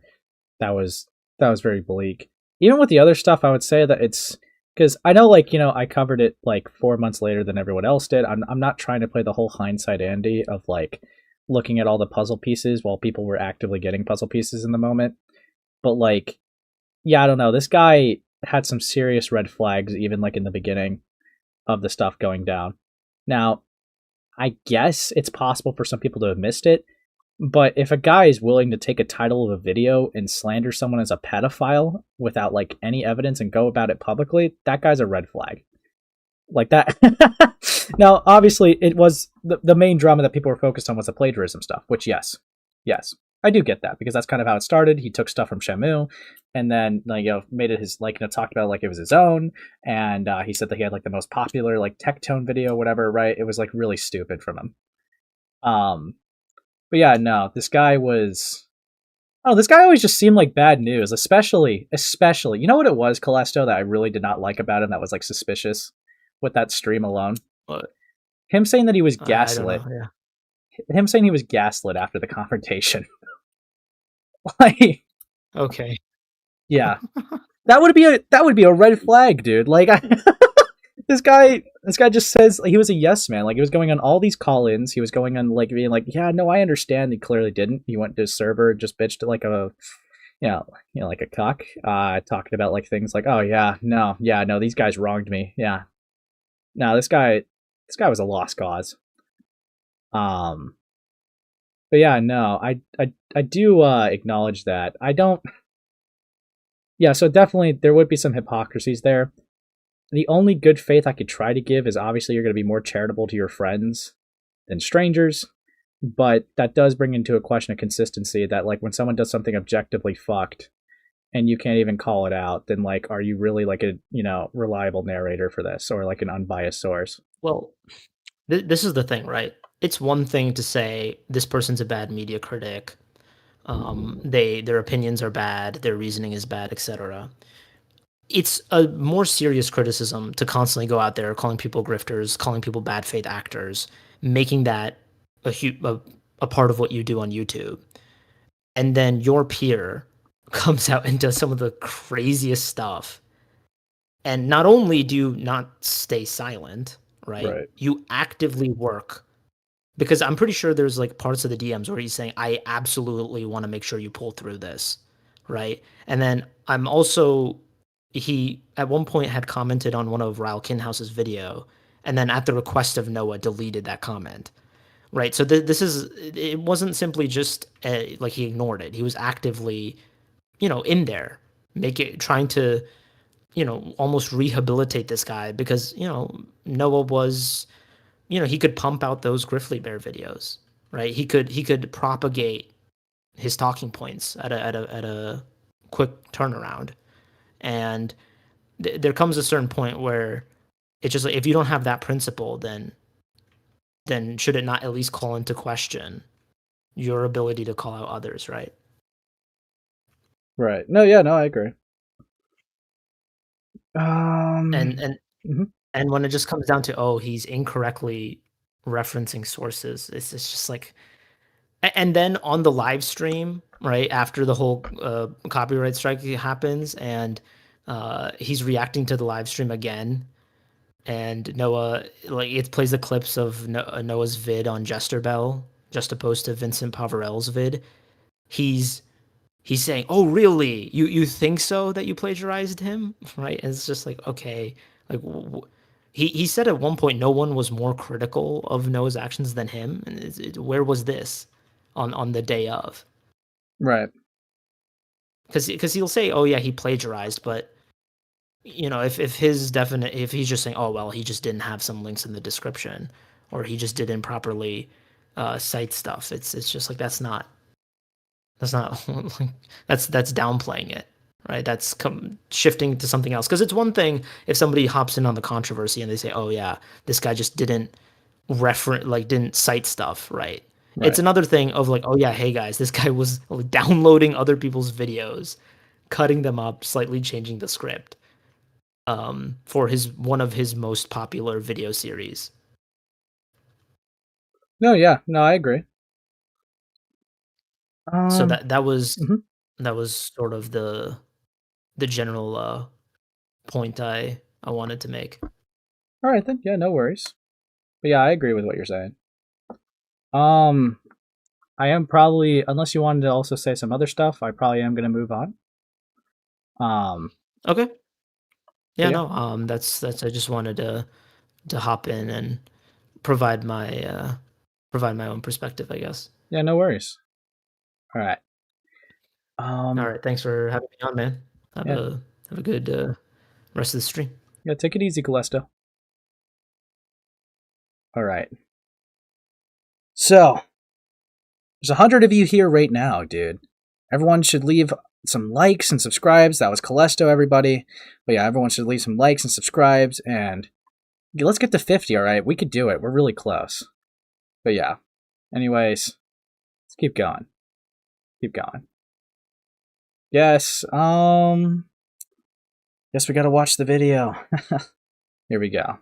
That was very bleak. Even with the other stuff, I would say that it's, because I know, like, I covered it like 4 months later than everyone else did. I'm not trying to play the whole hindsight Andy of like looking at all the puzzle pieces while people were actively getting puzzle pieces in the moment. But like, yeah, I don't know. This guy had some serious red flags, even like in the beginning of the stuff going down. Now, I guess it's possible for some people to have missed it, but if a guy is willing to take a title of a video and slander someone as a pedophile without like any evidence and go about it publicly, that guy's a red flag. Like that. Now, obviously, it was the main drama that people were focused on was the plagiarism stuff, which yes, I do get that, because that's kind of how it started. He took stuff from Shamu and then made it his, like, talked about it like it was his own, and he said that he had like the most popular like tech tone video, whatever, right? It was like really stupid from him. But yeah, no, this guy always just seemed like bad news, especially, you know what it was, Calesto, that I really did not like about him, that was like suspicious with that stream alone? What? Him saying that he was I don't gaslit. know, yeah. Him saying he was gaslit after the confrontation. Like, Okay. yeah. That would be a red flag, dude. Like, this guy just says he was a yes man. Like, he was going on all these call-ins. He was going on like being like, yeah, no, I understand. He clearly didn't. He went to his server, just bitched like a, like a cuck, talking about like things like, oh yeah, no, these guys wronged me. Yeah, No, this guy was a lost cause. But yeah, no, I do acknowledge that. I don't. Yeah, so definitely there would be some hypocrisies there. The only good faith I could try to give is obviously you're going to be more charitable to your friends than strangers, but that does bring into a question of consistency that like when someone does something objectively fucked and you can't even call it out, then like are you really like a, reliable narrator for this or like an unbiased source? Well, this is the thing, right? It's one thing to say this person's a bad media critic. Their opinions are bad, their reasoning is bad, etc. It's a more serious criticism to constantly go out there calling people grifters, calling people bad faith actors, making that a part of what you do on YouTube. And then your peer comes out and does some of the craziest stuff. And not only do you not stay silent, right? You actively work, because I'm pretty sure there's like parts of the DMs where he's saying, I absolutely want to make sure you pull through this, right? And then I'm also, he at one point had commented on one of Ryle Kinhouse's video, and then at the request of Noah deleted that comment, right? So it wasn't simply just like he ignored it. He was actively, in there, trying to, almost rehabilitate this guy because, Noah was, he could pump out those Griffly Bear videos, right? He could propagate his talking points at a quick turnaround. And there comes a certain point where it's just like, if you don't have that principle, then should it not at least call into question your ability to call out others, right? Right. No, yeah, no, I agree. And Mhm. and when it just comes down to, oh, he's incorrectly referencing sources, it's just like, and then on the live stream, right after the whole copyright strike happens, and he's reacting to the live stream again, and Noah, like, it plays the clips of Noah's vid on Jester Bell, just opposed to Vincent Pavarel's vid. He's saying, "Oh, really? You think so that you plagiarized him?" Right? And it's just like, okay, like he said at one point no one was more critical of Noah's actions than him. And where was this on the day of? Right. Because he'll say, "Oh yeah, he plagiarized," but if he's just saying, "Oh well, he just didn't have some links in the description, or he just didn't properly cite stuff," it's just like that's not that's downplaying it, right? That's shifting to something else. Because it's one thing if somebody hops in on the controversy and they say, "Oh yeah, this guy just didn't didn't cite stuff," right? It's another thing of like, "Oh yeah, hey guys, this guy was downloading other people's videos, cutting them up, slightly changing the script, for one of his most popular video series." No, yeah, no, I agree. So that was mhm. that was sort of the general point I wanted to make. All right then. Yeah, no worries. But yeah, I agree with what you're saying. I am probably, unless you wanted to also say some other stuff, I probably am going to move on. Okay. Yeah, yeah. no. That's I just wanted to hop in and provide my own perspective, I guess. Yeah, no worries. All right. All right. Thanks for having me on, man. Have a good rest of the stream. Yeah, take it easy, Callisto. All right. So, there's 100 of you here right now, dude. Everyone should leave some likes and subscribes. That was Callisto, everybody. But yeah, everyone should leave some likes and subscribes, and let's get to 50, all right? We could do it. We're really close. But yeah. Anyways, let's keep going. Keep going. Yes, guess we gotta watch the video. Here we go.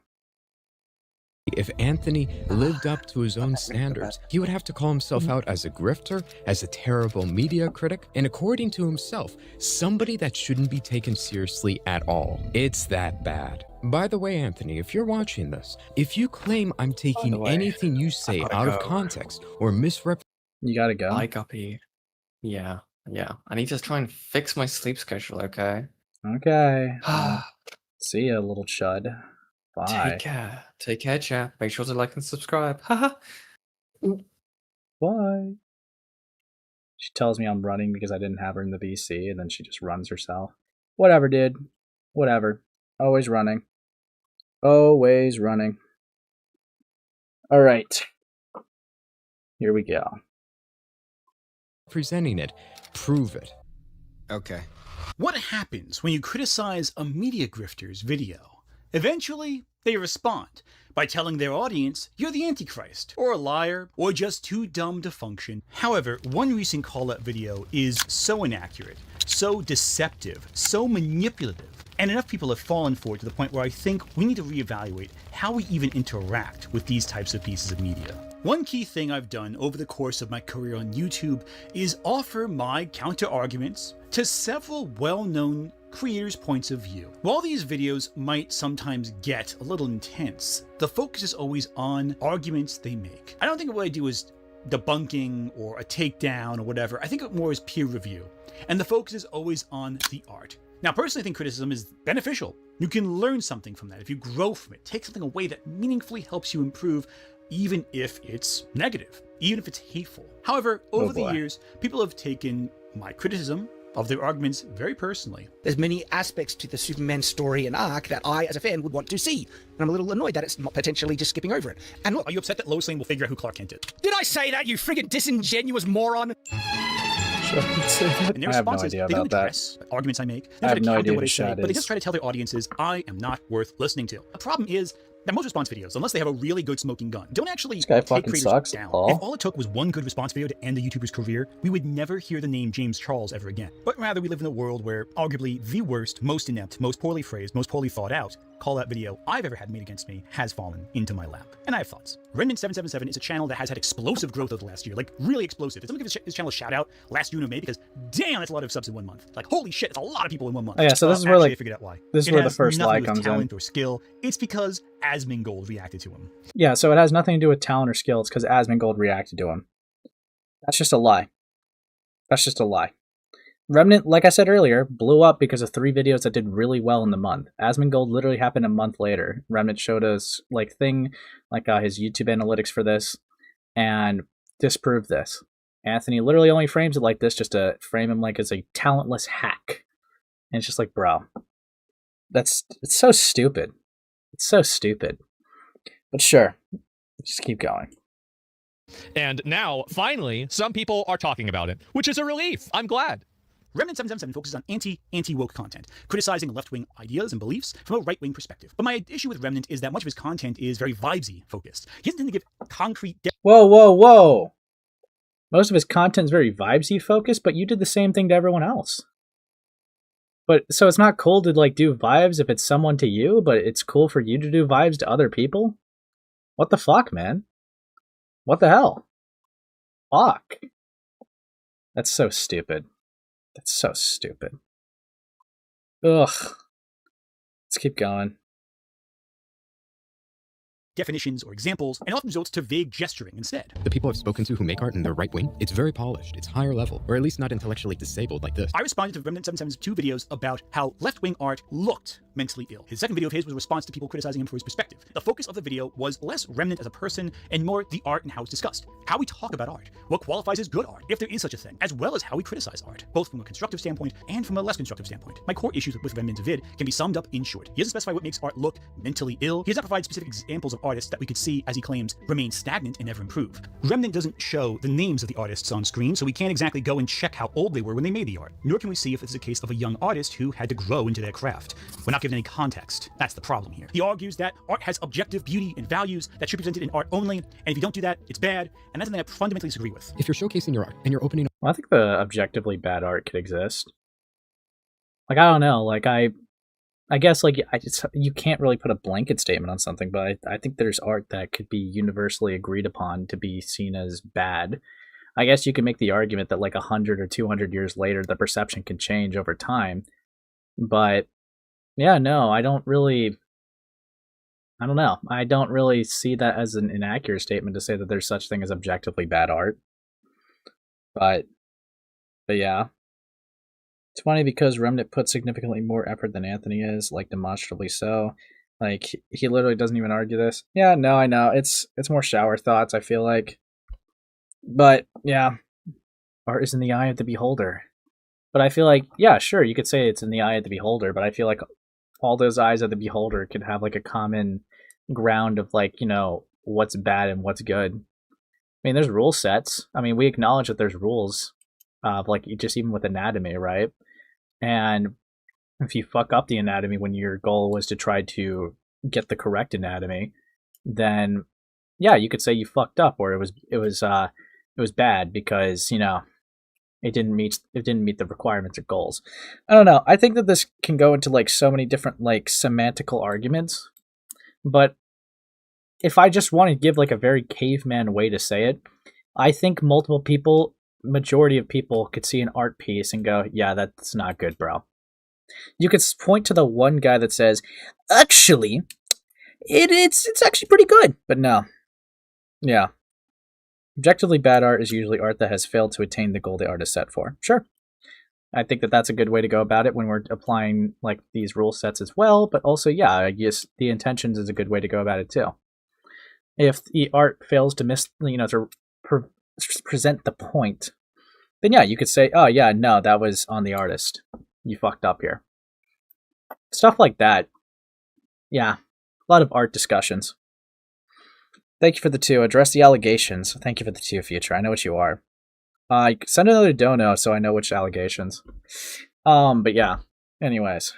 If Anthony lived up to his own standards, he would have to call himself out as a grifter, as a terrible media critic, and according to himself, somebody that shouldn't be taken seriously at all. It's that bad. By the way, Anthony, if you're watching this, if you claim I'm taking anything you say out of context or misrepresent... You gotta go. Hi, Guppy. Yeah. I need to try and fix my sleep schedule, okay? Okay. See ya, little chud. Bye. Take care. Take care, chat. Make sure to like and subscribe. Haha. Bye. She tells me I'm running because I didn't have her in the VC, and then she just runs herself. Whatever, dude. Whatever. Always running. Always running. Alright. Here we go. Presenting it. Prove it. Okay. What happens when you criticize a media grifter's video? Eventually, they respond by telling their audience you're the Antichrist, or a liar, or just too dumb to function. However, one recent call-out video is so inaccurate, so deceptive, so manipulative, and enough people have fallen for it to the point where I think we need to reevaluate how we even interact with these types of pieces of media. One key thing I've done over the course of my career on YouTube is offer my counter-arguments to several well-known creators' points of view. While these videos might sometimes get a little intense, the focus is always on arguments they make. I don't think what I do is debunking or a takedown or whatever. I think it more is peer review. And the focus is always on the art. Now, personally, I think criticism is beneficial. You can learn something from that. If you grow from it, take something away that meaningfully helps you improve, even if it's negative, even if it's hateful. However, over the years, people have taken my criticism of their arguments very personally. There's many aspects to the Superman story and arc that I, as a fan, would want to see. And I'm a little annoyed that it's not potentially just skipping over it. And look, Are you upset that Lois Lane will figure out who Clark Kent is? did I say that, you friggin' disingenuous moron? And their I have no responses, idea they don't about that. address arguments I make. I They have try to no counter idea what who I say, Shad but they is. just try to tell their audiences, I am not worth listening to. The problem is that most response videos, unless they have a really good smoking gun, don't actually This guy take fucking creators sucks, down. Paul. If all it took was one good response video to end a YouTuber's career, we would never hear the name James Charles ever again. But rather, we live in a world where arguably the worst, most inept, most poorly phrased, most poorly thought out call-out video I've ever had made against me has fallen into my lap. And I have thoughts. Remnant 777 is a channel that has had explosive growth over the last year, like really explosive. Did someone give his channel a shout out last June or May? Because damn, that's a lot of subs in 1 month. Like, holy shit, it's a lot of people in 1 month. Oh, yeah, so this is where, Actually, like, I figured out why. this is It where the has first nothing lie to do with comes in. talent or skill. It's because Asmongold reacted to him. Yeah, so it has nothing to do with talent or skill. It's because Asmongold reacted to him. That's just a lie. That's just a lie. Remnant, like I said earlier, blew up because of 3 videos that did really well in the month. Asmongold literally happened a month later. Remnant showed us his YouTube analytics for this and disproved this. Anthony literally only frames it like this just to frame him like as a talentless hack. And it's just like, bro, it's so stupid. It's so stupid. But sure, just keep going. And now, finally, some people are talking about it, which is a relief. I'm glad. Remnant 777 focuses on anti-woke content, criticizing left-wing ideas and beliefs from a right-wing perspective. But my issue with Remnant is that much of his content is very vibesy focused. He doesn't tend to give concrete Whoa. Most of his content is very vibesy focused, but you did the same thing to everyone else. But so it's not cool to like do vibes if it's someone to you, but it's cool for you to do vibes to other people? What the fuck, man? What the hell? Fuck. That's so stupid. That's so stupid. Ugh. Let's keep going. definitions or examples, and often results to vague gesturing instead. The people I've spoken to who make art in their right wing, it's very polished, it's higher level, or at least not intellectually disabled like this. I responded to Remnant 777's 2 videos about how left-wing art looked mentally ill. His second video of his was a response to people criticizing him for his perspective. The focus of the video was less Remnant as a person and more the art and how it's discussed. How we talk about art, what qualifies as good art, if there is such a thing, as well as how we criticize art, both from a constructive standpoint and from a less constructive standpoint. My core issues with Remnant's vid can be summed up in short. He doesn't specify what makes art look mentally ill. He does not provide specific examples of artists that we could see, as he claims, remain stagnant and never improve. Remnant doesn't show the names of the artists on screen, so we can't exactly go and check how old they were when they made the art. Nor can we see if it's a case of a young artist who had to grow into their craft. We're not given any context. That's the problem here. He argues that art has objective beauty and values that should be presented in art only, and if you don't do that, it's bad, and that's something I fundamentally disagree with. If you're showcasing your art and you're opening Well, I think the objectively bad art could exist. Like, I don't know, like, I guess, like, you can't really put a blanket statement on something, but I think there's art that could be universally agreed upon to be seen as bad. I guess you can make the argument that, like, 100 or 200 years later, the perception can change over time. But, yeah, no, I don't know. I don't really see that as an inaccurate statement to say that there's such thing as objectively bad art. But yeah. It's funny because Remnant put significantly more effort than Anthony is, like demonstrably so. Like, he literally doesn't even argue this. Yeah, no, I know. It's more shower thoughts, I feel like. But, yeah. Art is in the eye of the beholder. But I feel like, yeah, sure, you could say it's in the eye of the beholder, but I feel like all those eyes of the beholder could have, like, a common ground of, like, you know, what's bad and what's good. I mean, there's rule sets. I mean, we acknowledge that there's rules, like, just even with anatomy, right? And if you fuck up the anatomy when your goal was to try to get the correct anatomy, then yeah, you could say you fucked up, or it was bad because, you know, it didn't meet the requirements or goals. I don't know. I think that this can go into like so many different like semantical arguments, but if I just want to give like a very caveman way to say it, I think majority of people could see an art piece and go, yeah, that's not good, bro. You could point to the one guy that says, actually, it's actually pretty good, but no. Yeah. Objectively bad art is usually art that has failed to attain the goal the artist set for. Sure. I think that that's a good way to go about it when we're applying like these rule sets as well, but also, yeah, I guess the intentions is a good way to go about it too. If the art fails to present the point, then yeah, you could say, oh yeah, no, that was on the artist. You fucked up here. Stuff like that. Yeah, a lot of art discussions. Thank you for the 2. Address the allegations. Thank you for the 2, Future. I know what you are. Send another dono so I know which allegations. But yeah. Anyways.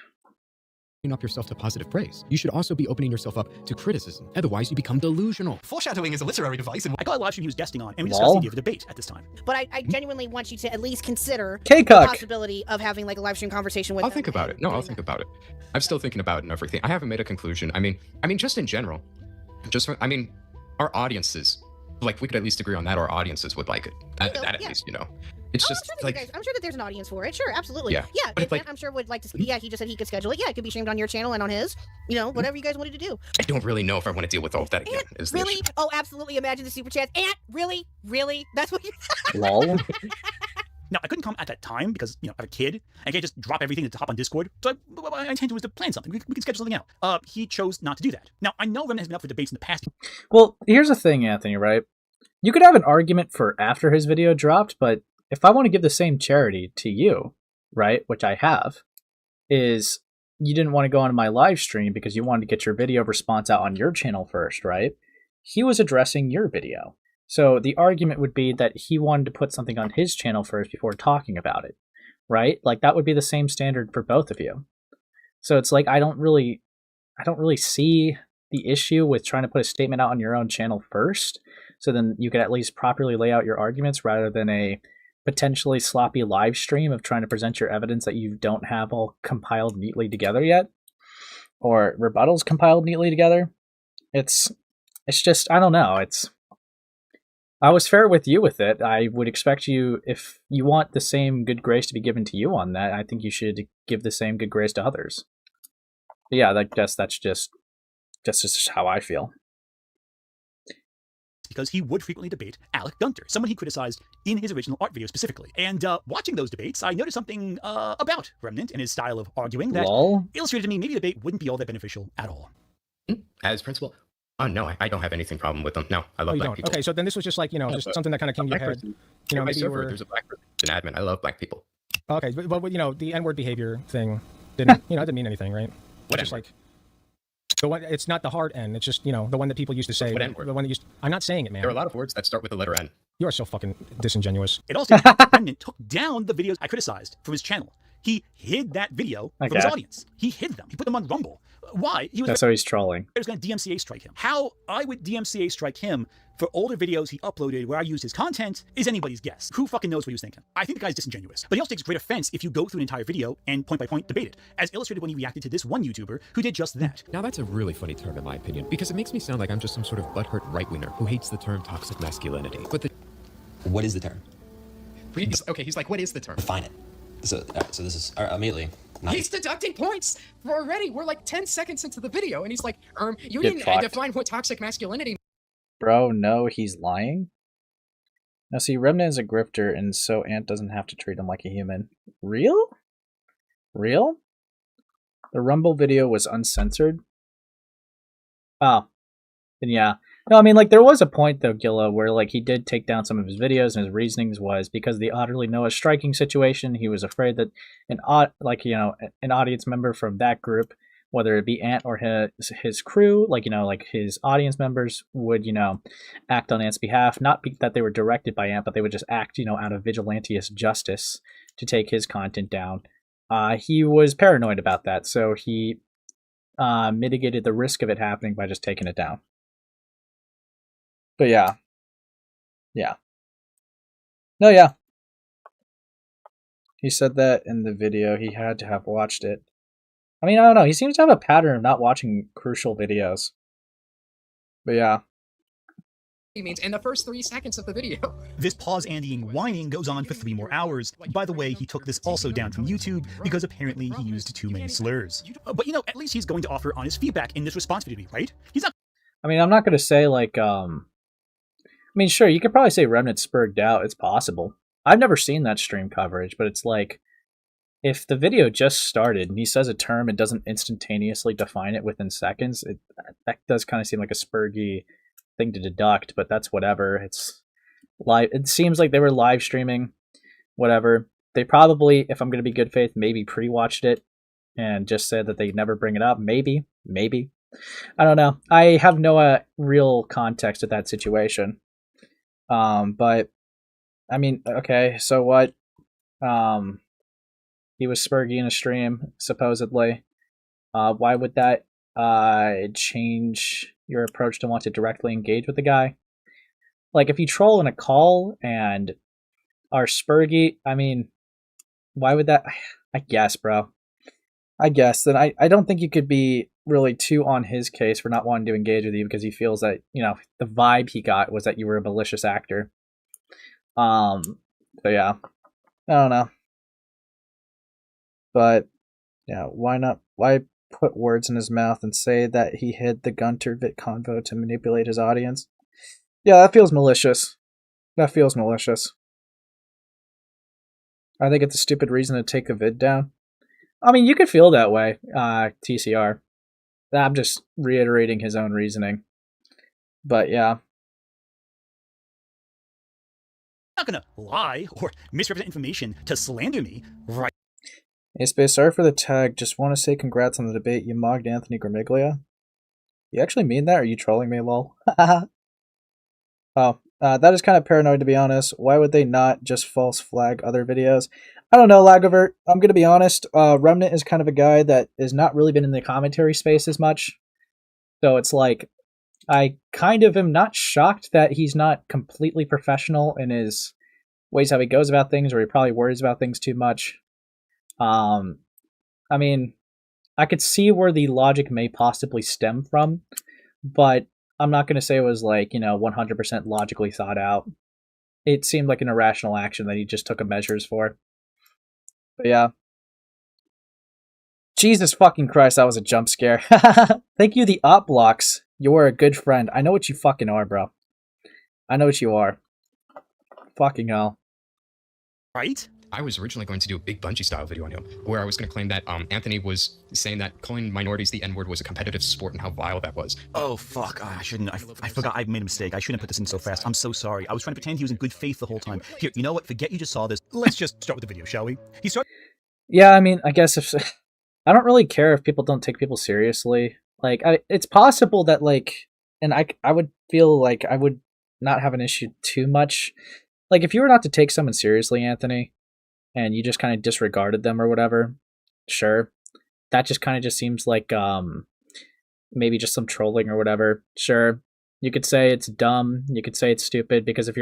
Up yourself to positive praise. You should also be opening yourself up to criticism. Otherwise, you become delusional. Foreshadowing is a literary device, and I got a live stream he was guesting on, and we discussed the idea of a debate at this time. But I genuinely want you to at least consider K-Cuck. the possibility of having like a live stream conversation with I'll him think about it. No, I'll think about it. I'm still thinking about it and everything. I haven't made a conclusion. I mean, just in general. Our audiences, like, we could at least agree on that. Our audiences would like it. At least, you know. It's just like, I'm sure that there's an audience for it. Sure, absolutely. Yeah. But I'm sure would like to. Yeah, he just said he could schedule it. Yeah, it could be streamed on your channel and on his. You know, whatever you guys wanted to do. I don't really know if I want to deal with all of that again. Really? Oh, absolutely. Imagine the super chats. Really? That's what you. Lol. Now, I couldn't come at that time because, you know, I have a kid. I can't just drop everything to hop on Discord. So my intention was to plan something. We can schedule something out. He chose not to do that. Now, I know Remnant has been up for debates in the past. Well, here's the thing, Anthony, right? You could have an argument for after his video dropped, but if I want to give the same charity to you, right, which I have, is you didn't want to go on my live stream because you wanted to get your video response out on your channel first, right? He was addressing your video. So the argument would be that he wanted to put something on his channel first before talking about it, right? Like that would be the same standard for both of you. So it's like I don't really see the issue with trying to put a statement out on your own channel first, so then you could at least properly lay out your arguments rather than a potentially sloppy live stream of trying to present your evidence that you don't have all compiled neatly together yet, or rebuttals compiled neatly together. It's just, I don't know. I was fair with you with it. I would expect you, if you want the same good grace to be given to you on that, I think you should give the same good grace to others. But yeah, I guess that's just how I feel. Because he would frequently debate Alec Gunter, someone he criticized in his original art video specifically. And watching those debates, I noticed something about Remnant and his style of arguing that illustrated to me maybe the debate wouldn't be all that beneficial at all. As principal? Oh, no, I don't have anything problem with them. No, I love black people. Okay, so then this was just like, just something that kind of came to your head. You know, maybe there's a black person admin. I love black people. Okay, but you know, the N-word behavior thing didn't, it didn't mean anything, right? What just like the one, it's not the hard N. It's just, the one that people used to say. What N-word? The one that used. I'm not saying it, man. There are a lot of words that start with the letter N. You are so fucking disingenuous. It also Remnant took down the videos I criticized from his channel. He hid that video from his audience. He hid them. He put them on Rumble. Why? That's how he's trolling. He was going to DMCA strike him. How I would DMCA strike him for older videos he uploaded where I used his content is anybody's guess. Who fucking knows what he was thinking? I think the guy's disingenuous. But he also takes great offense if you go through an entire video and point by point debate it, as illustrated when he reacted to this one YouTuber who did just that. Now that's a really funny term in my opinion, because it makes me sound like I'm just some sort of butthurt right-winger who hates the term toxic masculinity. But what is the term? He's like, what is the term? Define it. So this is immediately. He's deducting points already. We're like 10 seconds into the video, and he's like, you Get didn't fucked. define what toxic masculinity. Bro, no, he's lying. Now see, Remnant is a grifter, and so Ant doesn't have to treat him like a human. Real? The Rumble video was uncensored? Oh, then yeah. No, I mean, like, there was a point, though, Gilla, where, like, he did take down some of his videos, and his reasonings was because of the utterly Noah striking situation, he was afraid that an audience member from that group, whether it be Ant or his crew, like, like his audience members would, act on Ant's behalf, not that they were directed by Ant, but they would just act, out of vigilanteous justice to take his content down. He was paranoid about that, so he mitigated the risk of it happening by just taking it down. But yeah. No, yeah. He said that in the video. He had to have watched it. I mean, I don't know. He seems to have a pattern of not watching crucial videos. But yeah. He means in the first 3 seconds of the video. This pause Andying whining goes on for 3 more hours. By the way, he took this also down from YouTube because apparently he used too many slurs. But at least he's going to offer honest feedback in this response video, right? He's not. I mean, I'm not going to say like, I mean, sure, you could probably say Remnant spurred out. It's possible. I've never seen that stream coverage, but it's like, if the video just started and he says a term and doesn't instantaneously define it within seconds, that does kind of seem like a spurgy thing to deduct, but that's whatever. It's live. It seems like they were live streaming, whatever. They probably, if I'm going to be good faith, maybe pre-watched it and just said that they'd never bring it up. Maybe. I don't know. I have no real context of that situation. But I mean, okay, so what? He was spurgy in a stream, supposedly. Why would that change your approach to want to directly engage with the guy? Like, if you troll in a call and are spurgy, I mean, why would that? I guess, bro. I guess. Then I don't think you could be really too on his case for not wanting to engage with you because he feels that, the vibe he got was that you were a malicious actor. So yeah. I don't know. But yeah, why not? Why put words in his mouth and say that he hid the Gunter Vit convo to manipulate his audience? Yeah, that feels malicious. I think it's a stupid reason to take the vid down. I mean, you could feel that way, TCR. I'm just reiterating his own reasoning. But yeah. I'm not gonna lie or misrepresent information to slander me, right? Hey, Space, sorry for the tag. Just want to say congrats on the debate. You mocked Anthony Gramuglia. You actually mean that? Or are you trolling me, lol? Oh, that is kind of paranoid, to be honest. Why would they not just false flag other videos? I don't know, Lagavert. I'm going to be honest. Remnant is kind of a guy that has not really been in the commentary space as much. So it's like, I kind of am not shocked that he's not completely professional in his ways how he goes about things, or he probably worries about things too much. I mean, I could see where the logic may possibly stem from, but I'm not going to say it was like, 100% logically thought out. It seemed like an irrational action that he just took measures for. But yeah. Jesus fucking Christ, that was a jump scare. Thank you, the op blocks. You're a good friend. I know what you fucking are, bro. I know what you are. Fucking hell. Right? I was originally going to do a big Bungie style video on him, where I was going to claim that Anthony was saying that calling minorities the N-word was a competitive sport and how vile that was. Oh, fuck. I shouldn't. I forgot. I made a mistake. I shouldn't put this in so fast. I'm so sorry. I was trying to pretend he was in good faith the whole time. Here, you know what? Forget you just saw this. Let's just start with the video, shall we? He started. Yeah, I mean, I guess if I don't really care if people don't take people seriously. Like, it's possible that, like, and I would feel like I would not have an issue too much. Like, if you were not to take someone seriously, Anthony, and you just kind of disregarded them or whatever, sure. That just kind of just seems like maybe just some trolling or whatever. Sure. You could say it's dumb, you could say it's stupid, because if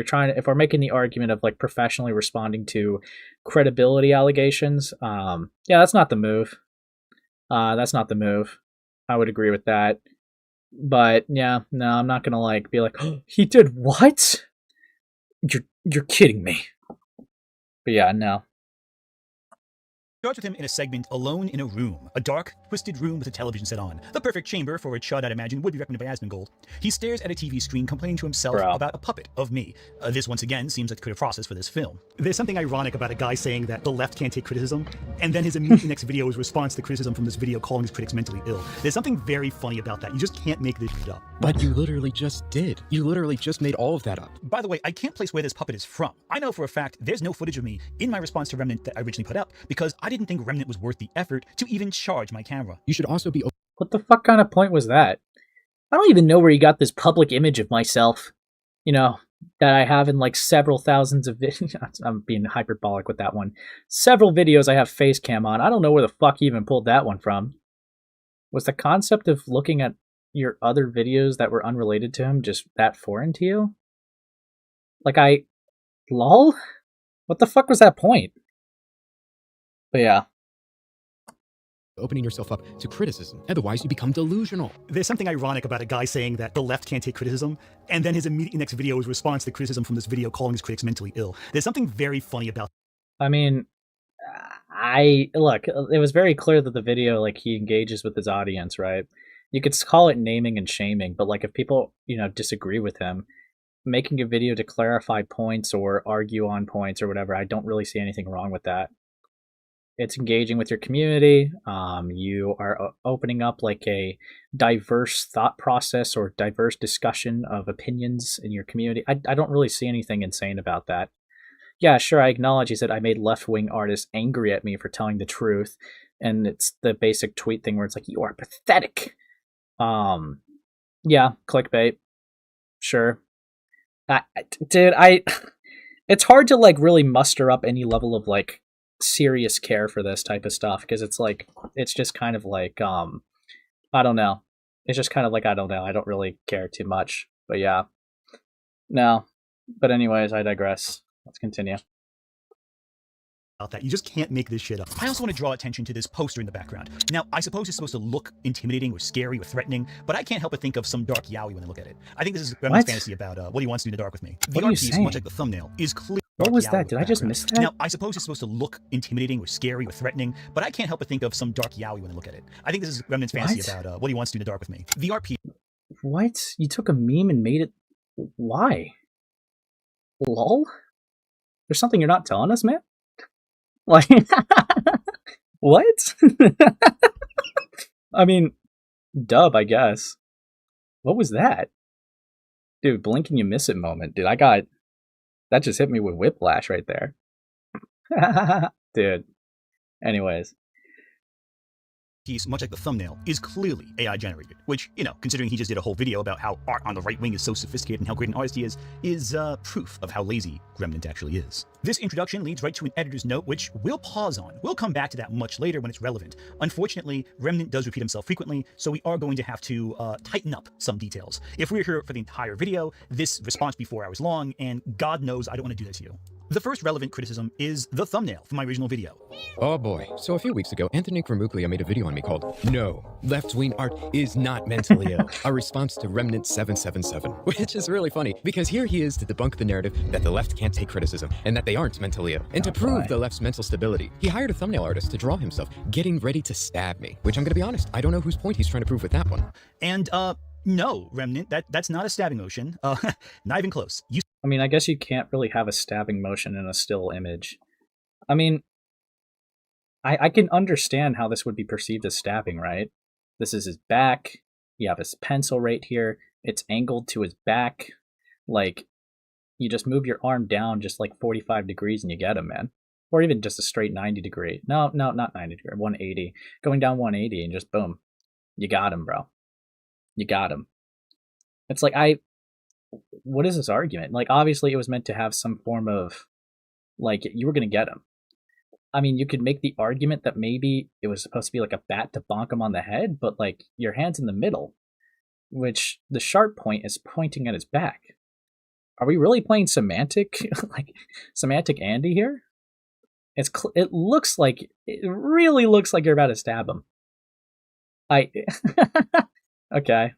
we're making the argument of like professionally responding to credibility allegations, yeah, that's not the move. That's not the move. I would agree with that. But yeah, no, I'm not gonna like be like, oh, he did what? You're kidding me. But yeah, no. Starts with him in a segment alone in a room, a dark, twisted room with a television set on. The perfect chamber for a chud I'd imagine would be recommended by Asmongold. He stares at a TV screen complaining to himself about a puppet of me. This once again seems like the creative process for this film. There's something ironic about a guy saying that the left can't take criticism, and then his immediate next video is a response to criticism from this video calling his critics mentally ill. There's something very funny about that. You just can't make this shit up. But you literally just did. You literally just made all of that up. By the way, I can't place where this puppet is from. I know for a fact there's no footage of me in my response to Remnant that I originally put up because I didn't think Remnant was worth the effort to even charge my camera. You should also be... What the fuck kind of point was that? I don't even know where you got this public image of myself, you know, that I have in like several thousands of videos. I'm being hyperbolic with that one. Several videos I have face cam on. I don't know where the fuck you even pulled that one from. Was the concept of looking at your other videos that were unrelated to him just that foreign to you? Like lol? What the fuck was that point? But yeah. Opening yourself up to criticism. Otherwise, you become delusional. There's something ironic about a guy saying that the left can't take criticism, and then his immediate next video is a response to criticism from this video calling his critics mentally ill. There's something very funny about... I mean, look, it was very clear that the video, like, he engages with his audience, right? You could call it naming and shaming, but, like, if people, you know, disagree with him, making a video to clarify points or argue on points or whatever, I don't really see anything wrong with that. It's engaging with your community. You are opening up like a diverse thought process or diverse discussion of opinions in your community. I don't really see anything insane about that. Yeah, sure, I acknowledge he said I made left-wing artists angry at me for telling the truth. And it's the basic tweet thing where it's like, you are pathetic. Yeah, clickbait. Sure. Dude, it's hard to like really muster up any level of like serious care for this type of stuff because it's like it's just kind of like I don't know. It's just kind of like I don't know. I don't really care too much. But yeah. No. But anyways, I digress. Let's continue. That you just can't make this shit up. I also want to draw attention to this poster in the background. Now, I suppose it's supposed to look intimidating or scary or threatening, but I can't help but think of some dark yaoi when I look at it. I think this is Remnant's fantasy about what he wants to do in the dark with me. What are you saying? Much like the thumbnail, is clear. What was that? Did I just miss that? Now, I suppose it's supposed to look intimidating or scary or threatening, but I can't help but think of some dark yaoi when I look at it. I think this is Remnant's fantasy about what he wants to do in the dark with me. The RP. What? You took a meme and made it... Why? Lol? There's something you're not telling us, man? Like, what? I mean, dub, I guess. What was that? Dude, blink and you miss it moment. Dude, that just hit me with whiplash right there. Dude. Anyways. Piece, much like the thumbnail, is clearly AI generated, which, you know, considering he just did a whole video about how art on the right wing is so sophisticated and how great an artist he is proof of how lazy Remnant actually is. This introduction leads right to an editor's note, which we'll pause on. We'll come back to that much later when it's relevant. Unfortunately, Remnant does repeat himself frequently, so we are going to have to tighten up some details. If we're here for the entire video, this response will be 4 hours long, and God knows I don't want to do that to you. The first relevant criticism is the thumbnail from my original video. Oh boy. So a few weeks ago, Anthony Gramuglia made a video on me called No, Left-Wing Art is Not Mentally Ill, a response to Remnant 777, which is really funny because here he is to debunk the narrative that the left can't take criticism and that they aren't mentally ill. And to prove the left's mental stability, he hired a thumbnail artist to draw himself getting ready to stab me, which I'm going to be honest, I don't know whose point he's trying to prove with that one. And, no, Remnant, that's not a stabbing motion. Not even close. I mean, I guess you can't really have a stabbing motion in a still image. I mean, I can understand how this would be perceived as stabbing, right? This is his back. You have his pencil right here. It's angled to his back. Like, you just move your arm down just like 45 degrees and you get him, man. Or even just a straight 90 degree. No, not 90 degree, 180. Going down 180 and just boom. You got him, bro. You got him. It's like, what is this argument? Like, obviously it was meant to have some form of, like, you were going to get him. I mean, you could make the argument that maybe it was supposed to be like a bat to bonk him on the head, but like your hand's in the middle, which the sharp point is pointing at his back. Are we really playing semantic, like semantic Andy here? It really looks like you're about to stab him. Okay.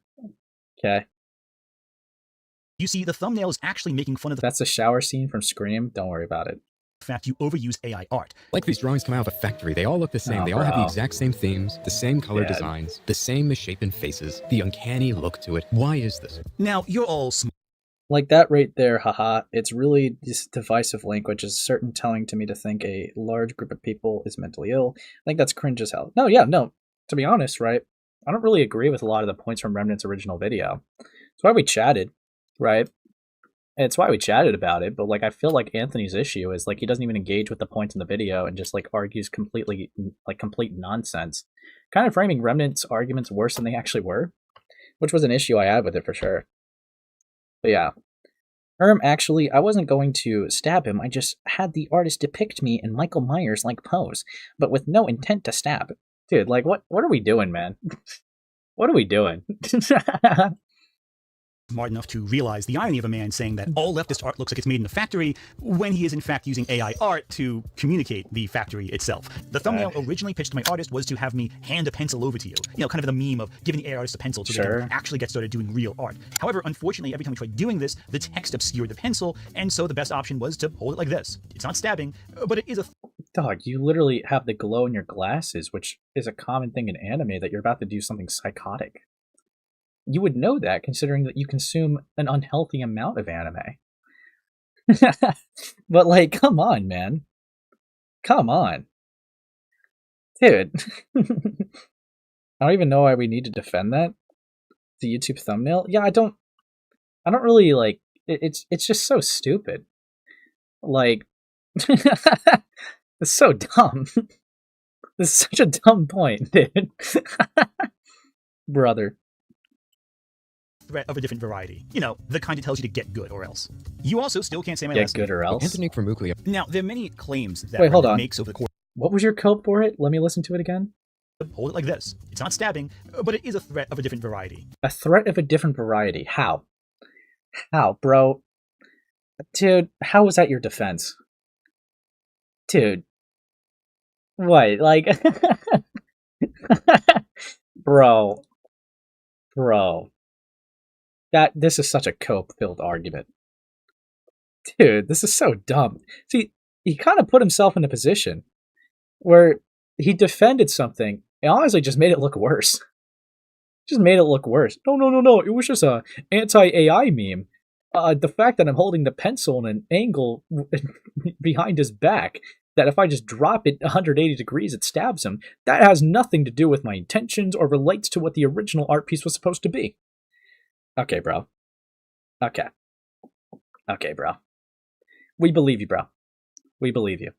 You see, the thumbnail is actually making fun of That's a shower scene from Scream. Don't worry about it. fact you overuse AI art. Like these drawings come out of a factory, they all look the same. They all have the exact same themes, the same color designs, the same misshapen faces, the uncanny look to it. Why is this? Now, you're all smart. Like that right there, haha. It's really this divisive language is certain telling to me to think a large group of people is mentally ill. I think that's cringe as hell. No, to be honest, right? I don't really agree with a lot of the points from Remnant's original video. That's why we chatted, right? It's why we chatted about it, but like I feel like Anthony's issue is like he doesn't even engage with the points in the video and just like argues complete nonsense. Kind of framing Remnant's arguments worse than they actually were, which was an issue I had with it for sure. But yeah. Actually, I wasn't going to stab him, I just had the artist depict me in Michael Myers-like pose, but with no intent to stab. Dude, like, what are we doing, man? What are we doing? Smart enough to realize the irony of a man saying that all leftist art looks like it's made in a factory when he is in fact using AI art to communicate the factory itself. The thumbnail originally pitched to my artist was to have me hand a pencil over to you. You know, kind of the meme of giving the AI artist a pencil so they can actually get started doing real art. However, unfortunately, every time we tried doing this, the text obscured the pencil, and so the best option was to hold it like this. It's not stabbing, but it is a... Dog, you literally have the glow in your glasses, which is a common thing in anime that you're about to do something psychotic. You would know that, considering that you consume an unhealthy amount of anime. But, like, come on, man. Come on. Dude. I don't even know why we need to defend that. The YouTube thumbnail? Yeah, I don't really, like, it's just so stupid. Like, it's so dumb. This is such a dumb point, dude. Brother. Threat of a different variety. You know, the kind that tells you to get good or else. You also still can't say my last name. Get good or else? Anthony Gramuglia. Now, there are many claims that Wait, hold on. makes over the course. What was your code for it? Let me listen to it again. Hold it like this. It's not stabbing, but it is a threat of a different variety. A threat of a different variety? How? How, bro? Dude, how was that your defense? Dude. What? Like... Bro. This is such a cope-filled argument. Dude, this is so dumb. See, he kind of put himself in a position where he defended something and honestly just made it look worse. No. It was just a anti-AI meme. The fact that I'm holding the pencil in an angle behind his back, that if I just drop it 180 degrees, it stabs him, that has nothing to do with my intentions or relates to what the original art piece was supposed to be. Okay, bro. Okay, bro. We believe you, bro. We believe you.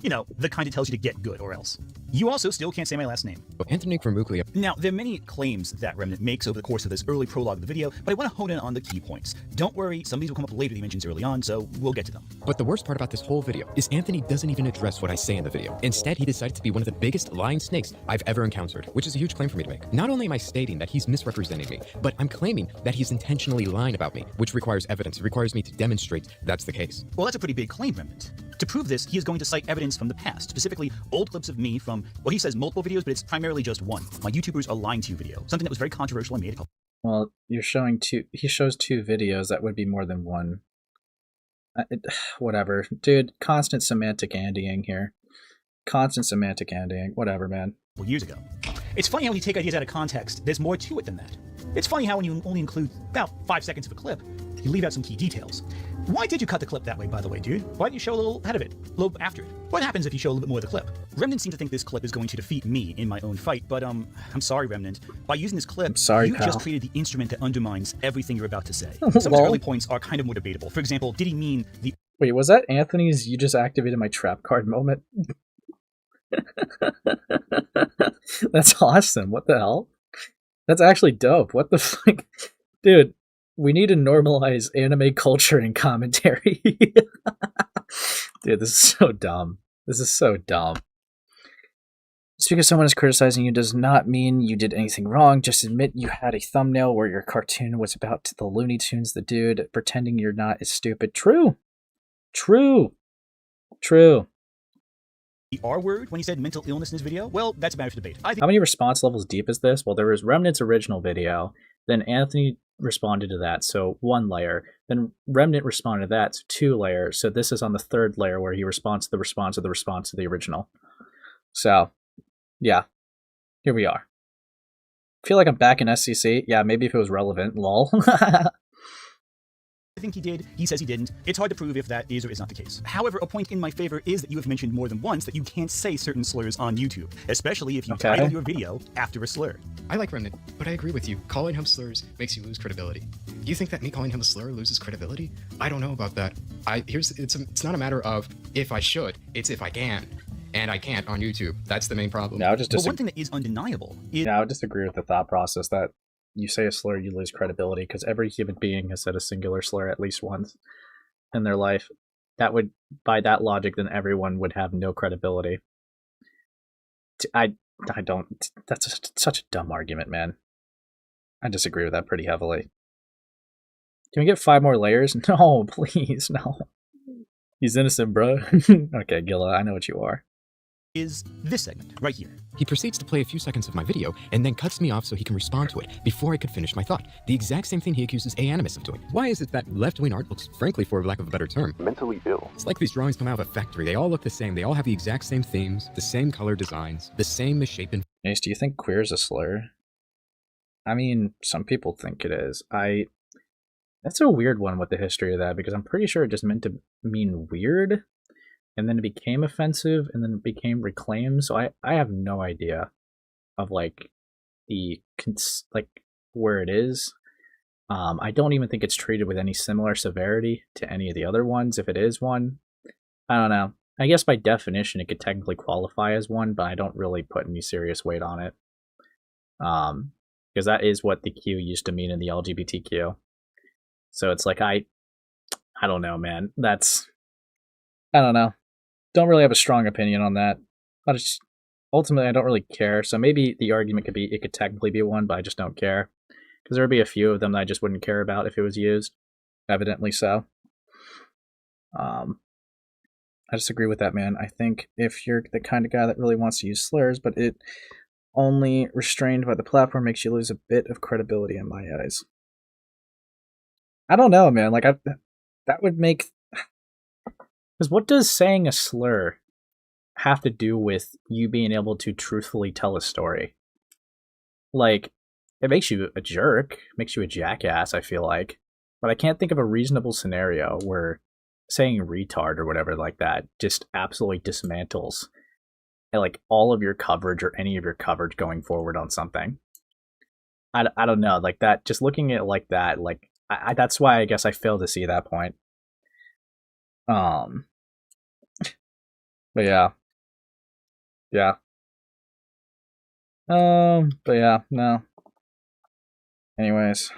You know, the kind that tells you to get good or else. You also still can't say my last name. Anthony Gramuglia. Now, there are many claims that Remnant makes over the course of this early prologue of the video, but I want to hone in on the key points. Don't worry, some of these will come up later that he mentions early on, so we'll get to them. But the worst part about this whole video is Anthony doesn't even address what I say in the video. Instead, he decided to be one of the biggest lying snakes I've ever encountered, which is a huge claim for me to make. Not only am I stating that he's misrepresenting me, but I'm claiming that he's intentionally lying about me, which requires evidence. It requires me to demonstrate that's the case. Well, that's a pretty big claim, Remnant. To prove this, he is going to cite evidence from the past, specifically old clips of me from, well, he says multiple videos, but it's primarily just one. My YouTubers are lying to you video, something that was very controversial. I made a couple. Well, you're showing two. He shows two videos. That would be more than one. Whatever, dude. Constant semantic Andying here. Constant semantic Andying. Whatever, man. Years ago. It's funny how when you take ideas out of context, there's more to it than that. It's funny how when you only include about 5 seconds of a clip, you leave out some key details. Why did you cut the clip that way, by the way, dude? Why didn't you show a little ahead of it, a little after it? What happens if you show a little bit more of the clip? Remnant seems to think this clip is going to defeat me in my own fight, but I'm sorry, Remnant. By using this clip, you just created the instrument that undermines everything you're about to say. Some of his early points are kind of more debatable. For example, did he mean the... Wait, was that Anthony's "you just activated my trap card" moment? That's awesome. What the hell? That's actually dope. What the fuck? Dude, we need to normalize anime culture and commentary. Dude, this is so dumb. This is so dumb. Just because someone is criticizing you does not mean you did anything wrong. Just admit you had a thumbnail where your cartoon was about the Looney Tunes. The dude pretending you're not is stupid. True. The R word when he said mental illness in his video? Well, that's a matter for debate. How many response levels deep is this? Well, there was Remnant's original video, then Anthony responded to that, so 1 layer. Then Remnant responded to that, so 2 layers. So this is on the 3rd layer where he responds to the response of the response to the original. So, yeah, here we are. Feel like I'm back in SCC. Yeah, maybe if it was relevant. Lol. I think he did. He says he didn't. It's hard to prove if that is or is not the case. However, a point in my favor is that you have mentioned more than once that you can't say certain slurs on YouTube, especially if you title your video after a slur. I like Remnant, but I agree with you. Calling him slurs makes you lose credibility. Do you think that me calling him a slur loses credibility? I don't know about that. It's not a matter of if I should, it's if I can. And I can't on YouTube. That's the main problem. No, just but one thing that is undeniable is... Yeah, I would disagree with the thought process that you say a slur, you lose credibility, because every human being has said a singular slur at least once in their life. That would, by that logic, then everyone would have no credibility. I don't... That's such a dumb argument, man. I disagree with that pretty heavily. Can we get 5 more layers? No, please, no. He's innocent, bro. Okay, Gilla, I know what you are. Is this segment right here. He proceeds to play a few seconds of my video and then cuts me off so he can respond to it before I could finish my thought. The exact same thing he accuses Animus of doing. Why is it that left-wing art looks, frankly, for lack of a better term, mentally ill? It's like these drawings come out of a factory. They all look the same. They all have the exact same themes, the same color designs, the same misshapen... Ace, do you think queer is a slur? I mean, some people think it is. That's a weird one with the history of that, because I'm pretty sure it just meant to mean weird, and then it became offensive, and then it became reclaimed. So I have no idea of like where it is. I don't even think it's treated with any similar severity to any of the other ones. If it is one, I don't know. I guess by definition it could technically qualify as one, but I don't really put any serious weight on it. Because that is what the Q used to mean in the LGBTQ. So it's like I don't know, man. I don't know. Don't really have a strong opinion on that. Ultimately, I don't really care. So maybe the argument could be it could technically be one, but I just don't care. Because there would be a few of them that I just wouldn't care about if it was used. Evidently so. I disagree with that, man. I think if you're the kind of guy that really wants to use slurs, but it only restrained by the platform makes you lose a bit of credibility in my eyes. I don't know, man. Like, that would make... Because what does saying a slur have to do with you being able to truthfully tell a story? Like, it makes you a jerk, makes you a jackass, I feel like. But I can't think of a reasonable scenario where saying retard or whatever like that just absolutely dismantles like all of your coverage or any of your coverage going forward on something. I don't know, like that, just looking at it like that, like that's why I guess I fail to see that point. But yeah. But yeah, no. Anyways.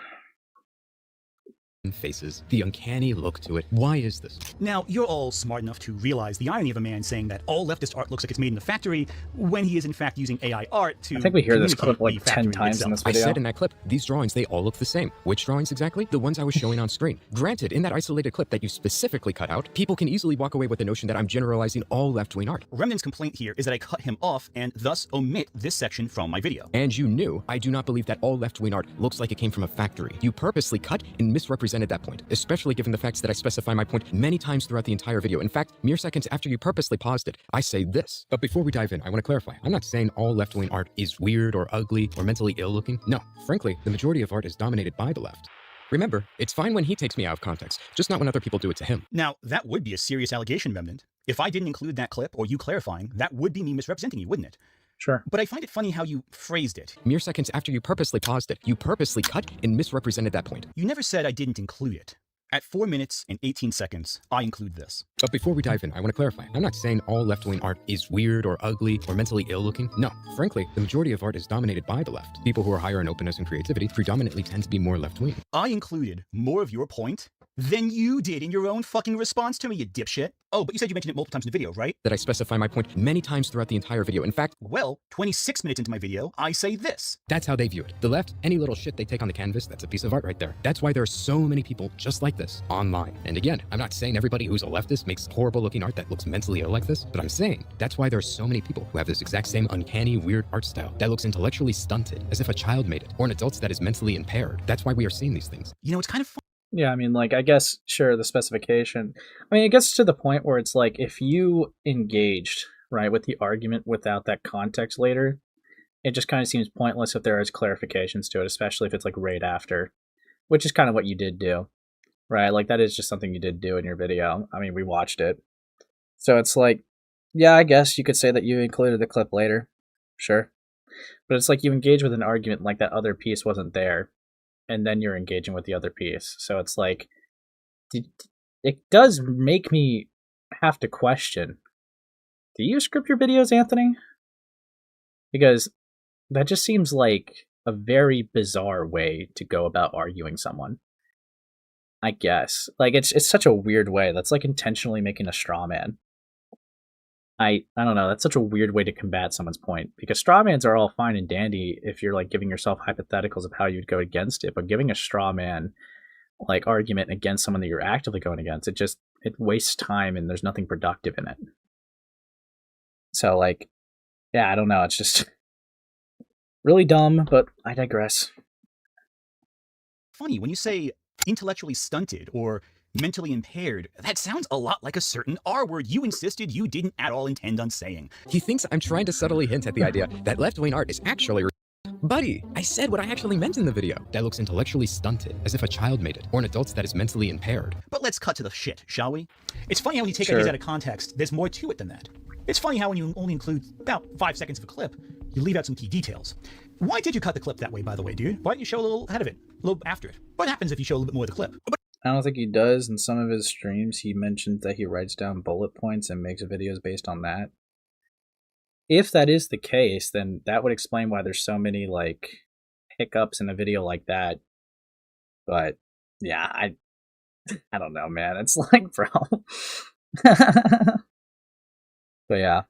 Faces, the uncanny look to it. Why is this? Now, you're all smart enough to realize the irony of a man saying that all leftist art looks like it's made in a factory when he is in fact using AI art to... I think we hear this clip like 10 times in this video. I said in that clip, these drawings, they all look the same. Which drawings exactly? The ones I was showing on screen. Granted, in that isolated clip that you specifically cut out, people can easily walk away with the notion that I'm generalizing all left-wing art. Remnant's complaint here is that I cut him off and thus omit this section from my video. And you knew I do not believe that all left-wing art looks like it came from a factory. You purposely cut and misrepresented that point, especially given the facts that I specify my point many times throughout the entire video. In fact, mere seconds after you purposely paused it, I say this. But before we dive in, I want to clarify. I'm not saying all left-wing art is weird or ugly or mentally ill-looking. No, frankly, the majority of art is dominated by the left. Remember, it's fine when he takes me out of context, just not when other people do it to him. Now, that would be a serious allegation, Remnant. If I didn't include that clip or you clarifying, that would be me misrepresenting you, wouldn't it? Sure. But I find it funny how you phrased it. Mere seconds after you purposely paused it, you purposely cut and misrepresented that point. You never said I didn't include it. At 4 minutes and 18 seconds, I include this. But before we dive in, I want to clarify. I'm not saying all left-wing art is weird or ugly or mentally ill-looking. No, frankly, the majority of art is dominated by the left. People who are higher in openness and creativity predominantly tend to be more left-wing. I included more of your point Than you did in your own fucking response to me, you dipshit. Oh, but you said you mentioned it multiple times in the video, right? That I specify my point many times throughout the entire video. In fact, Well, 26 minutes into my video, I say this. that's how they view it. The left, any little shit they take on the canvas, that's a piece of art right there. That's why there are so many people just like this online. And again, I'm not saying everybody who's a leftist makes horrible looking art that looks mentally ill like this, but I'm saying that's why there are so many people who have this exact same uncanny, weird art style that looks intellectually stunted, as if a child made it, or an adult that is mentally impaired. That's why we are seeing these things. You know, it's kind of fun. Yeah, I mean, like, I guess, sure, the specification. I mean, it gets to the point where it's like, if you engaged, right, with the argument without that context later, it just kind of seems pointless if there is clarifications to it, especially if it's, like, right after, which is kind of what you did do, right? Like, that is just something you did do in your video. I mean, we watched it. So it's like, yeah, I guess you could say that you included the clip later. Sure. But it's like you engage with an argument like that other piece wasn't there, and then you're engaging with the other piece. So it's like, it does make me have to question, do you script your videos, Anthony? Because that just seems like a very bizarre way to go about arguing someone. I guess. Like, it's such a weird way. That's like intentionally making a straw man. I don't know, that's such a weird way to combat someone's point, because straw mans are all fine and dandy if you're like giving yourself hypotheticals of how you'd go against it, but giving a straw man like argument against someone that you're actively going against, it wastes time and there's nothing productive in it. So like, yeah, I don't know, it's just really dumb, but I digress. Funny, when you say intellectually stunted or mentally impaired, that sounds a lot like a certain R word you insisted you didn't at all intend on saying. He thinks I'm trying to subtly hint at the idea that left-wing art is actually... Buddy, I said what I actually meant in the video. That looks intellectually stunted, as if a child made it, or an adult that is mentally impaired. But let's cut to the shit, shall we? It's funny how when you take ideas out of context, there's more to it than that. It's funny how when you only include about 5 seconds of a clip, you leave out some key details. Why did you cut the clip that way, by the way, dude? Why didn't you show a little ahead of it, a little after it? What happens if you show a little bit more of the clip? I don't think he does. In some of his streams, he mentioned that he writes down bullet points and makes videos based on that. If that is the case, then that would explain why there's so many, like, hiccups in a video like that. But, yeah, I don't know, man. It's like, bro. But, yeah.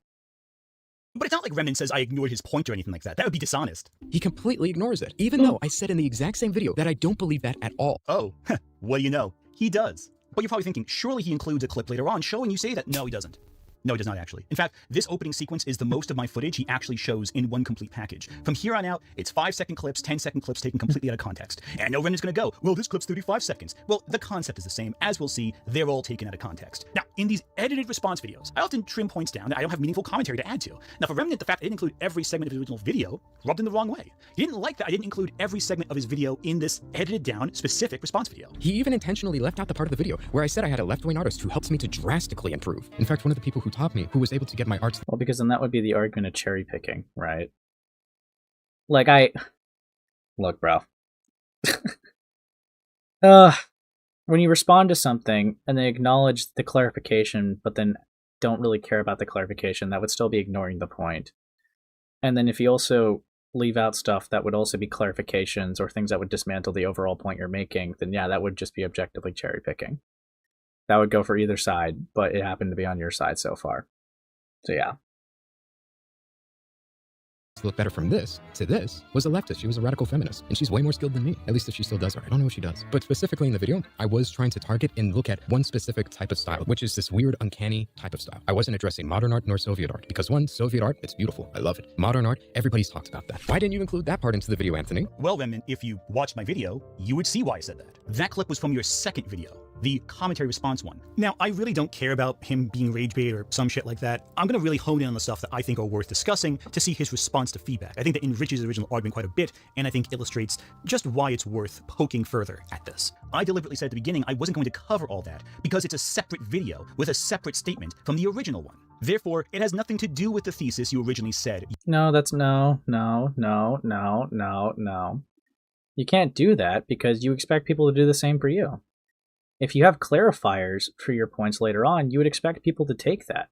But it's not like Remnant says I ignored his point or anything like that. That would be dishonest. He completely ignores it, even though I said in the exact same video that I don't believe that at all. Oh, what do you know? He does. But you're probably thinking, surely he includes a clip later on showing you say that. No, he doesn't. No, he does not actually. In fact, this opening sequence is the most of my footage he actually shows in one complete package. From here on out, it's 5-second clips, 10-second clips taken completely out of context. And no Remnant's gonna go, well, this clip's 35 seconds. Well, the concept is the same. As we'll see, they're all taken out of context. Now, in these edited response videos, I often trim points down that I don't have meaningful commentary to add to. Now, for Remnant, the fact I didn't include every segment of his original video rubbed him the wrong way. He didn't like that I didn't include every segment of his video in this edited down specific response video. He even intentionally left out the part of the video where I said I had a left-wing artist who helps me to drastically improve. In fact, one of the people who taught me, who was able to get my arts... Well, because then that would be the argument of cherry picking, right? Like, look, bro. When you respond to something and they acknowledge the clarification, but then don't really care about the clarification, that would still be ignoring the point. And then if you also leave out stuff that would also be clarifications or things that would dismantle the overall point you're making, then yeah, that would just be objectively cherry picking. That would go for either side, but it happened to be on your side so far. So yeah. To look better from this to this was a leftist. She was a radical feminist, and she's way more skilled than me. At least if she still does art. I don't know what she does. But specifically in the video, I was trying to target and look at one specific type of style, which is this weird, uncanny type of style. I wasn't addressing modern art nor Soviet art, because one, Soviet art, it's beautiful. I love it. Modern art, everybody's talked about that. Why didn't you include that part into the video, Anthony? Well, Remnant, if you watched my video, you would see why I said that. That clip was from your second video, the commentary response one. Now, I really don't care about him being rage bait or some shit like that. I'm gonna really hone in on the stuff that I think are worth discussing to see his response to feedback. I think that enriches his original argument quite a bit, and I think illustrates just why it's worth poking further at this. I deliberately said at the beginning I wasn't going to cover all that because it's a separate video with a separate statement from the original one. Therefore, it has nothing to do with the thesis you originally said. No, that's no. You can't do that because you expect people to do the same for you. If you have clarifiers for your points later on, you would expect people to take that.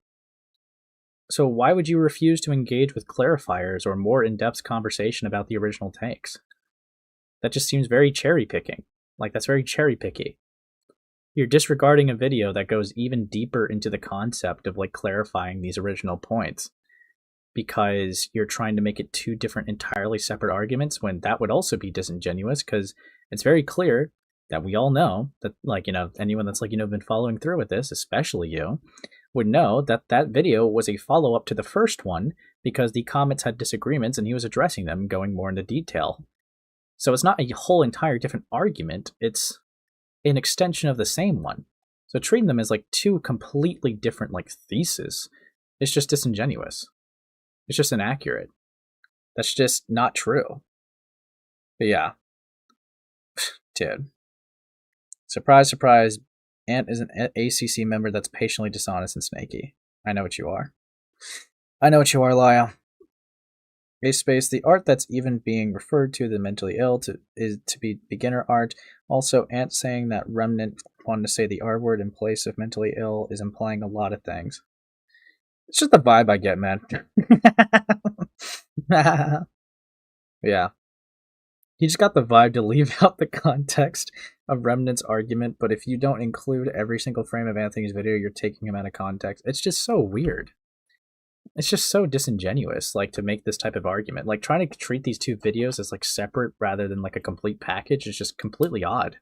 So why would you refuse to engage with clarifiers or more in-depth conversation about the original takes? That just seems very cherry-picking. Like, that's very cherry-picky. You're disregarding a video that goes even deeper into the concept of like clarifying these original points because you're trying to make it two different entirely separate arguments when that would also be disingenuous because it's very clear that we all know that, like, anyone that's, like, been following through with this, especially you, would know that that video was a follow-up to the first one because the comments had disagreements and he was addressing them, going more into detail. So it's not a whole entire different argument, it's an extension of the same one. So treating them as, like, two completely different, like, theses, it's just disingenuous. It's just inaccurate. That's just not true. But yeah. Dude. Surprise, surprise, Ant is an ACC member that's patiently dishonest and snaky. I know what you are. I know what you are, Laya. Space, the art that's even being referred to the mentally ill is to be beginner art. Also, Ant saying that Remnant wanted to say the R word in place of mentally ill is implying a lot of things. It's just the vibe I get, man. Yeah. He just got the vibe to leave out the context of Remnant's argument, but if you don't include every single frame of Anthony's video, you're taking him out of context. It's just so weird. It's just so disingenuous, like, to make this type of argument. Like, trying to treat these two videos as, like, separate rather than, like, a complete package is just completely odd.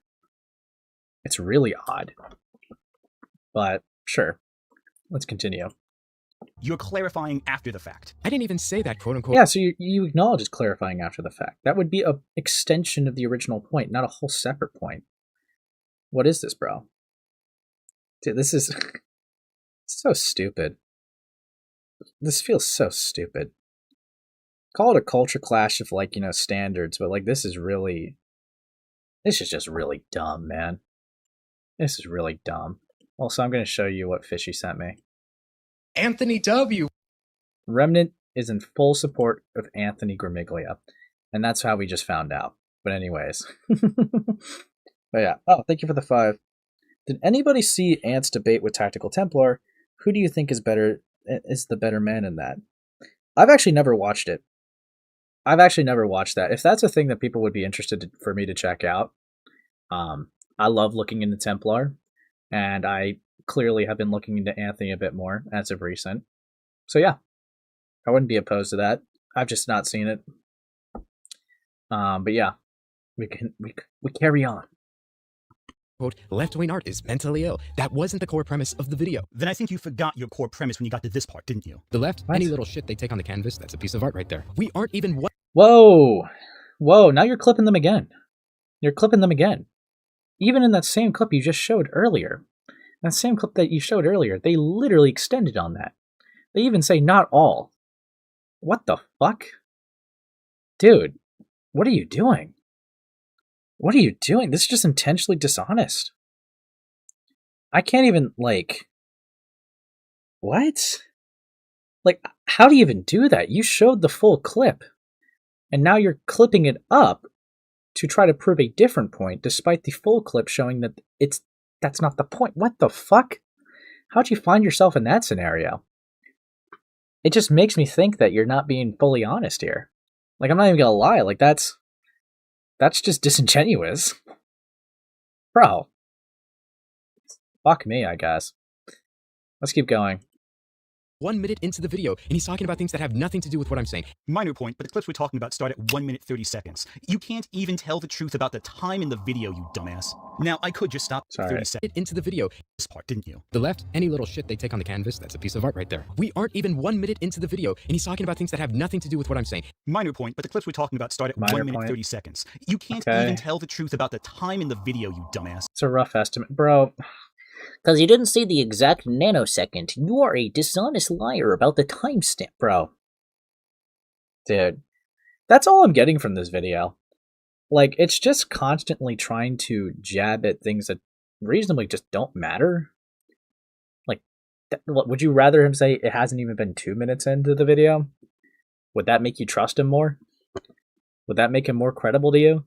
It's really odd. But, sure. Let's continue. You're clarifying after the fact. I didn't even say that, quote unquote. Yeah, so you acknowledge it's clarifying after the fact. That would be an extension of the original point, not a whole separate point. What is this, bro? Dude, this is so stupid. This feels so stupid. Call it a culture clash of, like, standards, but, like, this is just really dumb, man. This is really dumb. Also, I'm going to show you what Fishy sent me. Anthony W. Remnant is in full support of Anthony Gramuglia, and that's how we just found out. But anyways. But yeah. Oh, thank you for the 5. Did anybody see Ant's debate with Tactical Templar? Who do you think is the better man in that? I've actually never watched it. I've actually never watched that. If that's a thing that people would be interested for me to check out, I love looking into Templar, and I clearly have been looking into Anthony a bit more as of recent. So yeah, I wouldn't be opposed to that. I've just not seen it. But yeah, we carry on. Quote, left-wing art is mentally ill. That wasn't the core premise of the video. Then I think you forgot your core premise when you got to this part, didn't you? The left, any little shit they take on the canvas, that's a piece of art right there. We aren't even what. Whoa, now you're clipping them again. Even in that same clip you just showed earlier. That same clip that you showed earlier, they literally extended on that. They even say not all. What the fuck? Dude, what are you doing? What are you doing? This is just intentionally dishonest. I can't even, like... What? Like, how do you even do that? You showed the full clip, and now you're clipping it up to try to prove a different point, despite the full clip showing that that's not the point. What the fuck? How'd you find yourself in that scenario? It just makes me think that you're not being fully honest here. Like, I'm not even gonna lie, like, that's just disingenuous. Bro. Fuck me, I guess. Let's keep going. 1 minute into the video, and he's talking about things that have nothing to do with what I'm saying. Minor point, but the clips we're talking about start at 1 minute 30 seconds. You can't even tell the truth about the time in the video, you dumbass. Now, I could just stop 30 seconds into the video. This part, didn't you? The left, any little shit they take on the canvas, that's a piece of art right there. We aren't even 1 minute into the video, and he's talking about things that have nothing to do with what I'm saying. Minor point, but the clips we're talking about start at 1 minute 30 seconds. You can't even tell the truth about the time in the video, you dumbass. It's a rough estimate, bro. Because you didn't see the exact nanosecond. You are a dishonest liar about the timestamp, bro. Dude, that's all I'm getting from this video. Like, it's just constantly trying to jab at things that reasonably just don't matter. Like, would you rather him say it hasn't even been 2 minutes into the video? Would that make you trust him more? Would that make him more credible to you?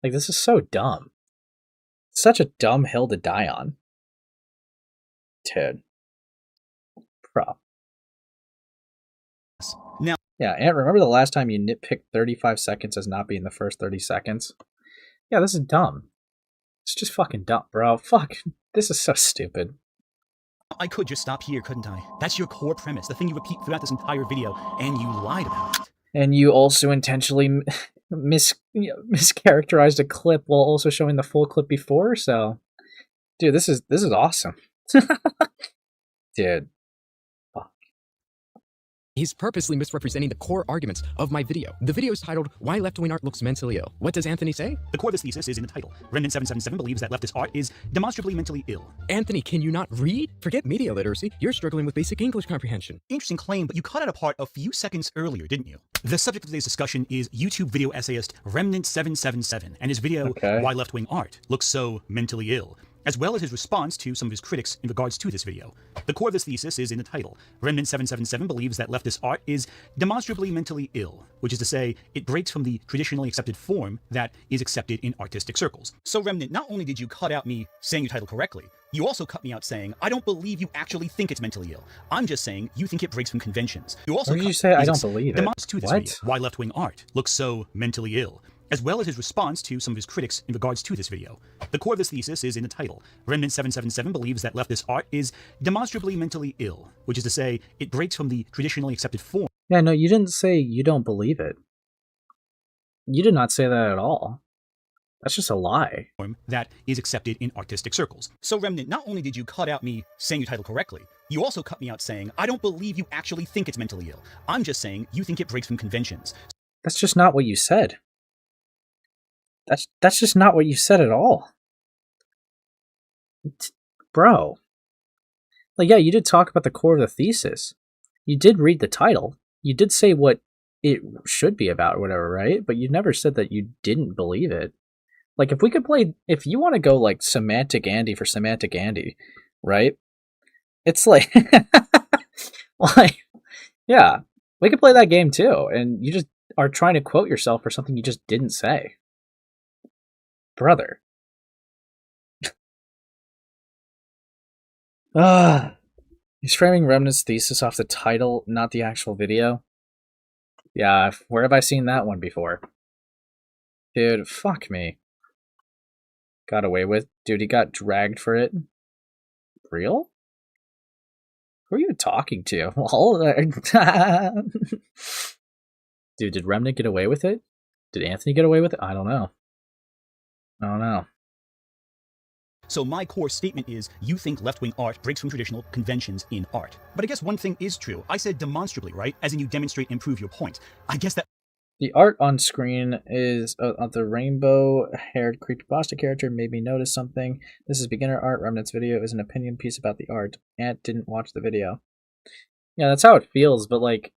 Like, this is so dumb. Such a dumb hill to die on. Dude. Bro. Now, yeah, Ant, remember the last time you nitpicked 35 seconds as not being the first 30 seconds? Yeah, this is dumb. It's just fucking dumb, bro. Fuck. This is so stupid. I could just stop here, couldn't I? That's your core premise, the thing you repeat throughout this entire video, and you lied about it. And you also intentionally mischaracterized a clip while also showing the full clip before. So, dude, this is awesome. Dude. He's purposely misrepresenting the core arguments of my video. The video is titled, Why Left-Wing Art Looks Mentally Ill. What does Anthony say? The core of this thesis is in the title. Remnant 777 believes that leftist art is demonstrably mentally ill. Anthony, can you not read? Forget media literacy. You're struggling with basic English comprehension. Interesting claim, but you cut out a part a few seconds earlier, didn't you? The subject of today's discussion is YouTube video essayist Remnant 777 and his video, Why Left-Wing Art Looks So Mentally Ill, as well as his response to some of his critics in regards to this video. The core of this thesis is in the title. Remnant 777 believes that leftist art is demonstrably mentally ill, which is to say, it breaks from the traditionally accepted form that is accepted in artistic circles. So Remnant, not only did you cut out me saying your title correctly, you also cut me out saying, I don't believe you actually think it's mentally ill. I'm just saying you think it breaks from conventions. You also What did you say? I don't believe it. To this video, Why Left-Wing Art Looks So Mentally Ill, as well as his response to some of his critics in regards to this video. The core of this thesis is in the title. Remnant 777 believes that leftist art is demonstrably mentally ill, which is to say, it breaks from the traditionally accepted form. Yeah, no, you didn't say you don't believe it. You did not say that at all. That's just a lie. That is accepted in artistic circles. So Remnant, not only did you cut out me saying your title correctly, you also cut me out saying, I don't believe you actually think it's mentally ill. I'm just saying you think it breaks from conventions. That's just not what you said. That's just not what you said at all. Bro. Like, yeah, you did talk about the core of the thesis. You did read the title. You did say what it should be about or whatever, right? But you never said that you didn't believe it. Like, if we could play... If you want to go, like, Semantic Andy for Semantic Andy, right? It's like... like, yeah. We could play that game, too. And you just are trying to quote yourself for something you just didn't say. Brother. He's framing Remnant's thesis off the title, not the actual video. Yeah, where have I seen that one before? Dude, fuck me. Got away with? Dude, he got dragged for it? Real? Who are you talking to? Dude, did Remnant get away with it? Did Anthony get away with it? I don't know. I don't know. So my core statement is, you think left-wing art breaks from traditional conventions in art. But I guess one thing is true. I said demonstrably, right? As in you demonstrate and prove your point. I guess that... The art on screen is the rainbow-haired creepypasta character made me notice something. This is beginner art. Remnant's video is an opinion piece about the art. Ant didn't watch the video. Yeah, that's how it feels, but like,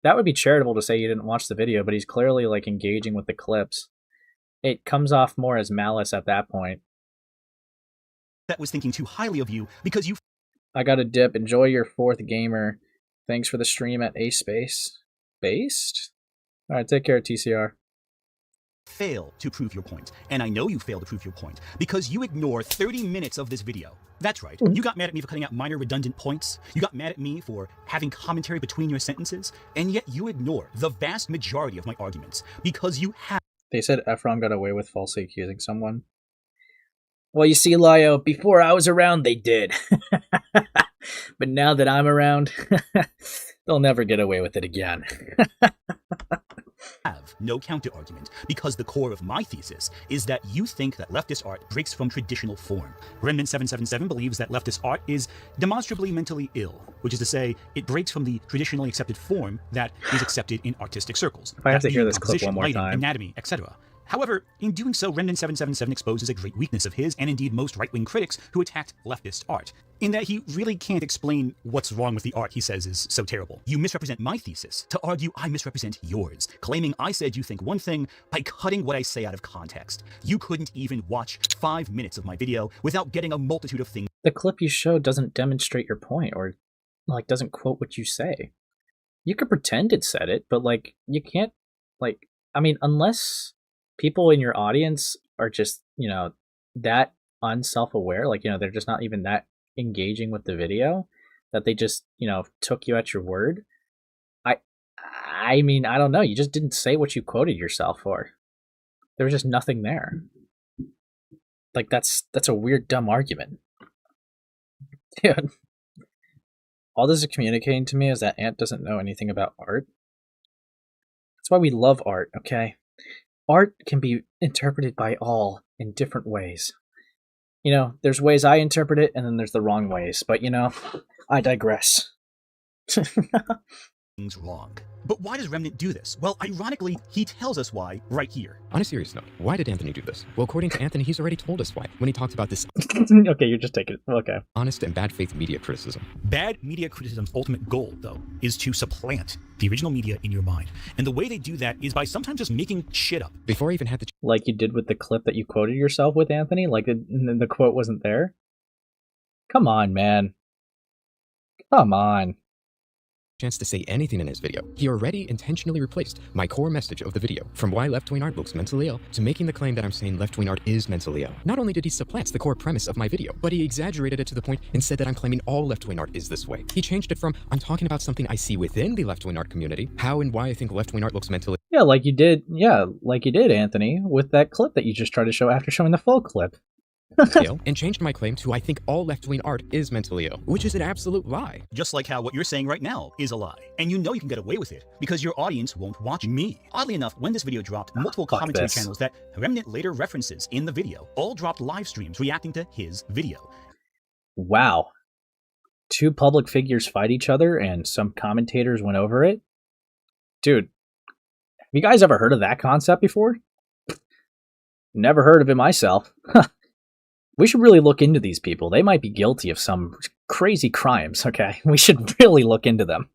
that would be charitable to say you didn't watch the video, but he's clearly like engaging with the clips. It comes off more as malice at that point. That was thinking too highly of you because you... I got a dip. Enjoy your fourth gamer. Thanks for the stream at A-Space. Based? Alright, take care, TCR. Fail to prove your point. And I know you fail to prove your point because you ignore 30 minutes of this video. That's right. You got mad at me for cutting out minor redundant points. You got mad at me for having commentary between your sentences. And yet you ignore the vast majority of my arguments because you have... They said Efron got away with falsely accusing someone. Well, you see, Lio, before I was around, they did. But now that I'm around, they'll never get away with it again. Have no counter-argument because the core of my thesis is that you think that leftist art breaks from traditional form. Remnant 777 believes that leftist art is demonstrably mentally ill, which is to say, it breaks from the traditionally accepted form that is accepted in artistic circles. If I have to hear this clip one more lighting, time. Anatomy, etc. However, in doing so, Remnant 777 exposes a great weakness of his, and indeed most right-wing critics who attacked leftist art, in that he really can't explain what's wrong with the art he says is so terrible. You misrepresent my thesis to argue I misrepresent yours, claiming I said you think one thing by cutting what I say out of context. You couldn't even watch 5 minutes of my video without getting a multitude of things. The clip you showed doesn't demonstrate your point, or like doesn't quote what you say. You could pretend it said it, but like you can't, like, I mean, unless people in your audience are just, you know, that unself-aware, like, you know, they're just not even that engaging with the video, that they just, you know, took you at your word. I mean, I don't know. You just didn't say what you quoted yourself for. There was just nothing there. Like, that's a weird, dumb argument. Dude. All this is communicating to me is that Ant doesn't know anything about art. That's why we love art, okay? Art can be interpreted by all in different ways. You know, there's ways I interpret it, and then there's the wrong ways. But, you know, I digress. Things wrong. But why does Remnant do this? Well, ironically, he tells us why right here. On a serious note, why did Anthony do this? Well, according to Anthony, he's already told us why when he talks about this Okay, you're just taking it. Okay. honest and bad faith media criticism. Bad media criticism's ultimate goal, though, is to supplant the original media in your mind. And the way they do that is by sometimes just making shit up. Before I even had the Like you did with the clip that you quoted yourself with, Anthony? Like the quote wasn't there? Come on, man. Come on. chance to say anything in his video, he already intentionally replaced my core message of the video from why left-wing art looks mentally ill to making the claim that I'm saying left-wing art is mentally ill. Not only did he supplant the core premise of my video, but he exaggerated it to the point and said that I'm claiming all left-wing art is this way. He changed it from I'm talking about something I see within the left-wing art community, how and why I think left-wing art looks mentally Yeah, like you did. Yeah, like you did, Anthony, with that clip that you just tried to show after showing the full clip. ill, and changed my claim to I think all left-wing art is mentally ill, which is an absolute lie. Just like how what you're saying right now is a lie. And you know you can get away with it because your audience won't watch me. Oddly enough, when this video dropped, multiple commentary this. channels that Remnant later references in the video all dropped live streams reacting to his video. Wow. Two public figures fight each other and some commentators went over it? Dude, have you guys ever heard of that concept before? Never heard of it myself. We should really look into these people. They might be guilty of some crazy crimes, okay? We should really look into them.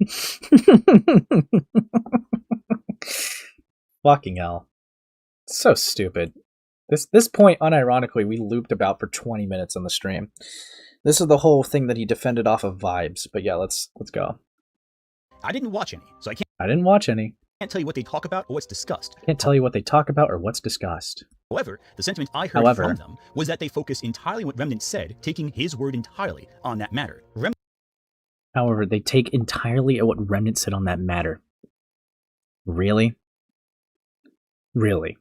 Fucking hell. So stupid. This point, unironically, we looped about for 20 minutes on the stream. This is the whole thing that he defended off of vibes. But yeah, let's go. I didn't watch any, so I didn't watch any. can't tell you what they talk about or what's discussed. Can't tell you what they talk about or what's discussed. However, the sentiment I heard from them was that they focus entirely on what Remnant said, taking his word entirely on that matter. However, they take entirely at what Remnant said on that matter. Really? Really?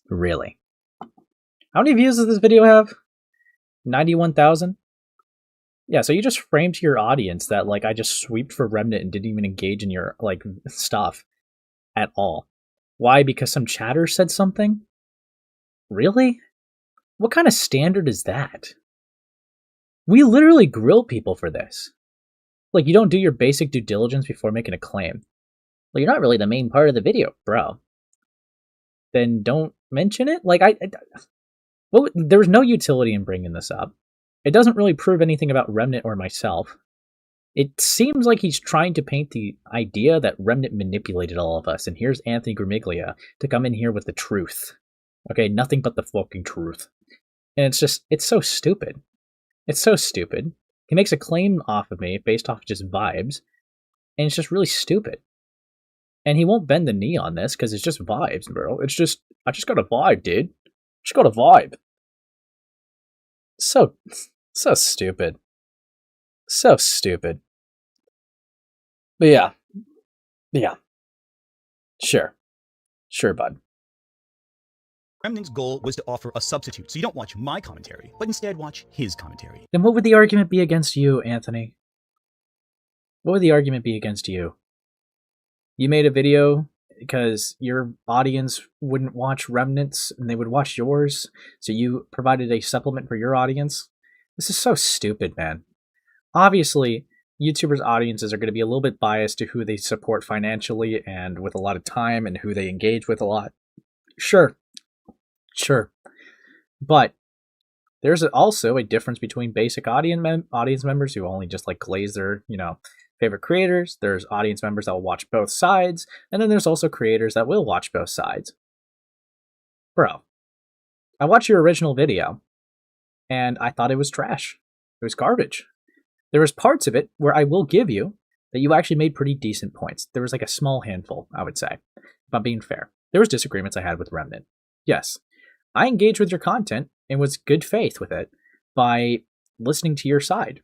Really? How many views does this video have? 91,000? Yeah, so you just framed to your audience that, like, I just sweeped for Remnant and didn't even engage in your, like, stuff at all. Why? Because some chatter said something? Really? What kind of standard is that? We literally grill people for this. Like, you don't do your basic due diligence before making a claim. Well, you're not really the main part of the video, bro. Then don't mention it? Like, well, there was no utility in bringing this up. It doesn't really prove anything about Remnant or myself. It seems like he's trying to paint the idea that Remnant manipulated all of us, and here's Anthony Gramuglia to come in here with the truth. Okay, nothing but the fucking truth. And it's so stupid. It's so stupid. He makes a claim off of me based off just vibes, and it's just really stupid. And he won't bend the knee on this because it's just vibes, bro. I just got a vibe, dude. Just got a vibe. So stupid. So stupid. But yeah. Sure, bud. Remnant's goal was to offer a substitute, so you don't watch my commentary, but instead watch his commentary. Then what would the argument be against you, Anthony? What would the argument be against you? You made a video because your audience wouldn't watch Remnants and they would watch yours, so you provided a supplement for your audience? This is so stupid, man. Obviously, YouTubers' audiences are going to be a little bit biased to who they support financially and with a lot of time and who they engage with a lot. Sure. But there's also a difference between basic audience members who only just like glaze their, favorite creators. There's audience members that will watch both sides, and then there's also creators that will watch both sides. Bro, I watched your original video, and I thought it was trash. It was garbage. There was parts of it where I will give you that you actually made pretty decent points. There was like a small handful, I would say, if I'm being fair. There was disagreements I had with Remnant. Yes, I engaged with your content and was good faith with it by listening to your side.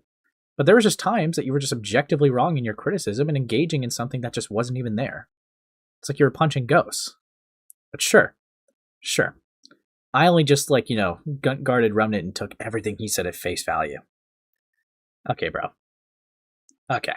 But there was just times that you were just objectively wrong in your criticism and engaging in something that just wasn't even there. It's like you were punching ghosts. But sure. I only just guarded Remnant and took everything he said at face value. Okay, bro. Okay.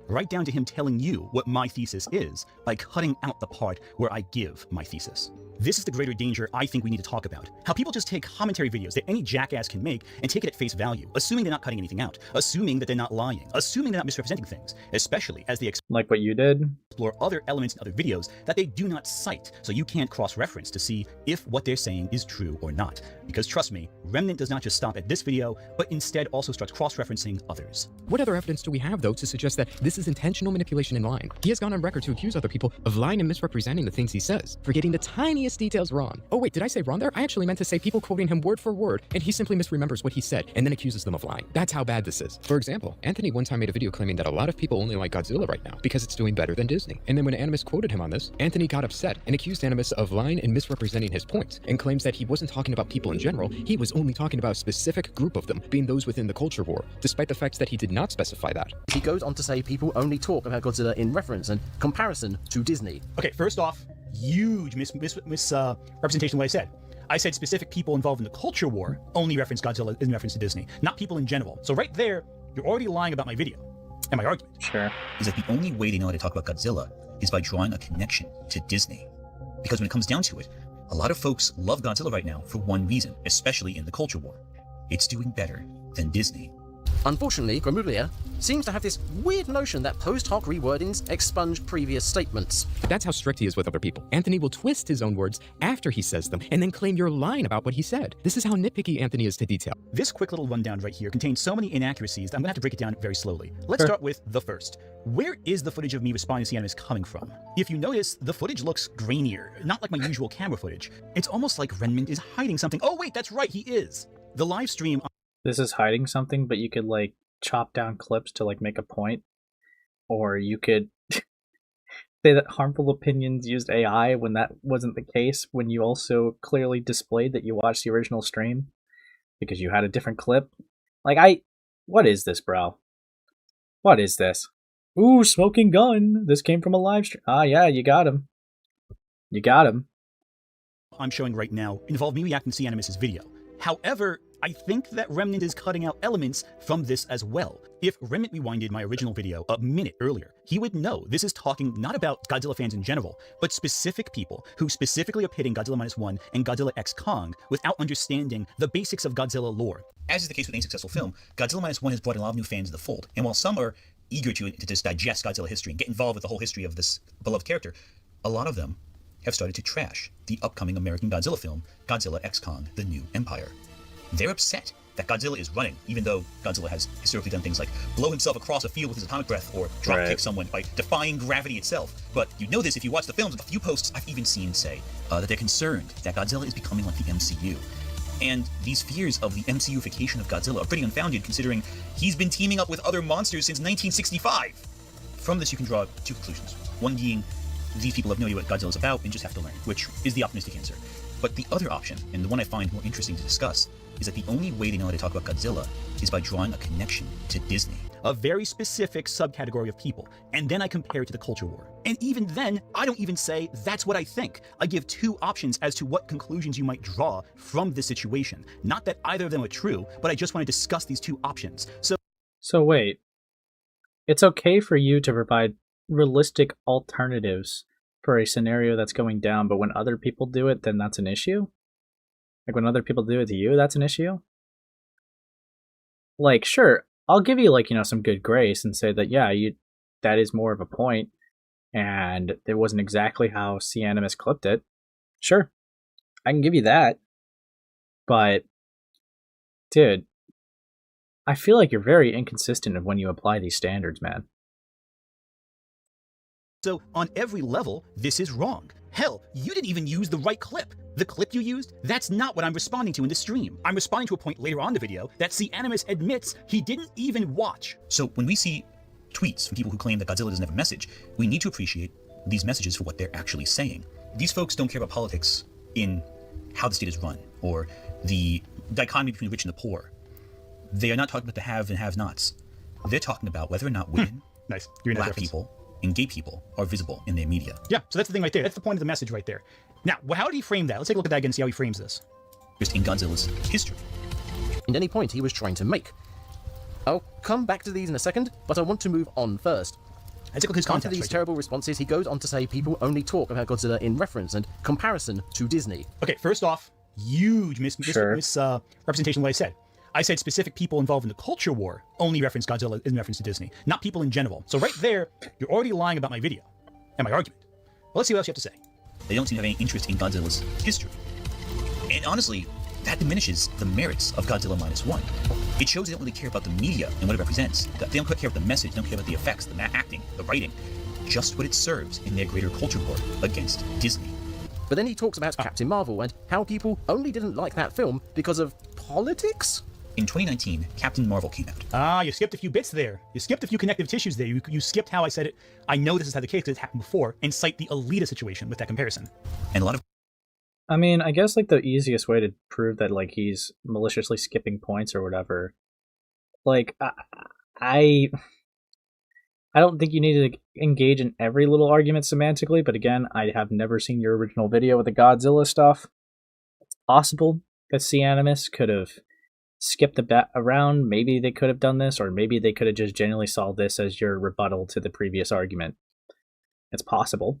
Right down to him telling you what my thesis is by cutting out the part where I give my thesis. This is the greater danger I think we need to talk about. How people just take commentary videos that any jackass can make and take it at face value, assuming they're not cutting anything out, assuming that they're not lying, assuming they're not misrepresenting things, especially as they like what you did, explore other elements in other videos that they do not cite, so you can't cross-reference to see if what they're saying is true or not. Because trust me, Remnant does not just stop at this video, but instead also starts cross-referencing others. What other evidence do we have, though, to suggest that this is intentional manipulation and lying? He has gone on record to accuse other people of lying and misrepresenting the things he says, forgetting the tiniest details wrong. Oh wait, did I say wrong there? I actually meant to say people quoting him word for word, and he simply misremembers what he said and then accuses them of lying. That's how bad this is. For example, Anthony one time made a video claiming that a lot of people only like Godzilla right now because it's doing better than Disney. And then when Animus quoted him on this, Anthony got upset and accused Animus of lying and misrepresenting his points, and claims that he wasn't talking about people in general, he was only talking about a specific group of them, being those within the culture war, despite the fact that he did not specify that. He goes on to say people only talk about Godzilla in reference and comparison to Disney. Okay, first off, huge misrepresentation of what I said. I said specific people involved in the culture war only reference Godzilla in reference to Disney, not people in general. So right there, you're already lying about my video and my argument. Sure. Is that the only way they know how to talk about Godzilla is by drawing a connection to Disney. Because when it comes down to it, a lot of folks love Godzilla right now for one reason, especially in the culture war. It's doing better than Disney. Unfortunately, Gramuglia seems to have this weird notion that post hoc rewordings expunge previous statements. That's how strict he is with other people. Anthony will twist his own words after he says them and then claim you're lying about what he said. This is how nitpicky Anthony is to detail. This quick little rundown right here contains so many inaccuracies that I'm gonna have to break it down very slowly. Let's start with the first. Where is the footage of me responding to Animus coming from? If you notice, the footage looks grainier, not like my usual camera footage. It's almost like Remnant is hiding something. Oh wait, that's right, he is. The live stream... This is hiding something, but you could like chop down clips to like make a point, or you could say that harmful opinions used AI when that wasn't the case, when you also clearly displayed that you watched the original stream because you had a different clip. Like, what is this, bro? What is this? Ooh, smoking gun. This came from a live stream. Ah, yeah, you got him. You got him. I'm showing right now involve me reacting to Animus's video. However, I think that Remnant is cutting out elements from this as well. If Remnant rewinded my original video a minute earlier, he would know this is talking not about Godzilla fans in general, but specific people who specifically are pitting Godzilla -1 and Godzilla x Kong without understanding the basics of Godzilla lore. As is the case with any successful film, Godzilla -1 has brought a lot of new fans to the fold, and while some are eager to just digest Godzilla history and get involved with the whole history of this beloved character, a lot of them have started to trash the upcoming American Godzilla film, Godzilla x Kong: The New Empire. They're upset that Godzilla is running, even though Godzilla has historically done things like blow himself across a field with his atomic breath or drop kick someone by defying gravity itself. But you know this if you watch the films. With a few posts I've even seen say that they're concerned that Godzilla is becoming like the MCU. And these fears of the MCUification of Godzilla are pretty unfounded, considering he's been teaming up with other monsters since 1965. From this you can draw two conclusions. One being, these people have no idea what Godzilla's about and just have to learn, which is the optimistic answer. But the other option, and the one I find more interesting to discuss, is that the only way they know how to talk about Godzilla is by drawing a connection to Disney. A very specific subcategory of people, and then I compare it to the culture war. And even then, I don't even say that's what I think. I give two options as to what conclusions you might draw from this situation. Not that either of them are true, but I just want to discuss these two options. So wait, it's okay for you to provide realistic alternatives for a scenario that's going down, but when other people do it, then that's an issue? Like when other people do it to you, that's an issue? Like, sure, I'll give you, like, some good grace and say that, yeah, that is more of a point, and it wasn't exactly how C. Animus clipped it. Sure, I can give you that. But, dude, I feel like you're very inconsistent of when you apply these standards, man. So on every level, this is wrong. Hell, you didn't even use the right clip. The clip you used, that's not what I'm responding to in the stream. I'm responding to a point later on in the video that C. Animus admits he didn't even watch. So when we see tweets from people who claim that Godzilla doesn't have a message, we need to appreciate these messages for what they're actually saying. These folks don't care about politics in how the state is run, or the dichotomy between the rich and the poor. They are not talking about the have and have-nots. They're talking about whether or not women, nice. black people, and gay people are visible in their media. Yeah, so that's the thing right there. That's the point of the message right there. Now, how did he frame that? Let's take a look at that again and see how he frames this. Just in Godzilla's history. And any point he was trying to make. I'll come back to these in a second, but I want to move on first. Let's look at his After context. these right terrible responses, he goes on to say people only talk about Godzilla in reference and comparison to Disney. Okay, first off, huge misrepresentation of what I said. I said specific people involved in the culture war only reference Godzilla in reference to Disney, not people in general. So right there, you're already lying about my video and my argument. Well, let's see what else you have to say. They don't seem to have any interest in Godzilla's history. And honestly, that diminishes the merits of Godzilla Minus One. It shows they don't really care about the media and what it represents. They don't care about the message, they don't care about the effects, the acting, the writing. Just what it serves in their greater culture war against Disney. But then he talks about Captain Marvel and how people only didn't like that film because of politics? In 2019, Captain Marvel came out. Ah, you skipped a few bits there. You skipped a few connective tissues there. You skipped how I said it. I know this is how the case because it's happened before, and cite the Alita situation with that comparison. And a lot of I mean, I guess like the easiest way to prove that like he's maliciously skipping points or whatever, like I don't think you need to engage in every little argument semantically, but again, I have never seen your original video with the Godzilla stuff. It's possible that C-Animus could have skipped the bat around. Maybe they could have done this, or maybe they could have just genuinely saw this as your rebuttal to the previous argument. It's possible.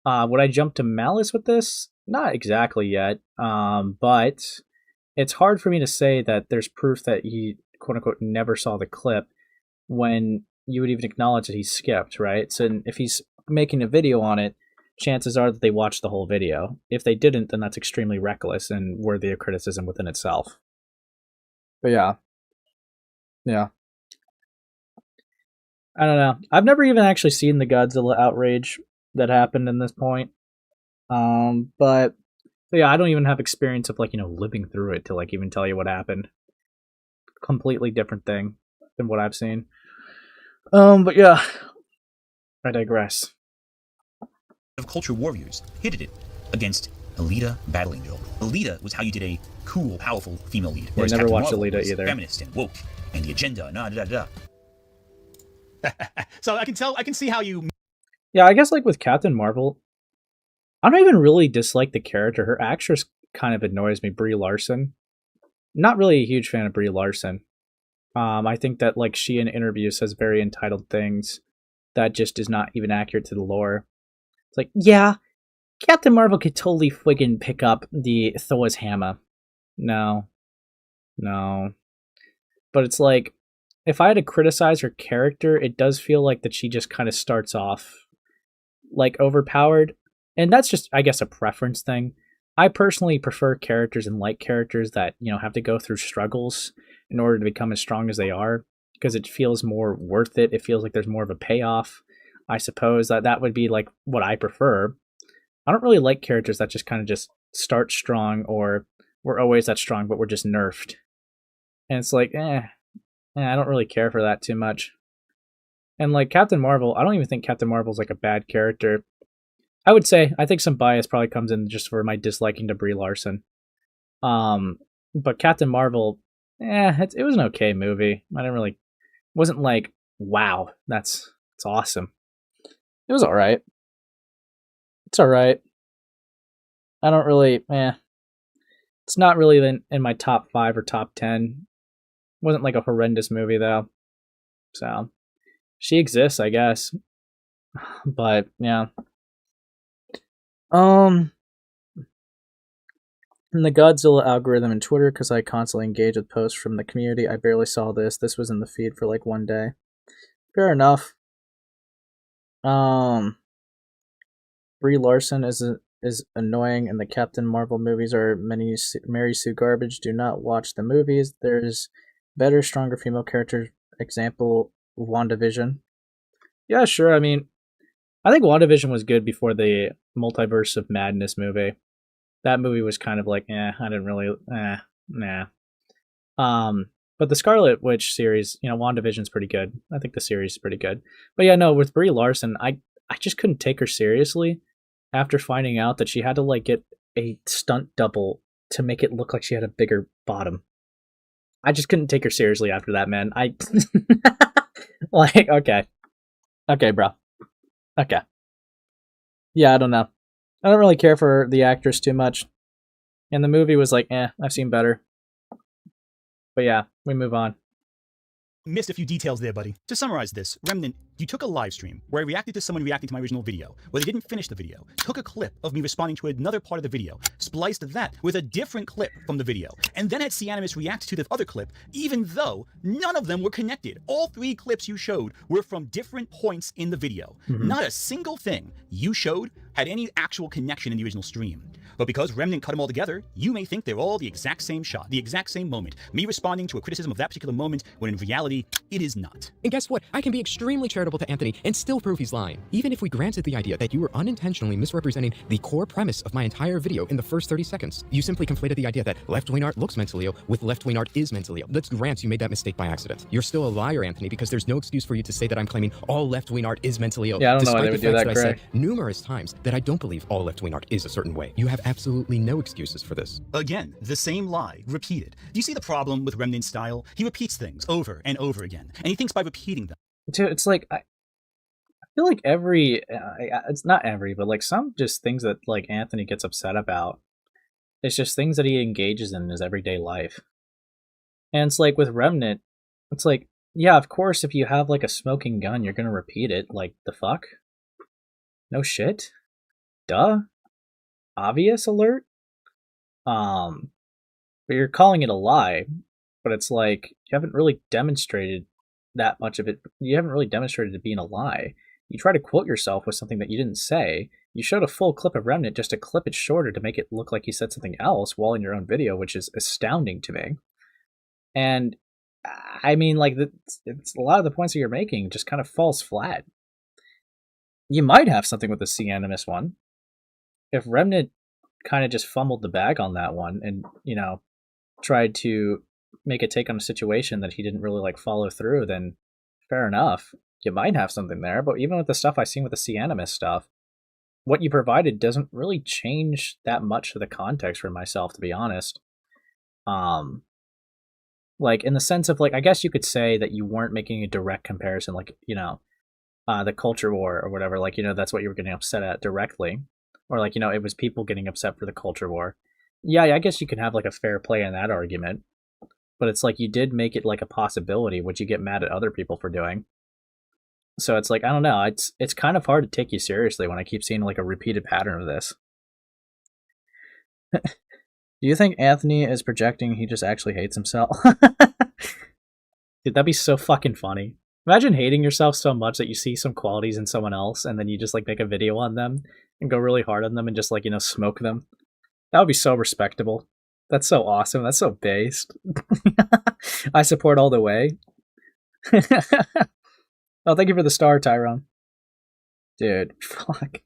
Would I jump to malice with this? Not exactly yet, but it's hard for me to say that there's proof that he, quote-unquote, never saw the clip when you would even acknowledge that he skipped, right? So if he's making a video on it, chances are that they watched the whole video. If they didn't, then that's extremely reckless and worthy of criticism within itself. But yeah. I don't know. I've never even actually seen the Godzilla outrage that happened in this point. But yeah, I don't even have experience of living through it to even tell you what happened. Completely different thing than what I've seen. But yeah, I digress. Of culture warriors hated it against Alita Battle Angel. Alita was how you did a cool, powerful female lead. I never Captain watched Marvel Alita was either. Feminist and woke and the agenda and da da da. So I can see how you. Yeah, I guess with Captain Marvel, I don't even really dislike the character. Her actress kind of annoys me, Brie Larson. Not really a huge fan of Brie Larson. I think that she in interviews says very entitled things that just is not even accurate to the lore. It's yeah, Captain Marvel could totally friggin' pick up the Thor's hammer. No. But it's if I had to criticize her character, it does feel that she just kind of starts off overpowered. And that's just, I guess, a preference thing. I personally prefer characters and like characters that, have to go through struggles in order to become as strong as they are, because it feels more worth it. It feels like there's more of a payoff. I suppose that would be what I prefer. I don't really like characters that just kind of just start strong, or we're always that strong, but we're just nerfed. And it's I don't really care for that too much. And Captain Marvel, I don't even think Captain Marvel's a bad character. I would say, I think some bias probably comes in just for my disliking to Brie Larson. But Captain Marvel, it was an okay movie. I didn't really, wasn't wow, it's awesome. It was alright. It's alright. I don't really, it's not really in my top 5 or top 10. It wasn't a horrendous movie though. So, she exists, I guess. But, yeah. In the Godzilla algorithm in Twitter, because I constantly engage with posts from the community, I barely saw this. This was in the feed for one day. Fair enough. Brie Larson is annoying, and the Captain Marvel movies are Mary Sue garbage. Do not watch the movies. There's better, stronger female characters. Example, WandaVision. Yeah, sure. I mean, I think WandaVision was good before the Multiverse of Madness movie. That movie was kind of I didn't really, nah. But the Scarlet Witch series, WandaVision's pretty good. I think the series is pretty good. But yeah, no, with Brie Larson, I just couldn't take her seriously after finding out that she had to get a stunt double to make it look like she had a bigger bottom. I just couldn't take her seriously after that, man. Okay, bro. Okay. Yeah, I don't know. I don't really care for the actress too much. And the movie was I've seen better. But yeah, we move on. Missed a few details there, buddy. To summarize this, Remnant, you took a live stream where I reacted to someone reacting to my original video, where they didn't finish the video, took a clip of me responding to another part of the video, spliced that with a different clip from the video, and then had Cyanimous react to the other clip, even though none of them were connected. All 3 clips you showed were from different points in the video. Not a single thing you showed had any actual connection in the original stream. But because Remnant cut them all together, you may think they're all the exact same shot, the exact same moment, me responding to a criticism of that particular moment, when in reality, it is not. And guess what? I can be extremely charitable to Anthony and still prove he's lying. Even if we granted the idea that you were unintentionally misrepresenting the core premise of my entire video in the first 30 seconds, you simply conflated the idea that left-wing art looks mentally ill with left-wing art is mentally ill. Let's grant you made that mistake by accident. You're still a liar, Anthony, because there's no excuse for you to say that I'm claiming all left-wing art is mentally ill. Yeah, I don't know why Despite they would the do fact that, that I Greg. said numerous times that I don't believe all left-wing art is a certain way. You have absolutely no excuses for this. Again, the same lie, repeated. Do you see the problem with Remnant's style? He repeats things over and over again, and he thinks by repeating them. Dude, it's like I feel like it's not every, but like some just things that like Anthony gets upset about. It's just things that he engages in his everyday life. And it's like with Remnant, it's like, yeah, of course, if you have like a smoking gun, you're gonna repeat it. Like, the fuck? No shit? Duh? Obvious alert? But you're calling it a lie, but it's like, you haven't really demonstrated that much of it. You haven't really demonstrated it being a lie. You try to quote yourself with something that you didn't say. You showed a full clip of Remnant just to clip it shorter to make it look like you said something else while in your own video, which is astounding to me. And I mean, like, it's a lot of the points that you're making just kind of falls flat. You might have something with the Cyanimous one. If Remnant kind of just fumbled the bag on that one and, you know, tried to make a take on a situation that he didn't really like follow through, then fair enough. You might have something there, but even with the stuff I've seen with the Cyanimous stuff, what you provided doesn't really change that much of the context for myself, to be honest. Like, in the sense of, like, I guess you could say that you weren't making a direct comparison, like, you know, the culture war or whatever, like, you know, that's what you were getting upset at directly. Or, like, you know, it was people getting upset for the culture war. Yeah, I guess you can have, like, a fair play in that argument. But it's like, you did make it, like, a possibility, which you get mad at other people for doing. So it's like, I don't know, it's kind of hard to take you seriously when I keep seeing, like, a repeated pattern of this. Do you think Anthony is projecting he just actually hates himself? Dude, that'd be so fucking funny. Imagine hating yourself so much that you see some qualities in someone else and then you just, like, make a video on them and go really hard on them and just, like, you know, smoke them. That would be so respectable. That's so awesome. That's so based. I support all the way. Oh, thank you for the star, Tyrone. Dude, fuck.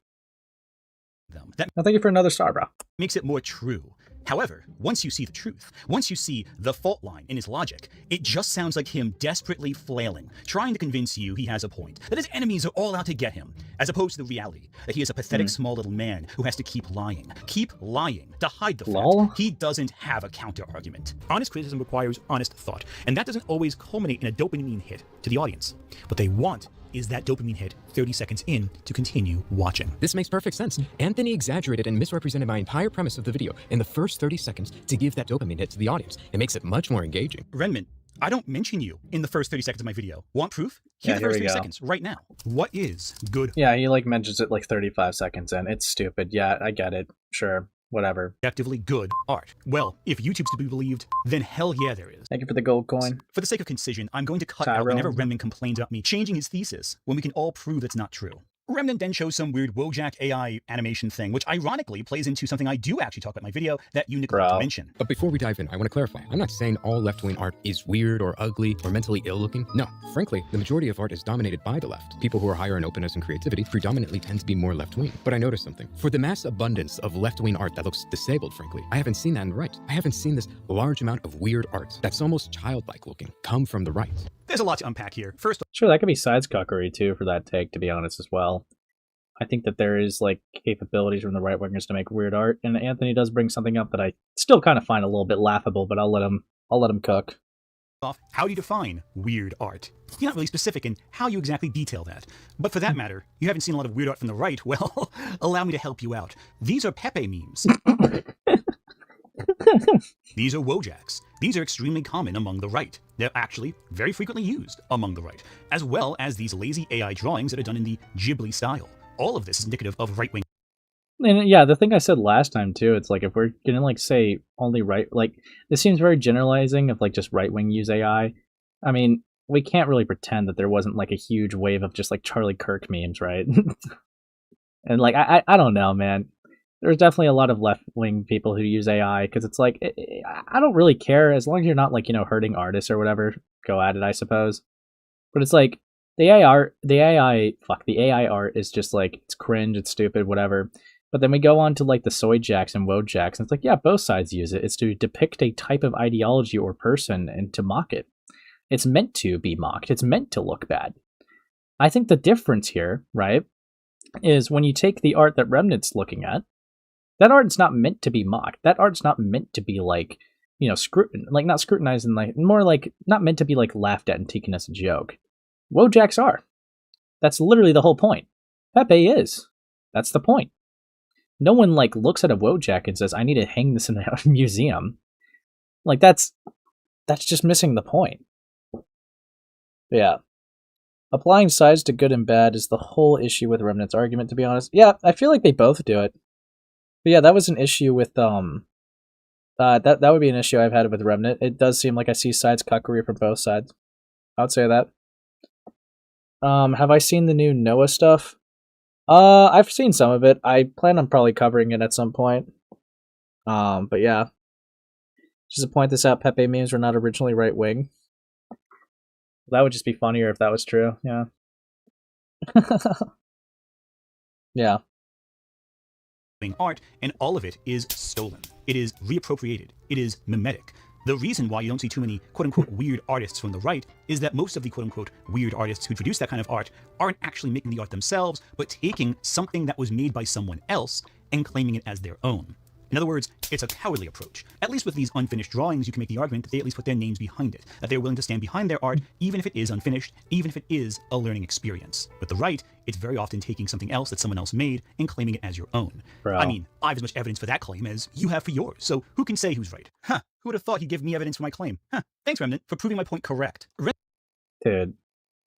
No, thank you for another star, bro. Makes it more true. However, once you see the truth, once you see the fault line in his logic, it just sounds like him desperately flailing, trying to convince you he has a point, that his enemies are all out to get him, as opposed to the reality that he is a pathetic small little man who has to keep lying to hide the fact he doesn't have a counter-argument. Honest criticism requires honest thought, and that doesn't always culminate in a dopamine hit to the audience. What they want is that dopamine hit 30 seconds in to continue watching. This makes perfect sense. Anthony exaggerated and misrepresented my entire premise of the video in the first 30 seconds to give that dopamine hit to the audience. It makes it much more engaging. Remnant, I don't mention you in the first 30 seconds of my video. Want proof? Here are the first 30 seconds, right now. What is good? Yeah, he, like, mentions it, like, 35 seconds in. It's stupid. Yeah, I get it. Sure. Whatever. Objectively good art. Well, if YouTube's to be believed, then hell yeah there is. Thank you for the gold coin. For the sake of concision, I'm going to cut out whenever Remnant complains about me changing his thesis when we can all prove that's not true. Remnant then shows some weird Wojak AI animation thing, which ironically plays into something I do actually talk about in my video that you neglected to mention. But before we dive in, I want to clarify. I'm not saying all left-wing art is weird or ugly or mentally ill-looking. No, frankly, the majority of art is dominated by the left. People who are higher in openness and creativity predominantly tend to be more left-wing. But I noticed something. For the mass abundance of left-wing art that looks disabled, frankly, I haven't seen that in the right. I haven't seen this large amount of weird art that's almost childlike looking come from the right. There's a lot to unpack here. First, sure, that could be sides cuckery too for that take, to be honest, as well. I think that there is, like, capabilities from the right wingers to make weird art, and Anthony does bring something up that I still kind of find a little bit laughable, but I'll let him cook. How do you define weird art? You're not really specific in how you exactly detail that. But for that matter, you haven't seen a lot of weird art from the right. Well, allow me to help you out. These are Pepe memes. These are Wojaks. These are extremely common among the right. They're actually very frequently used among the right, as well as these lazy AI drawings that are done in the Ghibli style. All of this is indicative of right-wing. And yeah, the thing I said last time too, it's like if we're gonna like say only right, like this seems very generalizing of like just right wing use AI. I mean, we can't really pretend that there wasn't like a huge wave of just like Charlie Kirk memes, right? And like I don't know, man. There's definitely a lot of left wing people who use AI because it's like I don't really care as long as you're not like hurting artists or whatever. Go at it, I suppose. But it's like the AI art is just like it's cringe, it's stupid, whatever. But then we go on to like the soy jacks and Wojaks, and it's like, yeah, both sides use it. It's to depict a type of ideology or person and to mock it. It's meant to be mocked. It's meant to look bad. I think the difference here, right, is when you take the art that Remnant's looking at, that art's not meant to be mocked. That art's not meant to be like, not scrutinized and like more like not meant to be like laughed at and taken as a joke. Wojaks are. That's literally the whole point. Pepe is. That's the point. No one like looks at a Wojak and says, I need to hang this in a museum. Like that's just missing the point. Yeah. Applying sides to good and bad is the whole issue with Remnant's argument, to be honest. Yeah, I feel like they both do it. But yeah, that was an issue with that would be an issue I've had with Remnant. It does seem like I see sides cuckery from both sides. I would say that. Have I seen the new Noah stuff? I've seen some of it. I plan on probably covering it at some point. But yeah. Just to point this out, Pepe memes were not originally right wing. That would just be funnier if that was true. Yeah. Yeah. Art, and all of it is stolen. It is reappropriated. It is mimetic. The reason why you don't see too many quote-unquote weird artists from the right is that most of the quote-unquote weird artists who produce that kind of art aren't actually making the art themselves, but taking something that was made by someone else and claiming it as their own. In other words, it's a cowardly approach. At least with these unfinished drawings, you can make the argument that they at least put their names behind it, that they're willing to stand behind their art, even if it is unfinished, even if it is a learning experience. With the right, it's very often taking something else that someone else made and claiming it as your own. Bro. I mean, I have as much evidence for that claim as you have for yours, so who can say who's right? Huh, who would have thought he'd give me evidence for my claim? Huh, thanks, Remnant, for proving my point correct. Dude,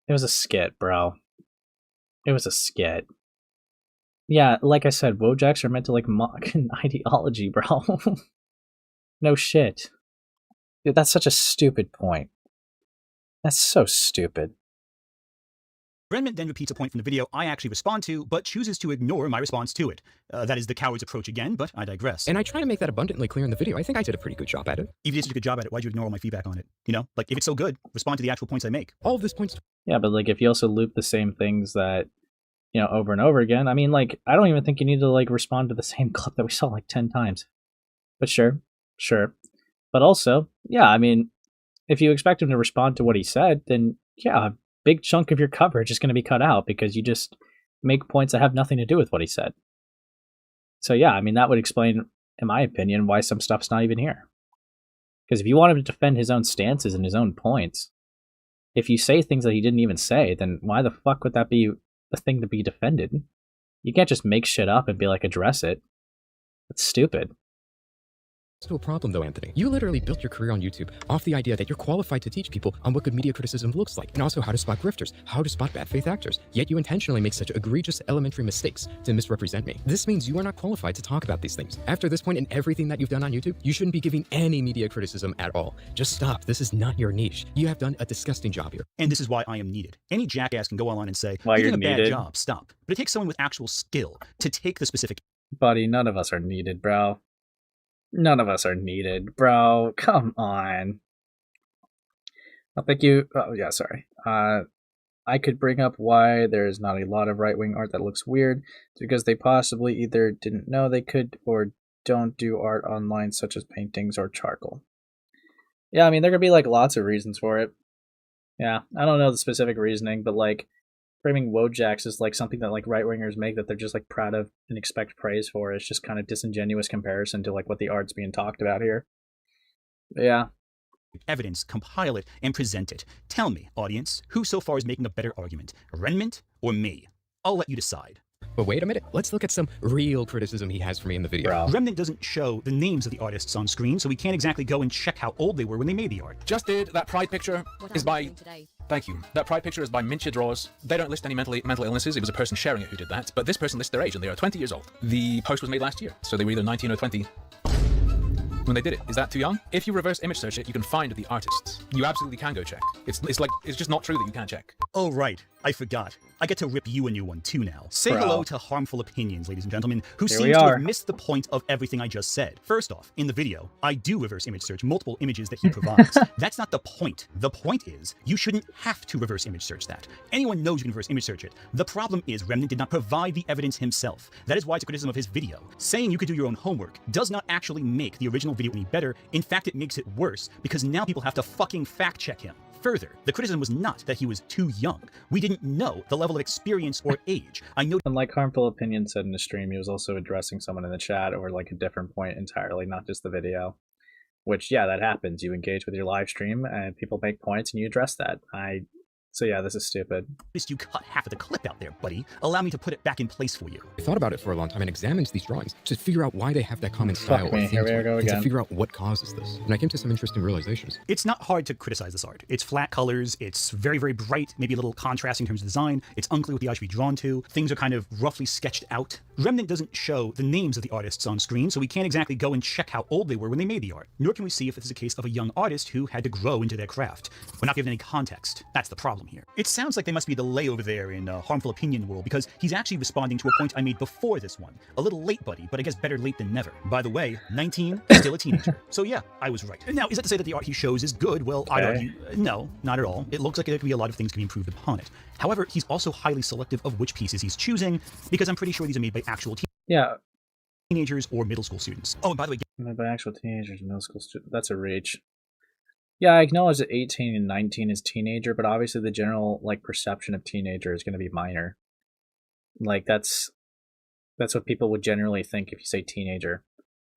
it was a skit, bro. It was a skit. Yeah, like I said, Wojaks are meant to like mock an ideology, bro. No shit. Dude, that's such a stupid point. That's so stupid. Remnant then repeats a point from the video I actually respond to, but chooses to ignore my response to it. That is the coward's approach again, but I digress. And I try to make that abundantly clear in the video. I think I did a pretty good job at it. If you did such a good job at it, why'd you ignore all my feedback on it? Like if it's so good, respond to the actual points I make. All of this points. Yeah, but like if you also loop the same things that over and over again. I mean, like, I don't even think you need to, like, respond to the same clip that we saw, like, 10 times. But sure. But also, yeah, I mean, if you expect him to respond to what he said, then, yeah, a big chunk of your coverage is going to be cut out because you just make points that have nothing to do with what he said. So, yeah, I mean, that would explain, in my opinion, why some stuff's not even here. Because if you want him to defend his own stances and his own points, if you say things that he didn't even say, then why the fuck would that be the thing to be defended? You can't just make shit up and be like, address it. That's stupid. Still a problem though, Anthony. You literally built your career on YouTube off the idea that you're qualified to teach people on what good media criticism looks like, and also how to spot grifters, how to spot bad faith actors. Yet you intentionally make such egregious elementary mistakes to misrepresent me. This means you are not qualified to talk about these things. After this point in everything that you've done on YouTube, you shouldn't be giving any media criticism at all. Just stop. This is not your niche. You have done a disgusting job here. And this is why I am needed. Any jackass can go online and say, why you're doing a bad job, stop. But it takes someone with actual skill to take the specific... Buddy, none of us are needed, bro. None of us are needed, bro. Come on. I'll thank you. Oh, yeah, sorry. I could bring up why there's not a lot of right-wing art that looks weird. It's because they possibly either didn't know they could or don't do art online, such as paintings or charcoal. Yeah, I mean, there could be, like, lots of reasons for it. Yeah, I don't know the specific reasoning, but, like, framing Wojaks is, like, something that, like, right-wingers make that they're just, like, proud of and expect praise for. It's just kind of disingenuous comparison to, like, what the art's being talked about here. But yeah. Evidence, compile it, and present it. Tell me, audience, who so far is making a better argument, Remnant or me? I'll let you decide. But wait a minute, let's look at some real criticism he has for me in the video. Remnant doesn't show the names of the artists on screen, so we can't exactly go and check how old they were when they made the art. Just did. That pride picture is by... Thank you. That pride picture is by Mincha Draws. They don't list any mental illnesses. It was a person sharing it who did that. But this person lists their age, and they are 20 years old. The post was made last year, so they were either 19 or 20 when they did it. Is that too young? If you reverse image search it, you can find the artists. You absolutely can go check. It's just not true that you can't check. Oh, right. I forgot. I get to rip you a new one too now. Say hello to Harmful Opinions, ladies and gentlemen, who seems to have missed the point of everything I just said. First off, in the video, I do reverse image search multiple images that he provides. That's not the point. The point is, you shouldn't have to reverse image search that. Anyone knows you can reverse image search it. The problem is Remnant did not provide the evidence himself. That is why it's a criticism of his video. Saying you could do your own homework does not actually make the original video any better. In fact, it makes it worse, because now people have to fucking fact check him. Further, the criticism was not that he was too young. We didn't know the level of experience or age. I know. Unlike Harmful Opinion said in the stream, he was also addressing someone in the chat or like a different point entirely, not just the video. Which, yeah, that happens. You engage with your live stream and people make points and you address that. So yeah, this is stupid. You cut half of the clip out there, buddy. Allow me to put it back in place for you. I thought about it for a long time and examined these drawings to figure out why they have that common style or theme Here we go and again. to figure out what causes this. And I came to some interesting realizations. It's not hard to criticize this art. It's flat colors, it's very, very bright, maybe a little contrast in terms of design, it's unclear what the eye should be drawn to, things are kind of roughly sketched out. Remnant doesn't show the names of the artists on screen, so we can't exactly go and check how old they were when they made the art. Nor can we see if this is a case of a young artist who had to grow into their craft. We're not given any context. That's the problem here. It sounds like they must be a delay over there in Harmful Opinion world, because he's actually responding to a point I made before this one. A little late, buddy, but I guess better late than never. By the way, 19, still a teenager. So yeah, I was right. Now, is that to say that the art he shows is good? Well, I'd argue, no, not at all. It looks like there could be a lot of things can be improved upon it. However, he's also highly selective of which pieces he's choosing, because I'm pretty sure these are made by actual teenagers or middle school students. Oh, and by the way, made by actual teenagers and middle school students. That's a reach. Yeah, I acknowledge that 18 and 19 is teenager, but obviously the general perception of teenager is going to be minor. That's what people would generally think if you say teenager.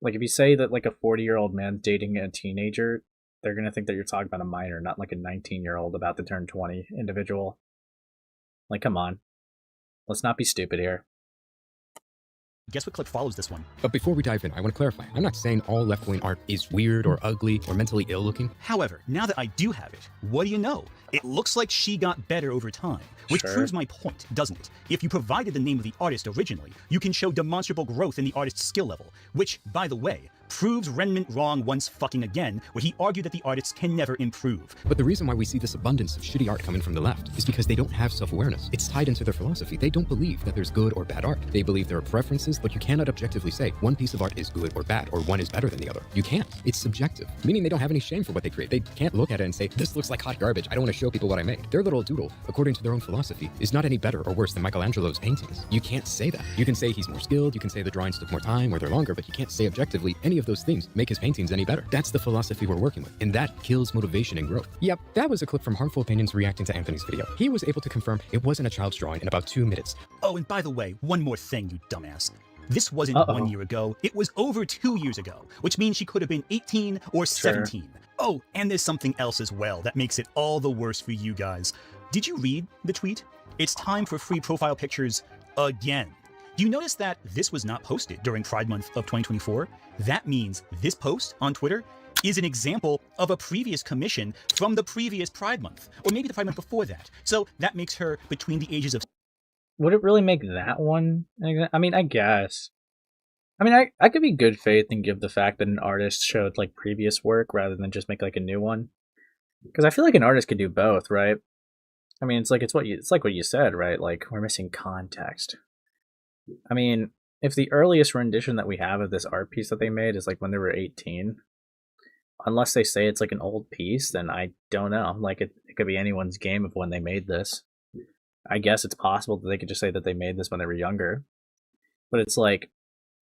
If you say that a 40-year-old man dating a teenager, they're going to think that you're talking about a minor, not like a 19-year-old about to turn 20 individual. Come on. Let's not be stupid here. Guess what clip follows this one? But before we dive in, I want to clarify. I'm not saying all left-wing art is weird or ugly or mentally ill-looking. However, now that I do have it, what do you know? It looks like she got better over time, which proves my point, doesn't it? If you provided the name of the artist originally, you can show demonstrable growth in the artist's skill level, which, by the way, proves Remnant wrong once fucking again, where he argued that the artists can never improve. But the reason why we see this abundance of shitty art coming from the left is because they don't have self-awareness. It's tied into their philosophy. They don't believe that there's good or bad art. They believe there are preferences, but you cannot objectively say one piece of art is good or bad, or one is better than the other. You can't. It's subjective, meaning they don't have any shame for what they create. They can't look at it and say, this looks like hot garbage. I don't want to show people what I made. Their little doodle, according to their own philosophy, is not any better or worse than Michelangelo's paintings. You can't say that. You can say he's more skilled, you can say the drawings took more time or they're longer, but you can't say objectively any of those things make his paintings any better. That's the philosophy we're working with, and that kills motivation and growth. Yep, that was a clip from Harmful Opinions reacting to Anthony's video. He was able to confirm it wasn't a child's drawing in about 2 minutes. Oh, and by the way, one more thing, you dumbass. This wasn't 1 year ago, it was over 2 years ago, which means she could have been 18 or 17. Oh, and there's something else as well that makes it all the worse for you guys. Did you read the tweet? It's time for free profile pictures again. Do you notice that this was not posted during Pride Month of 2024? That means this post on Twitter is an example of a previous commission from the previous Pride Month, or maybe the Pride Month before that. So that makes her between the ages of... Would it really make that one? I mean, I guess. I mean, I could be good faith and give the fact that an artist showed previous work rather than just make a new one. Because I feel like an artist could do both, right? I mean, it's like what you said, right? We're missing context. I mean, if the earliest rendition that we have of this art piece that they made is when they were 18, unless they say it's an old piece, then I don't know. It could be anyone's game of when they made this. I guess it's possible that they could just say that they made this when they were younger. But it's I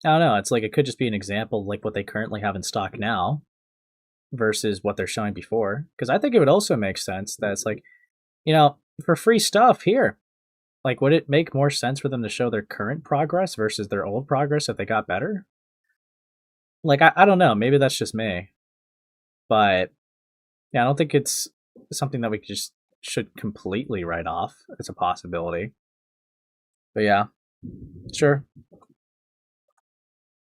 don't know, it's it could just be an example of what they currently have in stock now versus what they're showing before. Because I think it would also make sense that it's for free stuff here. Would it make more sense for them to show their current progress versus their old progress if they got better? I don't know. Maybe that's just me. But, yeah, I don't think it's something that we just should completely write off as a possibility. But, yeah, Sure.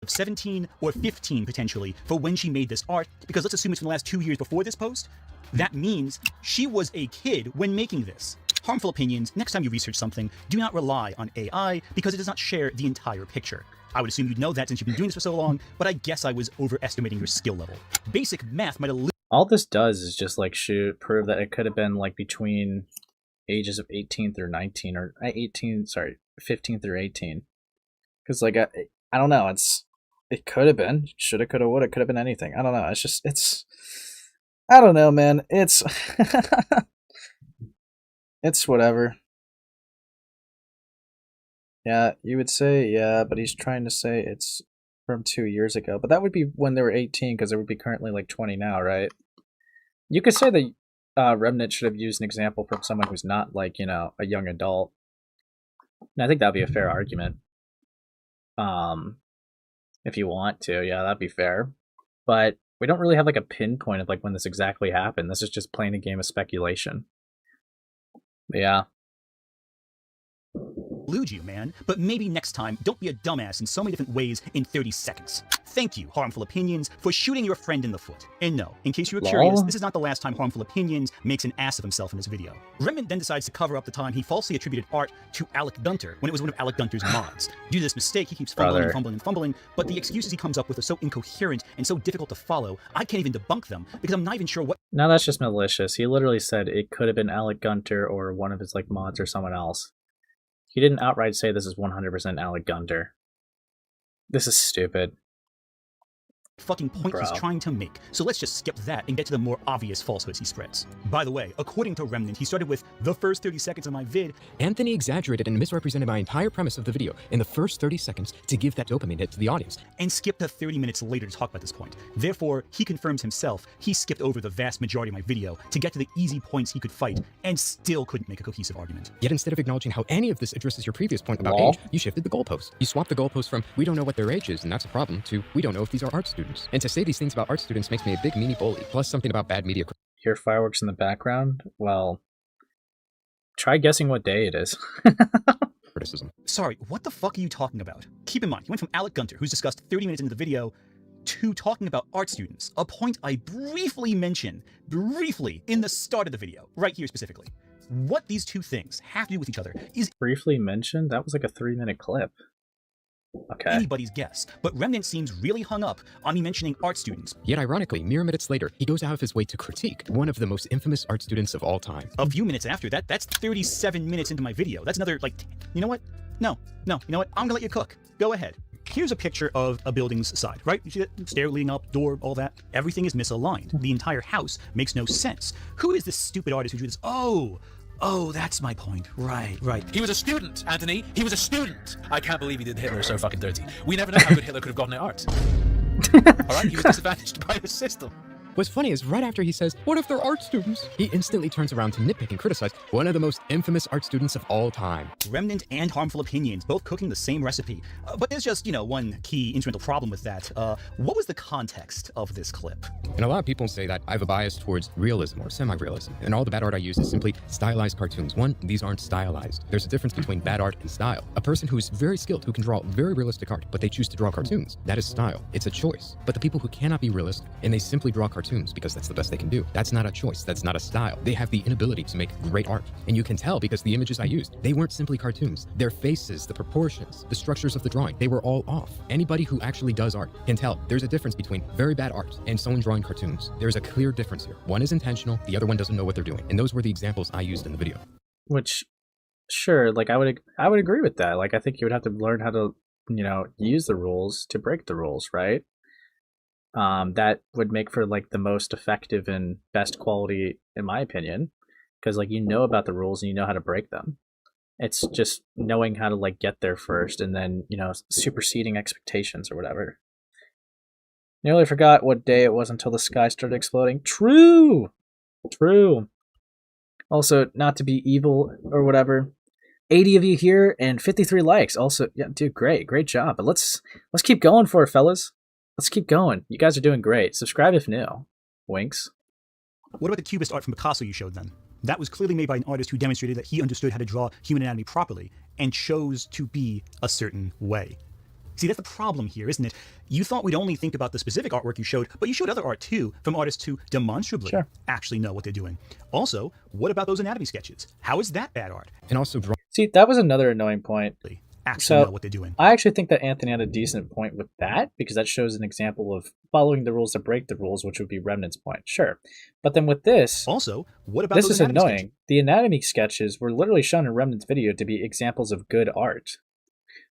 Of 17 or 15 potentially for when she made this art, because let's assume it's in the last 2 years before this post. That means she was a kid when making this. Harmful opinions, next time you research something, do not rely on AI because it does not share the entire picture. I would assume you'd know that since you've been doing this for so long, but I guess I was overestimating your skill level. Basic math might have... All this does is just like prove that it could have been like between ages of 18 through 19 or 15 through 18. Because like, I don't know, it could have been, shoulda, coulda, woulda, could have been anything. I don't know. I don't know, man. It's whatever. Yeah, you would say, yeah, but he's trying to say it's from 2 years ago. But that would be when they were 18, because they would be currently like 20 now, right? You could say that Remnant should have used an example from someone who's not like, you know, a young adult. And I think that'd be a fair argument. If you want to, yeah, that'd be fair. But we don't really have like a pinpoint of like when this exactly happened. This is just playing a game of speculation. But yeah. Elude you, man, but maybe next time, don't be a dumbass in so many different ways in 30 seconds. Thank you, Harmful Opinions, for shooting your friend in the foot. And no, in case you were curious, this is not the last time Harmful Opinions makes an ass of himself in this video. Remnant then decides to cover up the time he falsely attributed art to Alec Gunter when it was one of Alec Gunter's mods. Due to this mistake, he keeps fumbling, but the excuses he comes up with are so incoherent and so difficult to follow, I can't even debunk them because I'm not even sure what... No, that's just malicious. He literally said it could have been Alec Gunter or one of his like mods or someone else. He didn't outright say this is 100% Alec Gunter. This is stupid. Fucking point he's trying to make. So let's just skip that and get to the more obvious falsehoods he spreads. By the way, according to Remnant, he started with the first 30 seconds of my vid. Anthony exaggerated and misrepresented my entire premise of the video in the first 30 seconds to give that dopamine hit to the audience. And skipped to 30 minutes later to talk about this point. Therefore, he confirms himself he skipped over the vast majority of my video to get to the easy points he could fight and still couldn't make a cohesive argument. Yet instead of acknowledging how any of this addresses your previous point about age, you shifted the goalpost. You swapped the goalpost from we don't know what their age is and that's a problem to we don't know if these are art students. And to say these things about art students makes me a big meanie bully, plus something about bad media. Hear fireworks in the background? Well, try guessing what day it is. Criticism. Sorry, what the fuck are you talking about? Keep in mind, he went from Alec Gunter, who's discussed 30 minutes into the video, to talking about art students, a point I briefly mentioned, in the start of the video, right here specifically. What these two things have to do with each other is briefly mentioned? That was like a 3-minute clip. Okay. Anybody's guess, but Remnant seems really hung up on me mentioning art students. Yet ironically, mere minutes later, he goes out of his way to critique one of the most infamous art students of all time. A few minutes after that, that's 37 minutes into my video. That's another, like, you know what? No, you know what? I'm gonna let you cook. Go ahead. Here's a picture of a building's side, right? You see that stair leading up, door, all that? Everything is misaligned. The entire house makes no sense. Who is this stupid artist who drew this? Oh, that's my point. Right. He was a student, Anthony. He was a student. I can't believe he did Hitler so fucking dirty. We never know how good Hitler could have gotten at art. Alright, he was disadvantaged by the system. What's funny is right after he says, what if they're art students? He instantly turns around to nitpick and criticize one of the most infamous art students of all time. Remnant and Harmful Opinions, both cooking the same recipe. But there's just, one key instrumental problem with that. What was the context of this clip? And a lot of people say that I have a bias towards realism or semi-realism, and all the bad art I use is simply stylized cartoons. One, these aren't stylized. There's a difference between bad art and style. A person who's very skilled, who can draw very realistic art, but they choose to draw cartoons, that is style. It's a choice. But the people who cannot be realistic, and they simply draw cartoons because that's the best they can do, that's not a choice, that's not a style. They have the inability to make great art. And you can tell because the images I used, they weren't simply cartoons. Their faces, the proportions, the structures of the drawing, they were all off. Anybody who actually does art can tell there's a difference between very bad art and someone drawing cartoons. There's a clear difference here. One is intentional, the other one doesn't know what they're doing. And those were the examples I used in the video. Which, sure, like I would agree with that. Like I think you would have to learn how to, use the rules to break the rules, right? That would make for like the most effective and best quality, in my opinion, because like about the rules and you know how to break them. It's just knowing how to like get there first and then superseding expectations or whatever. Nearly forgot what day it was until the sky started exploding. True. Also, not to be evil or whatever, 80 of you here and 53 likes. Also, yeah, dude, great job. But let's keep going for it, fellas. Let's keep going. You guys are doing great. Subscribe if new. Winks. What about the cubist art from Picasso you showed then? That was clearly made by an artist who demonstrated that he understood how to draw human anatomy properly. and chose to be a certain way. See, that's the problem here, isn't it? You thought we'd only think about the specific artwork you showed, but you showed other art too, from artists who demonstrably actually know what they're doing. Also, what about those anatomy sketches? How is that bad art? And also, see, that was another annoying point. Actually know what they're doing. I actually think that Anthony had a decent point with that, because that shows an example of following the rules to break the rules, which would be Remnant's point. Sure. But then with this... Also, what about this those is anatomy annoying. sketches? The anatomy sketches were literally shown in Remnant's video to be examples of good art.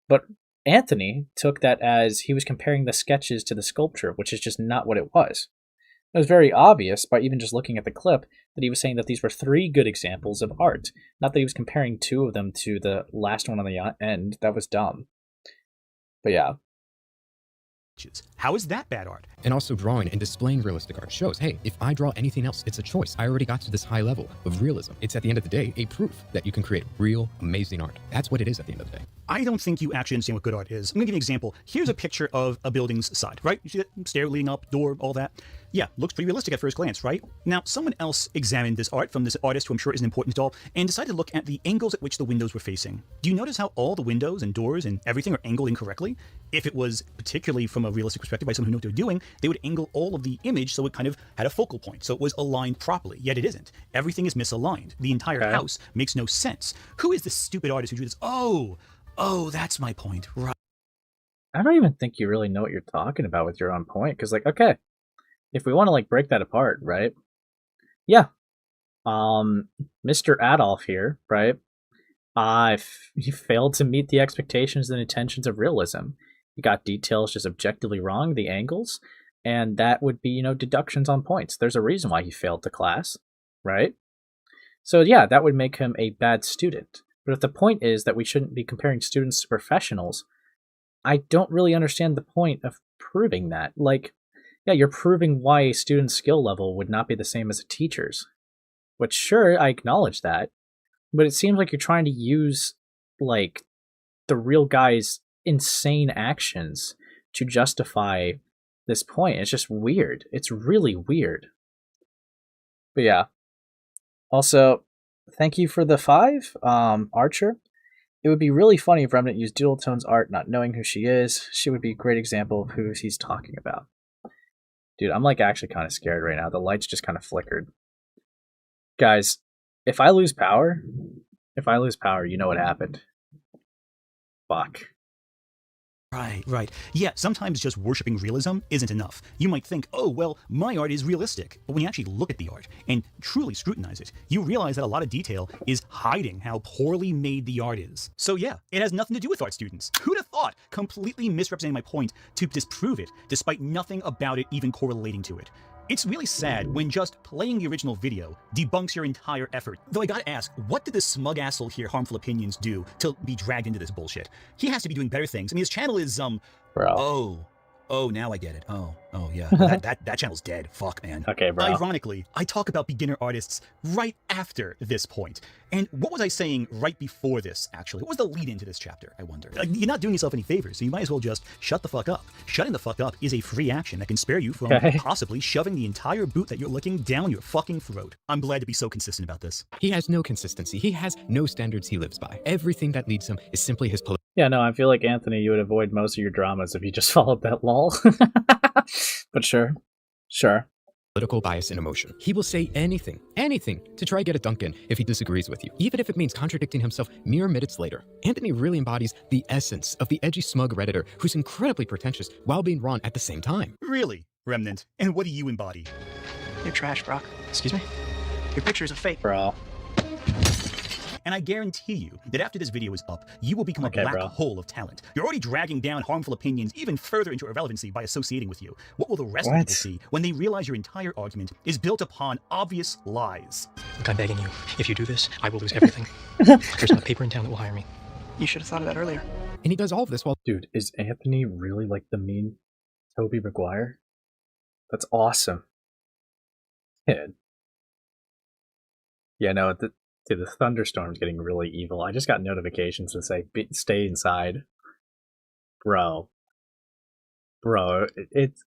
But Anthony took that as he was comparing the sketches to the sculpture, which is just not what it was. It was very obvious, by even just looking at the clip, that he was saying that these were 3 good examples of art, not that he was comparing 2 of them to the last one on the end. That was dumb. But yeah. How is that bad art? And also, drawing and displaying realistic art shows, hey, if I draw anything else, it's a choice. I already got to this high level of realism. It's, at the end of the day, a proof that you can create real, amazing art. That's what it is at the end of the day. I don't think you actually understand what good art is. I'm going to give you an example. Here's a picture of a building's side, right? You see that stair leading up, door, all that? Yeah, looks pretty realistic at first glance, right? Now, someone else examined this art from this artist who I'm sure isn't important at all, and decided to look at the angles at which the windows were facing. Do you notice how all the windows and doors and everything are angled incorrectly? If it was particularly from a realistic perspective by someone who knew what they're doing, they would angle all of the image so it kind of had a focal point, so it was aligned properly. Yet it isn't. Everything is misaligned. The entire house makes no sense. Who is this stupid artist who drew this? Oh, that's my point. Right. I don't even think you really know what you're talking about with your own point, because, like, okay, if we want to, like, break that apart, right? Yeah. Mr. Adolf here, right? He failed to meet the expectations and intentions of realism. He got details just objectively wrong, the angles, and that would be, deductions on points. There's a reason why he failed the class, right? So yeah, that would make him a bad student. But if the point is that we shouldn't be comparing students to professionals, I don't really understand the point of proving that. Like, yeah, you're proving why a student's skill level would not be the same as a teacher's. Which, sure, I acknowledge that. But it seems like you're trying to use, like, the real guy's insane actions to justify this point. It's just weird. It's really weird. But yeah. Also, thank you for the 5, Archer. It would be really funny if Remnant used Doodletone's art not knowing who she is. She would be a great example of who he's talking about. Dude, I'm like actually kind of scared right now. The lights just kind of flickered. Guys, if I lose power, you know what happened. Fuck. Right. Yeah, sometimes just worshipping realism isn't enough. You might think, oh, well, my art is realistic. But when you actually look at the art and truly scrutinize it, you realize that a lot of detail is hiding how poorly made the art is. So yeah, it has nothing to do with art students. Who'd have thought? Completely misrepresenting my point to disprove it, despite nothing about it even correlating to it. It's really sad when just playing the original video debunks your entire effort. Though I gotta ask, what did this smug asshole here, Harmful Opinions, do to be dragged into this bullshit? He has to be doing better things. I mean, his channel is, Bro. Oh, now I get it. Oh, yeah. That channel's dead. Fuck, man. Okay, bro. Ironically, I talk about beginner artists right after this point. And what was I saying right before this, actually? What was the lead into this chapter, I wonder? Like, you're not doing yourself any favors, so you might as well just shut the fuck up. Shutting the fuck up is a free action that can spare you from possibly shoving the entire boot that you're licking down your fucking throat. I'm glad to be so consistent about this. He has no consistency. He has no standards he lives by. Everything that leads him is simply his political. Yeah, no, I feel like, Anthony, you would avoid most of your dramas if you just followed that lull. But sure. Political bias and emotion. He will say anything to try to get a dunk in if he disagrees with you, even if it means contradicting himself mere minutes later. Anthony really embodies the essence of the edgy, smug Redditor who's incredibly pretentious while being wrong at the same time. Really, Remnant? And what do you embody? You're trash, Brock. Excuse me? Your picture's a fake. Bro. And I guarantee you that after this video is up, you will become a black hole of talent. You're already dragging down Harmful Opinions even further into irrelevancy by associating with you. What will the rest of people see when they realize your entire argument is built upon obvious lies? Look, I'm begging you. If you do this, I will lose everything. There's not a paper in town that will hire me. You should have thought of that earlier. And he does all of this while... Dude, is Anthony really like the mean Toby Maguire? That's awesome. Yeah, no, dude, the thunderstorm's getting really evil. I just got notifications that say, stay inside. Bro, it's...